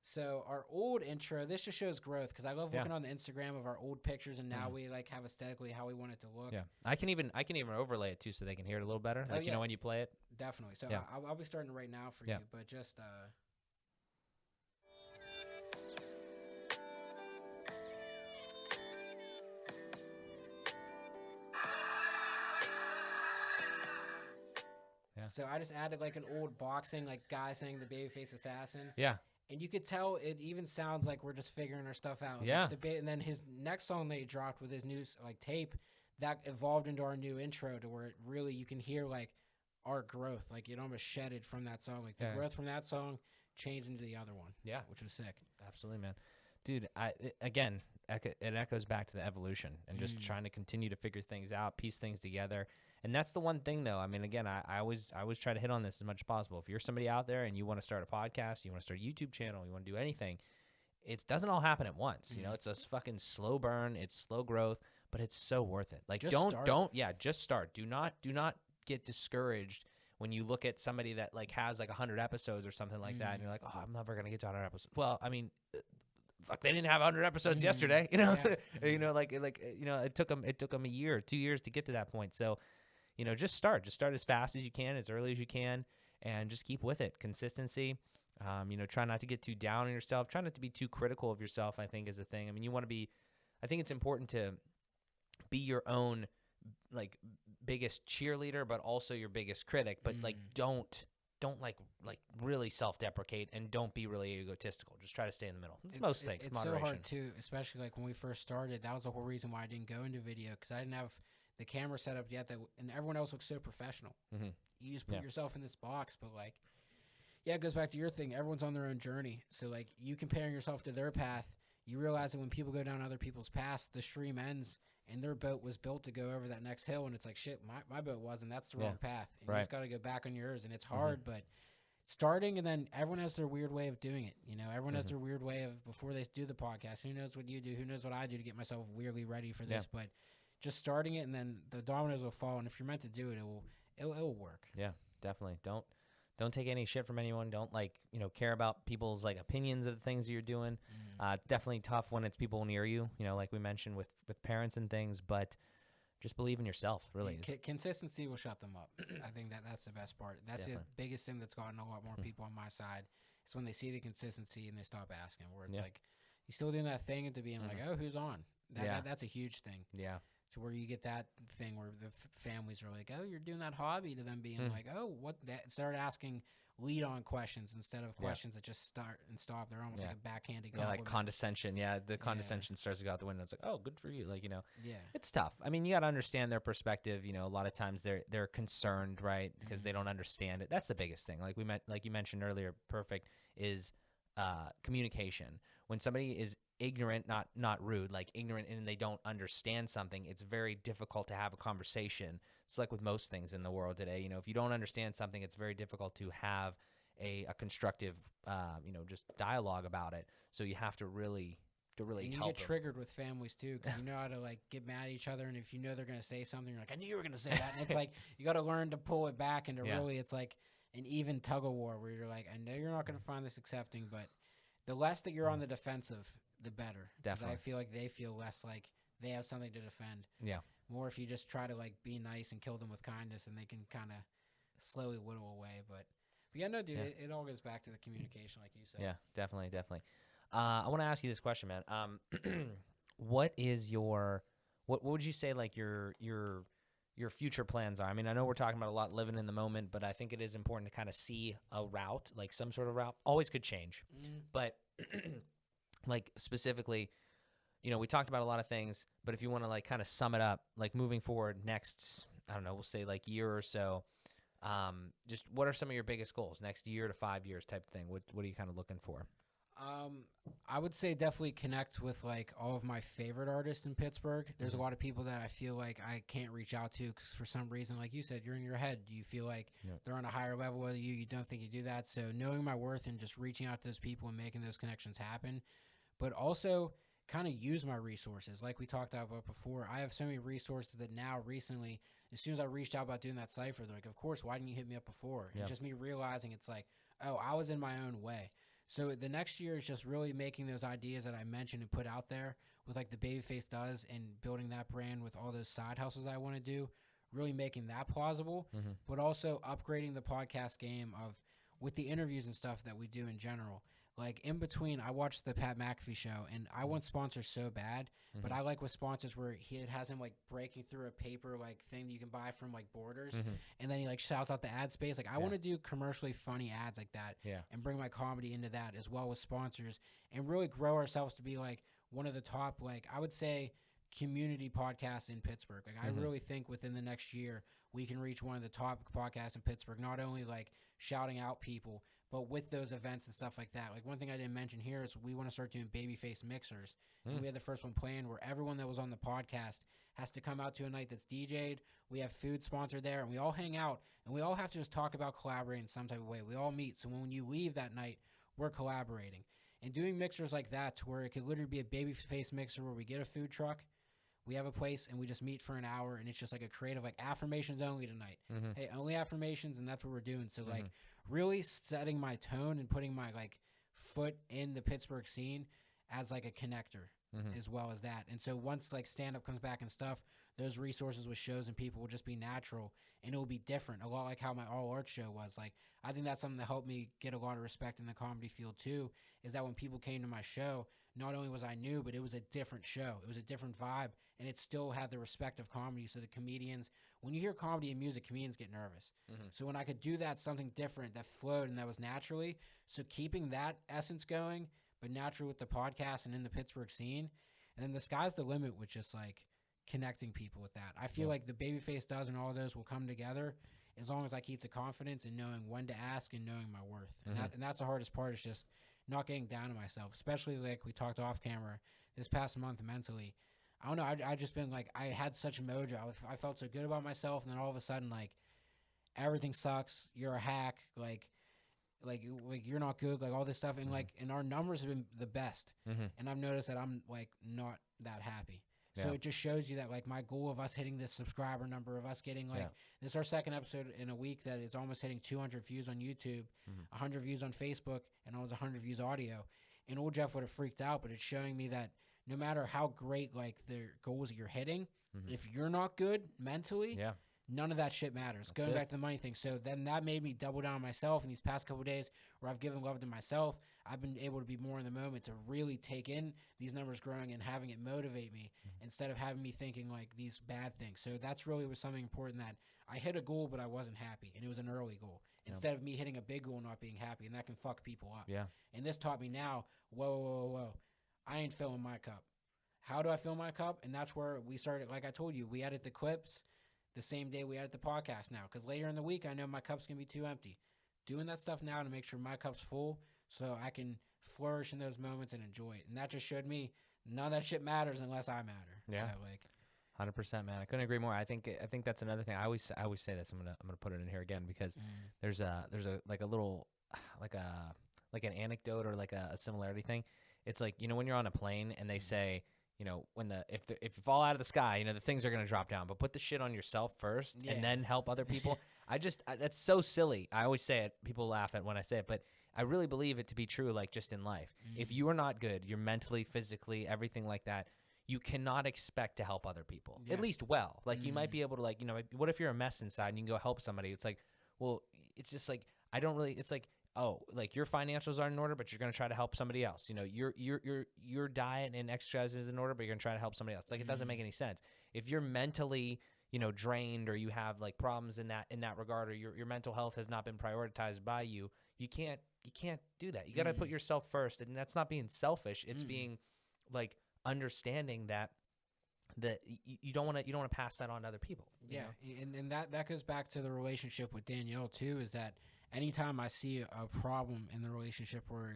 So our old intro, this just shows growth, because I love looking on the Instagram of our old pictures, and now we like have aesthetically how we want it to look. Yeah, I can even overlay it too, so they can hear it a little better. Like you know when you play it. Definitely. So I'll be starting right now for you, but just. So I just added like an old boxing, like guy saying the Babyface Assassin. Yeah. And you could tell it even sounds like we're just figuring our stuff out. Yeah. Like and then his next song that he dropped with his new like tape, that evolved into our new intro to where it really, you can hear like our growth. Like it almost shedded from that song. Like the growth from that song changed into the other one. Yeah. Which was sick. Absolutely, man. Dude, it echoes back to the evolution and just trying to continue to figure things out, piece things together. And that's the one thing, though. I mean, again, I always try to hit on this as much as possible. If you're somebody out there and you want to start a podcast, you want to start a YouTube channel, you want to do anything, it doesn't all happen at once. You know, it's a fucking slow burn, it's slow growth, but it's so worth it. Like, just start. Do not get discouraged when you look at somebody that like has like 100 episodes or something like that, and you're like, oh, I'm never gonna get to 100 episodes. Well, I mean. Fuck, they didn't have 100 episodes yesterday, you know. You know, like you know, it took them a year, 2 years to get to that point. So, you know, just start as fast as you can, as early as you can, and just keep with it. Consistency. You know, try not to get too down on yourself. Try not to be too critical of yourself, I think, is a thing. I mean, you want to be. I think it's important to be your own like biggest cheerleader, but also your biggest critic. But like, don't like really self-deprecate, and don't be really egotistical. Just try to stay in the middle. It's most things. It's so hard too, especially like when we first started. That was the whole reason why I didn't go into video, because I didn't have the camera set up yet. And everyone else looks so professional. You just put yourself in this box, but like, it goes back to your thing. Everyone's on their own journey. So like, you comparing yourself to their path, you realize that when people go down other people's paths, the stream ends. And their boat was built to go over that next hill, and it's like, shit, my boat wasn't. That's the wrong path. And you just got to go back on yours, and it's hard, but starting, and then everyone has their weird way of doing it. You know, everyone has their weird way of, before they do the podcast, who knows what you do, who knows what I do to get myself weirdly ready for this, but just starting it, and then the dominoes will fall, and if you're meant to do it, it will work. Yeah, definitely. Don't take any shit from anyone. Don't care about people's like opinions of the things that you're doing. Definitely tough when it's people near you, like we mentioned with parents and things, but just believe in yourself, really. Consistency will shut them up. I think that's the best part. That's the biggest thing that's gotten a lot more people on my side. Is when they see the consistency and they stop asking, where it's like, you still doing that thing, and to being like, oh, who's on? That's a huge thing. Yeah. To where you get that thing where the families are like, oh, you're doing that hobby, to them being like, oh, what that? Start asking lead-on questions instead of questions that just start and stop. They're almost like a backhanded compliment. Like condescension. Yeah, the condescension starts to go out the window. It's like, oh, good for you. Like, it's tough. I mean, you got to understand their perspective. A lot of times they're concerned, right, because they don't understand it. That's the biggest thing. Like you mentioned earlier, perfect, is communication. When somebody is ignorant, not rude, like ignorant, and they don't understand something, it's very difficult to have a conversation. It's like with most things in the world today. If you don't understand something, it's very difficult to have a constructive, just dialogue about it. So you have to really and you help get triggered with families too, because you know how to like get mad at each other, and if you know they're gonna say something, you're like, I knew you were gonna say that, and it's like you got to learn to pull it back, and to really, it's like an even tug of war where you're like, I know you're not gonna find this accepting, but the less that you're on the defensive, the better. Definitely. I feel like they feel less like they have something to defend. Yeah. More if you just try to like be nice and kill them with kindness, and they can kind of slowly whittle away. But yeah, no, dude, it all goes back to the communication, like you said. Yeah, definitely. I want to ask you this question, man. What is what would you say like your future plans are? I mean, I know we're talking about a lot living in the moment, but I think it is important to kind of see a route, like some sort of route. Always could change, but like specifically, we talked about a lot of things, but if you want to like kind of sum it up, like moving forward next, I don't know, we'll say like year or so, just what are some of your biggest goals next year to 5 years type of thing? What are you kind of looking for? I would say definitely connect with like all of my favorite artists in Pittsburgh. There's a lot of people that I feel like I can't reach out to because for some reason, like you said, you're in your head. You feel like they're on a higher level with you. You don't think you do that. So knowing my worth and just reaching out to those people and making those connections happen, but also kind of use my resources. Like we talked about before, I have so many resources that now recently, as soon as I reached out about doing that cipher, they're like, of course, why didn't you hit me up before? And just me realizing it's like, oh, I was in my own way. So the next year is just really making those ideas that I mentioned and put out there with like the BabyFace does and building that brand with all those side hustles I want to do, really making that plausible, but also upgrading the podcast game with the interviews and stuff that we do in general. Like in between, I watched the Pat McAfee show, and I want sponsors so bad, but I like with sponsors where it has him like breaking through a paper like thing that you can buy from like Borders, and then he like shouts out the ad space. Like I want to do commercially funny ads like that, and bring my comedy into that as well with sponsors, and really grow ourselves to be like one of the top, like I would say, community podcasts in Pittsburgh. Like I really think within the next year we can reach one of the top podcasts in Pittsburgh, not only like shouting out people, but with those events and stuff like that. Like one thing I didn't mention here is we want to start doing BabyFace mixers. And we had the first one planned where everyone that was on the podcast has to come out to a night that's DJ'd. We have food sponsored there, and we all hang out, and we all have to just talk about collaborating in some type of way. We all meet, so when you leave that night, we're collaborating. And doing mixers like that to where it could literally be a BabyFace mixer where we get a food truck, we have a place, and we just meet for an hour, and it's just like a creative, like affirmations only tonight. Hey, only affirmations, and that's what we're doing. So like really setting my tone and putting my like foot in the Pittsburgh scene as like a connector as well as that. And so once like stand-up comes back and stuff, those resources with shows and people will just be natural, and it will be different, a lot like how my all art show was. Like I think that's something that helped me get a lot of respect in the comedy field too, is that when people came to my show, not only was I new, but it was a different show. It was a different vibe, and it still had the respect of comedy. So the comedians, when you hear comedy and music, comedians get nervous. So when I could do that, something different that flowed and that was naturally, so keeping that essence going, but natural with the podcast and in the Pittsburgh scene, and then the sky's the limit with just like connecting people with that. I feel like the BabyFace does and all of those will come together as long as I keep the confidence and knowing when to ask and knowing my worth. And that's the hardest part, is just not getting down to myself, especially like we talked off camera this past month mentally. I don't know. I just been like, I had such mojo. I felt so good about myself. And then all of a sudden, like everything sucks. You're a hack. Like you're not good. Like all this stuff. And like, and our numbers have been the best. And I've noticed that I'm like not that happy. So it just shows you that like my goal of us hitting this subscriber number, of us getting like, this is our second episode in a week that is almost hitting 200 views on YouTube, 100 views on Facebook, and almost 100 views audio. And old Jeff would have freaked out, but it's showing me that no matter how great like the goals you're hitting, if you're not good mentally, none of that shit matters. Going back to the money thing. So then that made me double down on myself in these past couple of days where I've given love to myself. I've been able to be more in the moment to really take in these numbers growing and having it motivate me instead of having me thinking like these bad things. So that's really was something important, that I hit a goal, but I wasn't happy. And it was an early goal instead of me hitting a big goal and not being happy. And that can fuck people up. And this taught me now, whoa. I ain't filling my cup. How do I fill my cup? And that's where we started. Like I told you, we edit the clips the same day we edit the podcast now. Because later in the week, I know my cup's going to be too empty. Doing that stuff now to make sure my cup's full so I can flourish in those moments and enjoy it. And that just showed me none of that shit matters unless I matter. Yeah. So, like, 100%, man. I couldn't agree more. I think that's another thing. I always say this. I'm gonna put it in here again because there's a like a little, like an anecdote or like a similarity thing. It's like, you know, when you're on a plane and they say, you know, when if you fall out of the sky, you know, the things are going to drop down, but put the shit on yourself first and then help other people. That's so silly. I always say it. People laugh at when I say it, but I really believe it to be true. Like just in life, if you are not good, you're mentally, physically, everything like that, you cannot expect to help other people, at least well. Like you might be able to, like, you know, what if you're a mess inside and you can go help somebody? It's like, well, it's just like, it's like, oh, like your financials aren't in order, but you're going to try to help somebody else. You know, your diet and exercise is in order, but you're going to try to help somebody else. It's like, it doesn't make any sense. If you're mentally, you know, drained, or you have like problems in that regard, or your mental health has not been prioritized by you, you can't do that. You got to put yourself first. And that's not being selfish. It's being like understanding that you don't want to pass that on to other people. You know? And that goes back to the relationship with Danielle too, is that anytime I see a problem in the relationship where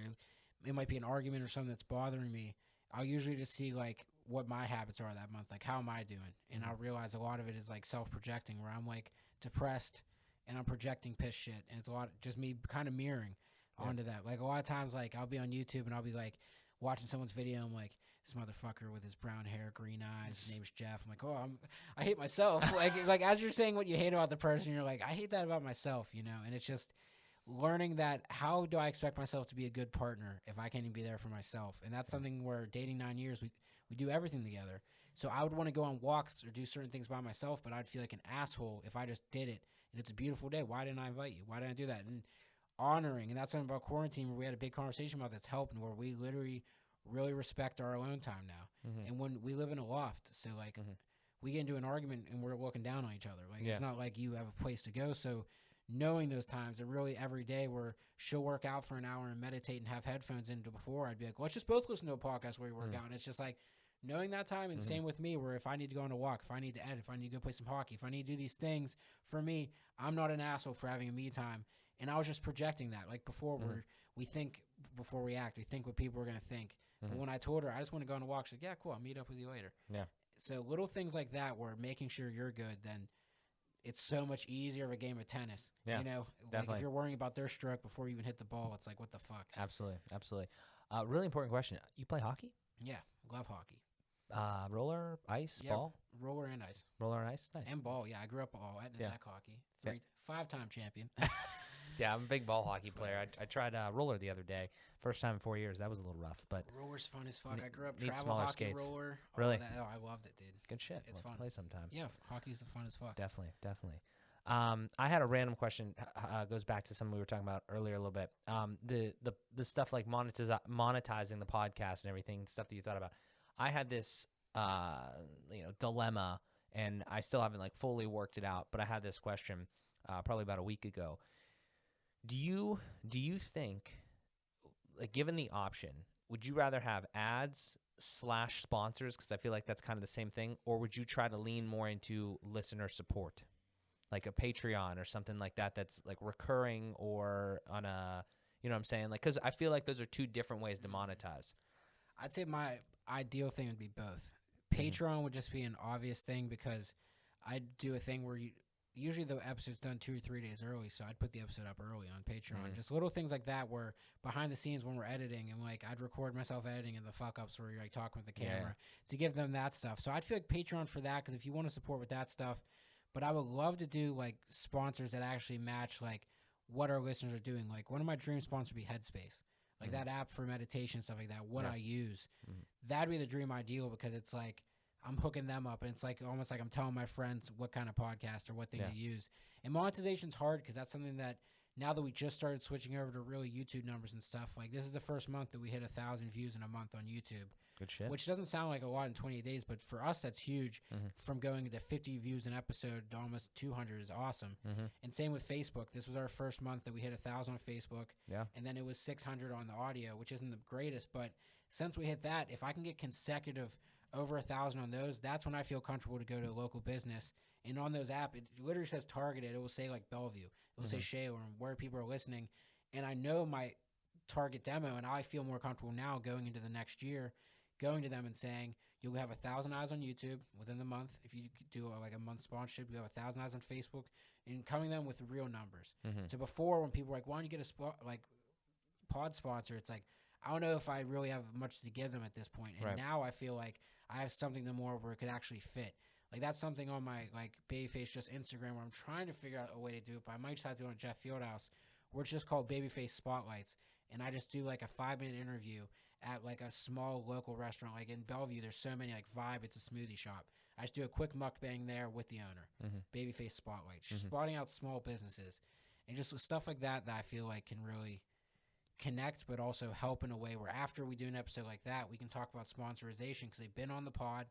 it might be an argument or something that's bothering me, I'll usually just see like what my habits are that month, like how am I doing? And I'll realize a lot of it is like self-projecting, where I'm like depressed and I'm projecting piss shit, and it's a lot just me kind of mirroring onto that. Like a lot of times, like I'll be on YouTube and I'll be like watching someone's video, I'm like, this motherfucker with his brown hair, green eyes, his name's Jeff. I'm like, oh, I hate myself. like as you're saying what you hate about the person, you're like, I hate that about myself, you know? And it's just learning that, how do I expect myself to be a good partner if I can't even be there for myself? And that's something where dating 9 years, we do everything together. So I would want to go on walks or do certain things by myself, but I'd feel like an asshole if I just did it. And it's a beautiful day. Why didn't I invite you? Why didn't I do that? And honoring, and that's something about quarantine where we had a big conversation about that's helping, where we literally really respect our alone time now. And when we live in a loft, so like we get into an argument and we're looking down on each other. Like it's not like you have a place to go. So knowing those times, and really every day where she'll work out for an hour and meditate and have headphones into before, I'd be like, let's just both listen to a podcast where we work out. And it's just like knowing that time. And same with me, where if I need to go on a walk, if I need to edit, if I need to go play some hockey, if I need to do these things, for me, I'm not an asshole for having a me time. And I was just projecting that. Like before, where we think before we act, we think what people are going to think. But when I told her I just want to go on a walk, she's like, yeah, cool, I'll meet up with you later. Yeah. So little things like that, where making sure you're good, then it's so much easier of a game of tennis. Yeah, you know, like if you're worrying about their stroke before you even hit the ball, it's like, what the fuck? Absolutely. Really important question. You play hockey? Yeah, love hockey. Roller, ice, ball? Roller and ice. Roller and ice? Nice. And ball, yeah. I grew up all at Jack hockey. 5-time champion. Yeah, I'm a big ball hockey player. I tried roller the other day. First time in 4 years. That was a little rough, but roller's fun as fuck. I grew up need travel smaller hockey, skates. roller. Really? I loved it, dude. Good shit. It's fun. Play sometime. Yeah, hockey's fun as fuck. Definitely. I had a random question. Goes back to something we were talking about earlier a little bit. The stuff like monetizing the podcast and everything, stuff that you thought about. I had this dilemma, and I still haven't like fully worked it out. But I had this question probably about a week ago. Do you think, like, given the option, would you rather have ads / sponsors, because I feel like that's kind of the same thing, or would you try to lean more into listener support, like a Patreon or something like that, that's like recurring, or on a, you know what I'm saying? Like, because I feel like those are two different ways to monetize. I'd say my ideal thing would be both. Patreon would just be an obvious thing, because I'd do a thing where usually the episode's done 2 or 3 days early, so I'd put the episode up early on Patreon. Just little things like that, where behind the scenes when we're editing, and like I'd record myself editing and the fuck ups where you're like talking with the camera to give them that stuff. So I'd feel like Patreon for that, because if you want to support with that stuff. But I would love to do like sponsors that actually match like what our listeners are doing. Like one of my dream sponsors would be Headspace, like that app for meditation, stuff like that. What I use, that'd be the dream ideal, because it's like I'm hooking them up, and it's like almost like I'm telling my friends what kind of podcast or what thing to use. And monetization's hard, because that's something that now that we just started switching over to really YouTube numbers and stuff, like this is the first month that we hit 1,000 views in a month on YouTube. Good shit. Which doesn't sound like a lot in 28 days, but for us that's huge. From going to 50 views an episode to almost 200 is awesome. And same with Facebook. This was our first month that we hit 1,000 on Facebook. Yeah. And then it was 600 on the audio, which isn't the greatest, but since we hit that, if I can get consecutive over 1,000 on those, that's when I feel comfortable to go to a local business. And on those apps, it literally says targeted. It will say like Bellevue. It will say Shea, or where people are listening. And I know my target demo, and I feel more comfortable now going into the next year, going to them and saying, you'll have 1,000 eyes on YouTube within the month. If you do like a month sponsorship, you have 1,000 eyes on Facebook, and coming them with real numbers. So before, when people were like, why don't you get a pod sponsor, it's like, I don't know if I really have much to give them at this point. And now I feel like I have something more where it could actually fit. Like, that's something on my, like, Babyface just Instagram where I'm trying to figure out a way to do it, but I might just have to do it on Jeff Fieldhouse, where it's just called Babyface Spotlights. And I just do, like, a 5-minute interview at, like, a small local restaurant. Like, in Bellevue, there's so many, like, Vibe, it's a smoothie shop. I just do a quick mukbang there with the owner. Babyface Spotlights. Just spotting out small businesses. And just stuff like that I feel like can really connect, but also help in a way where after we do an episode like that, we can talk about sponsorization because they've been on the pod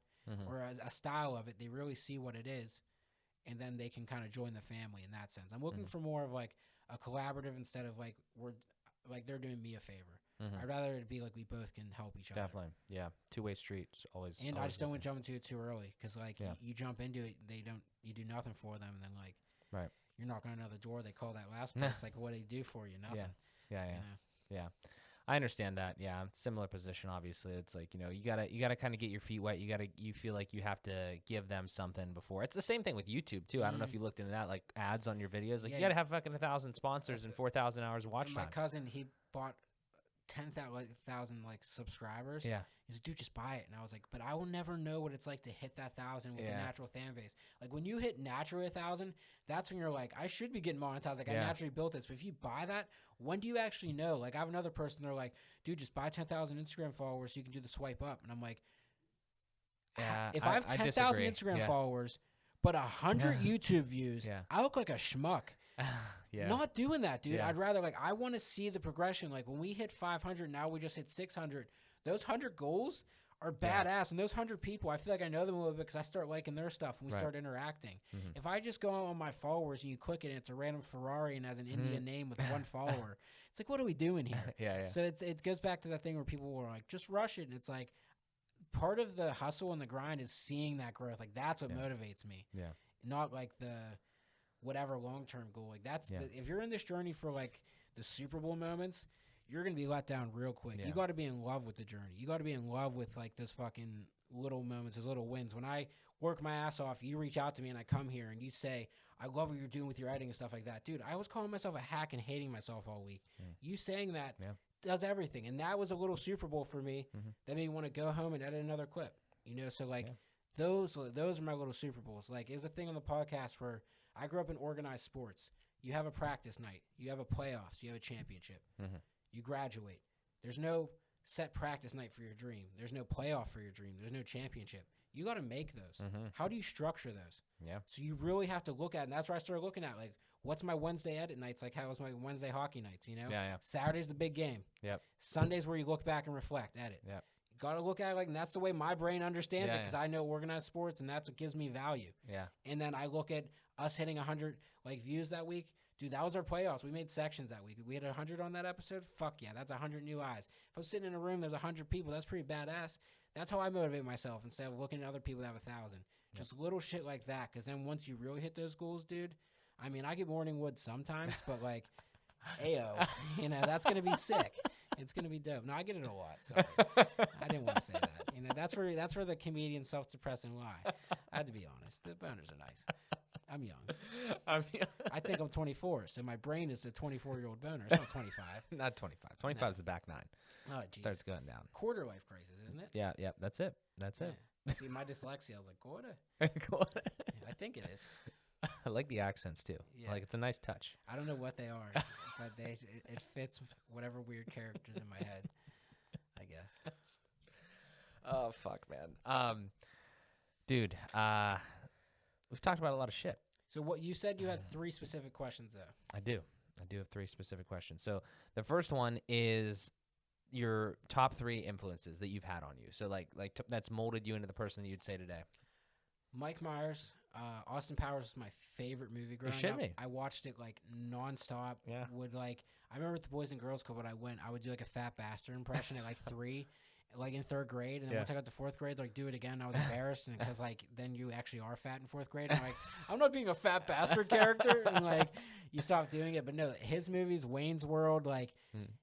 or a style of it. They really see what it is, and then they can kind of join the family in that sense. I'm looking for more of like a collaborative instead of like they're doing me a favor. I'd rather it be like we both can help each other. Definitely, yeah. Two-way street always. And always I just don't want to jump into it too early because like you jump into it, you do nothing for them, and then like you're knocking on another door. They call that last place like what do they do for you? Nothing. Yeah. I understand that. Yeah, similar position. Obviously, it's like you gotta kind of get your feet wet. You feel like you have to give them something before. It's the same thing with YouTube too. I don't know if you looked into that, like ads on your videos. Like you gotta have fucking 1,000 sponsors and 4,000 hours of watch time. My cousin, he bought 10,000 like subscribers. Yeah. He's like, dude, just buy it. And I was like, but I will never know what it's like to hit that 1,000 with a natural fan base. Like when you hit naturally 1,000, that's when you're like, I should be getting monetized. Like I naturally built this. But if you buy that, when do you actually know? Like I have another person, they're like, dude, just buy 10,000 Instagram followers so you can do the swipe up. And I'm like, if I have 10,000 Instagram followers, but 100 YouTube views, I look like a schmuck. Not doing that, dude. I'd rather I want to see the progression. Like when we hit 500, now we just hit 600. Those 100 goals are badass, and those 100 people, I feel like I know them a little bit because I start liking their stuff and we start interacting. If I just go on my followers and you click it and it's a random Ferrari and has an Indian name with one follower, it's like, what are we doing here? So it goes back to that thing where people were like, just rush it, and it's like part of the hustle and the grind is seeing that growth. Like that's what motivates me. Not like the whatever long-term goal. Like that's if you're in this journey for like the Super Bowl moments, you're going to be let down real quick. You got to be in love with the journey. You got to be in love with like those fucking little moments, those little wins. When I work my ass off, you reach out to me and I come here and you say, I love what you're doing with your editing and stuff like that. Dude, I was calling myself a hack and hating myself all week. You saying that does everything. And that was a little Super Bowl for me that made me want to go home and edit another clip. So like those are my little Super Bowls. Like it was a thing on the podcast where I grew up in organized sports. You have a practice night. You have a playoffs. You have a championship. You graduate. There's no set practice night for your dream. There's no playoff for your dream. There's no championship. You got to make those. How do you structure those? So you really have to look at, and that's where I started looking at, like, what's my Wednesday edit nights? Like, how was my Wednesday hockey nights, Saturday's the big game. Sunday's where you look back and reflect, edit. You got to look at it like, and that's the way my brain understands it because I know organized sports, and that's what gives me value. And then I look at us hitting 100 like views that week. Dude, that was our playoffs. We made sections that week. We had 100 on that episode. Fuck yeah, that's 100 new eyes. If I'm sitting in a room, there's 100 people. That's pretty badass. That's how I motivate myself instead of looking at other people that have 1,000. Just little shit like that. Because then once you really hit those goals, dude, I mean, I get morning wood sometimes, but like, ayo, that's gonna be sick. It's gonna be dope. No, I get it a lot. Sorry, I didn't want to say that. That's where the comedian self-depressing lie. I had to be honest. The boners are nice. I'm young. I think I'm 24, so my brain is a 24-year-old boner. It's not 25. Not 25. 25 is the back nine. Oh, geez. Starts going down. Quarter life crisis, isn't it? Yeah. That's it. See, my dyslexia, I was like, quarter? Quarter. I think it is. I like the accents, too. Like, it's a nice touch. I don't know what they are, but it fits whatever weird characters in my head, I guess. Oh, fuck, man. Dude, we've talked about a lot of shit. So what you said, you had 3 specific questions, though. I do have 3 specific questions. So the first one is your top 3 influences that you've had on you. So like that's molded you into the person that you'd say today. Mike Myers, Austin Powers was my favorite movie growing up. I watched it like nonstop. Yeah. I remember at the Boys and Girls Club when I would do like a fat bastard impression at like 3. Like in 3rd grade, and then once I got to 4th grade, like do it again. I was embarrassed because like then you actually are fat in 4th grade. I'm like, I'm not being a fat bastard character, and like you stop doing it. But no, his movies, Wayne's World, like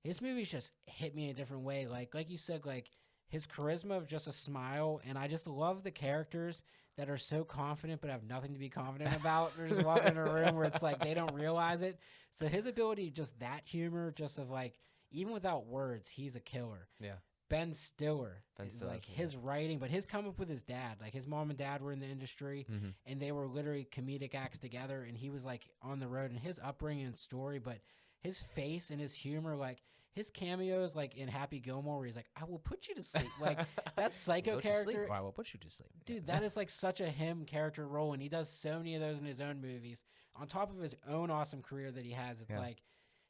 his movies just hit me in a different way. Like you said, like his charisma of just a smile, and I just love the characters that are so confident but have nothing to be confident about. They're just walking in a room where it's like they don't realize it. So his ability, just that humor, just of like. even without words, he's a killer. Yeah. Ben Stiller is like his writing, but his come up with his dad. Like his mom and dad were in the industry, and they were literally comedic acts together. And he was like on the road, and his upbringing and story, but his face and his humor, like his cameos, like in Happy Gilmore, where he's like, "I will put you to sleep," like that psycho character. I will put you to sleep, dude. That is like such a him character role, and he does so many of those in his own movies. On top of his own awesome career that he has, it's like.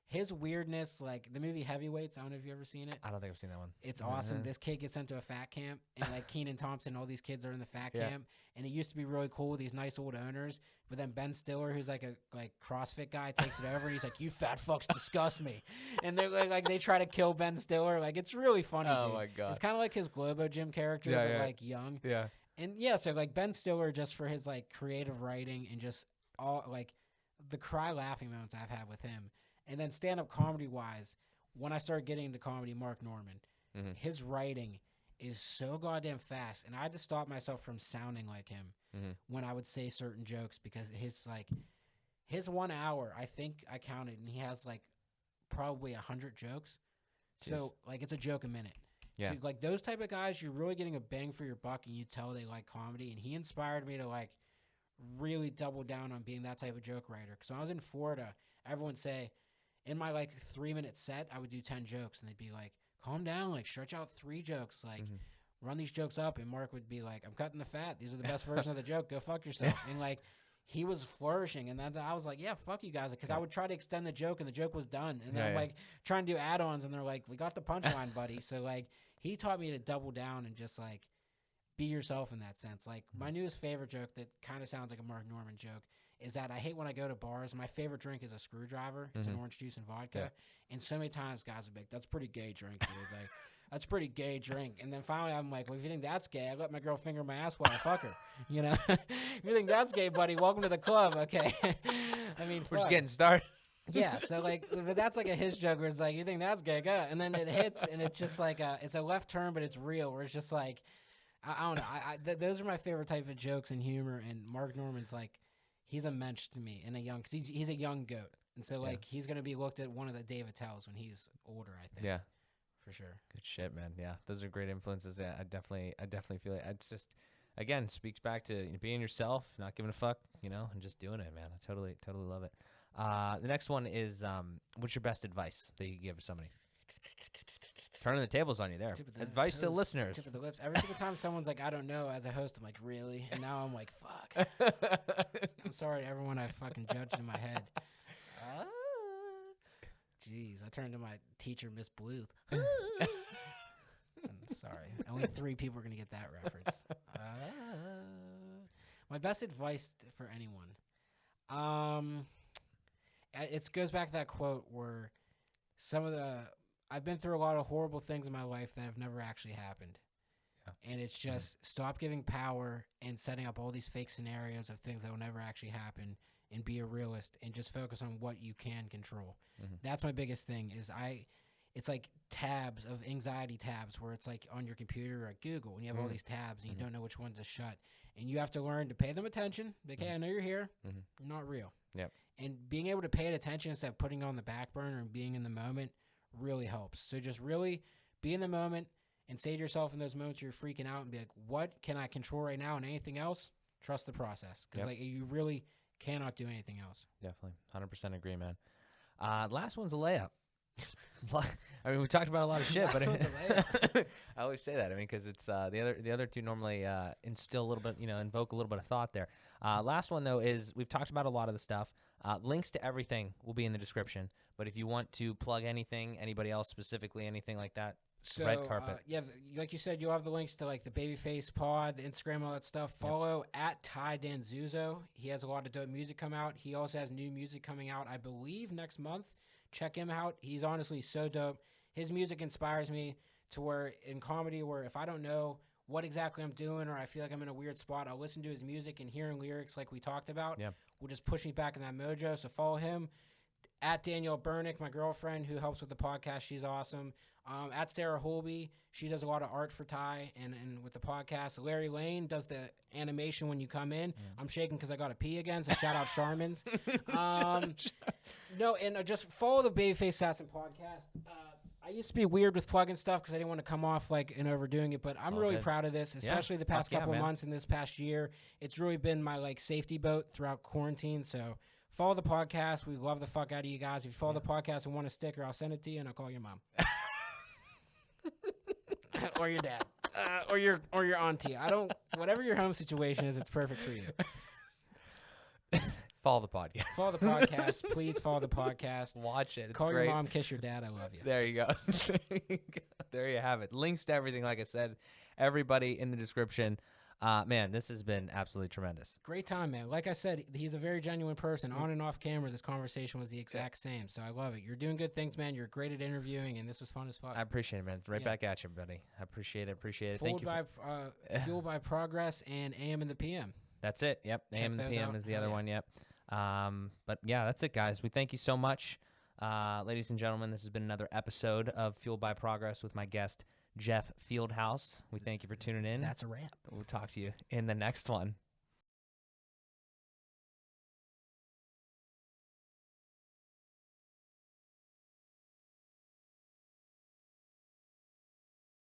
His weirdness, like the movie Heavyweights, I don't know if you've ever seen it. I don't think I've seen that one. It's awesome. This kid gets sent to a fat camp, and like Kenan Thompson, all these kids are in the fat camp, and it used to be really cool with these nice old owners. But then Ben Stiller, who's like a CrossFit guy, takes it over, and he's like, "You fat fucks disgust me," and they're like they try to kill Ben Stiller. Like it's really funny. Oh dude. My god! It's kind of like his Globo Gym character, but like young. Yeah. And yeah, so like Ben Stiller, just for his like creative writing and just all like the cry laughing moments I've had with him. And then stand-up comedy-wise, when I started getting into comedy, Mark Norman, his writing is so goddamn fast. And I had to stop myself from sounding like him when I would say certain jokes because his 1 hour, I think I counted, and he has like probably 100 jokes. Jeez. So like it's a joke a minute. Yeah. So like those type of guys, you're really getting a bang for your buck, and you tell they like comedy. And he inspired me to like really double down on being that type of joke writer. Because when I was in Florida, everyone would say, in my like 3-minute set, I would do 10 jokes, and they'd be like, "Calm down, like stretch out 3 jokes, like run these jokes up." And Mark would be like, "I'm cutting the fat. These are the best version of the joke. Go fuck yourself." And like he was flourishing, and then I was like, "Yeah, fuck you guys," because I would try to extend the joke, and the joke was done, and then I'm like trying to do add-ons, and they're like, "We got the punchline, buddy." So like he taught me to double down and just like be yourself in that sense. Like my newest favorite joke that kind of sounds like a Mark Norman joke is that I hate when I go to bars. My favorite drink is a screwdriver. It's an orange juice and vodka. Yeah. And so many times guys are like, "That's pretty gay drink, dude." Like, "That's pretty gay drink." And then finally I'm like, "Well, if you think that's gay, I let my girl finger my ass while I fuck her." You know? If you think that's gay, buddy, welcome to the club. Okay. I mean, we're just getting started. Yeah, so like, but that's like a his joke where it's like, "You think that's gay, go." And then it hits, and it's just like it's a left turn, but it's real. Where it's just like, I don't know. Those are my favorite type of jokes and humor. And Mark Norman's like, he's a mensch to me, and because he's a young goat, and so like he's gonna be looked at one of the Dave Attell's when he's older, I think. Yeah, for sure. Good shit, man. Yeah, those are great influences. Yeah, I definitely feel it. It's just, again, speaks back to being yourself, not giving a fuck, and just doing it, man. I totally love it. The next one is, what's your best advice that you give somebody? Turning the tables on you there. Advice to listeners. Tip of the lips. Every single time someone's like, "I don't know," as a host, I'm like, "Really?" And now I'm like, fuck. I'm sorry to everyone I fucking judged in my head. Jeez, I turned to my teacher, Miss Bluth. I'm sorry. Only 3 people are going to get that reference. My best advice for anyone. It goes back to that quote where I've been through a lot of horrible things in my life that have never actually happened. Yeah. And it's just stop giving power and setting up all these fake scenarios of things that will never actually happen, and be a realist and just focus on what you can control. That's my biggest thing it's like tabs of anxiety tabs where it's like on your computer or at Google, and you have all these tabs and you don't know which ones to shut. And you have to learn to pay them attention. Like, "Hey, I know you're here. You're not real." Yep. And being able to pay it attention instead of putting it on the back burner and being in the moment really helps. So just really be in the moment and say to yourself in those moments you're freaking out and be like, "What can I control right now?" And anything else, trust the process. Because like you really cannot do anything else. Definitely. 100% agree, man. Last one's a layup. I mean, we talked about a lot of shit, but I always say that. I mean, because it's the other two normally instill a little bit, invoke a little bit of thought there. Last one though is we've talked about a lot of the stuff. Links to everything will be in the description. But if you want to plug anything, anybody else specifically, anything like that, so, red carpet. Like you said, you'll have the links to like the BabyFace Pod, the Instagram, all that stuff. Follow at Ty Danzuzo. He has a lot of dope music come out. He also has new music coming out, I believe, next month. Check him out. He's honestly so dope. His music inspires me to where in comedy, where if I don't know what exactly I'm doing or I feel like I'm in a weird spot, I'll listen to his music, and hearing lyrics like we talked about will just push me back in that mojo. So follow him. At Danielle Bernick, my girlfriend who helps with the podcast. She's awesome. At Sarah Holby, she does a lot of art for Ty and with the podcast. Larry Lane does the animation when you come in. I'm shaking because I got to pee again, so shout out Charmans. No, and just follow the BabyFace Assassin Podcast. I used to be weird with plugging stuff because I didn't want to come off like and overdoing it, but I'm really proud of this, especially the past couple months and this past year. It's really been my like safety boat throughout quarantine. So follow the podcast. We love the fuck out of you guys. If you follow the podcast and want a sticker, I'll send it to you and I'll call your mom. Or your dad. Or your auntie. Whatever your home situation is, it's perfect for you. Follow the podcast. Follow the podcast. Please follow the podcast. Watch it. It's Call great. your mom, kiss your dad. I love you. There you go. There you have it. Links to everything, like I said, everybody in the description. Man, this has been absolutely tremendous. Great time, man. Like I said, he's a very genuine person. On and off camera, this conversation was the exact same. So I love it. You're doing good things, man. You're great at interviewing, and this was fun as fuck. I appreciate it, man. Right back at you, buddy. I appreciate it. Thank you. Fueled by Progress and AM and the PM. That's it. Yep. AM and the PM is the other one. Yep. But yeah, that's it, guys. We thank you so much. Ladies and gentlemen, this has been another episode of Fueled by Progress with my guest, Jeff Fieldhouse. We thank you for tuning in. That's a wrap. We'll talk to you in the next one.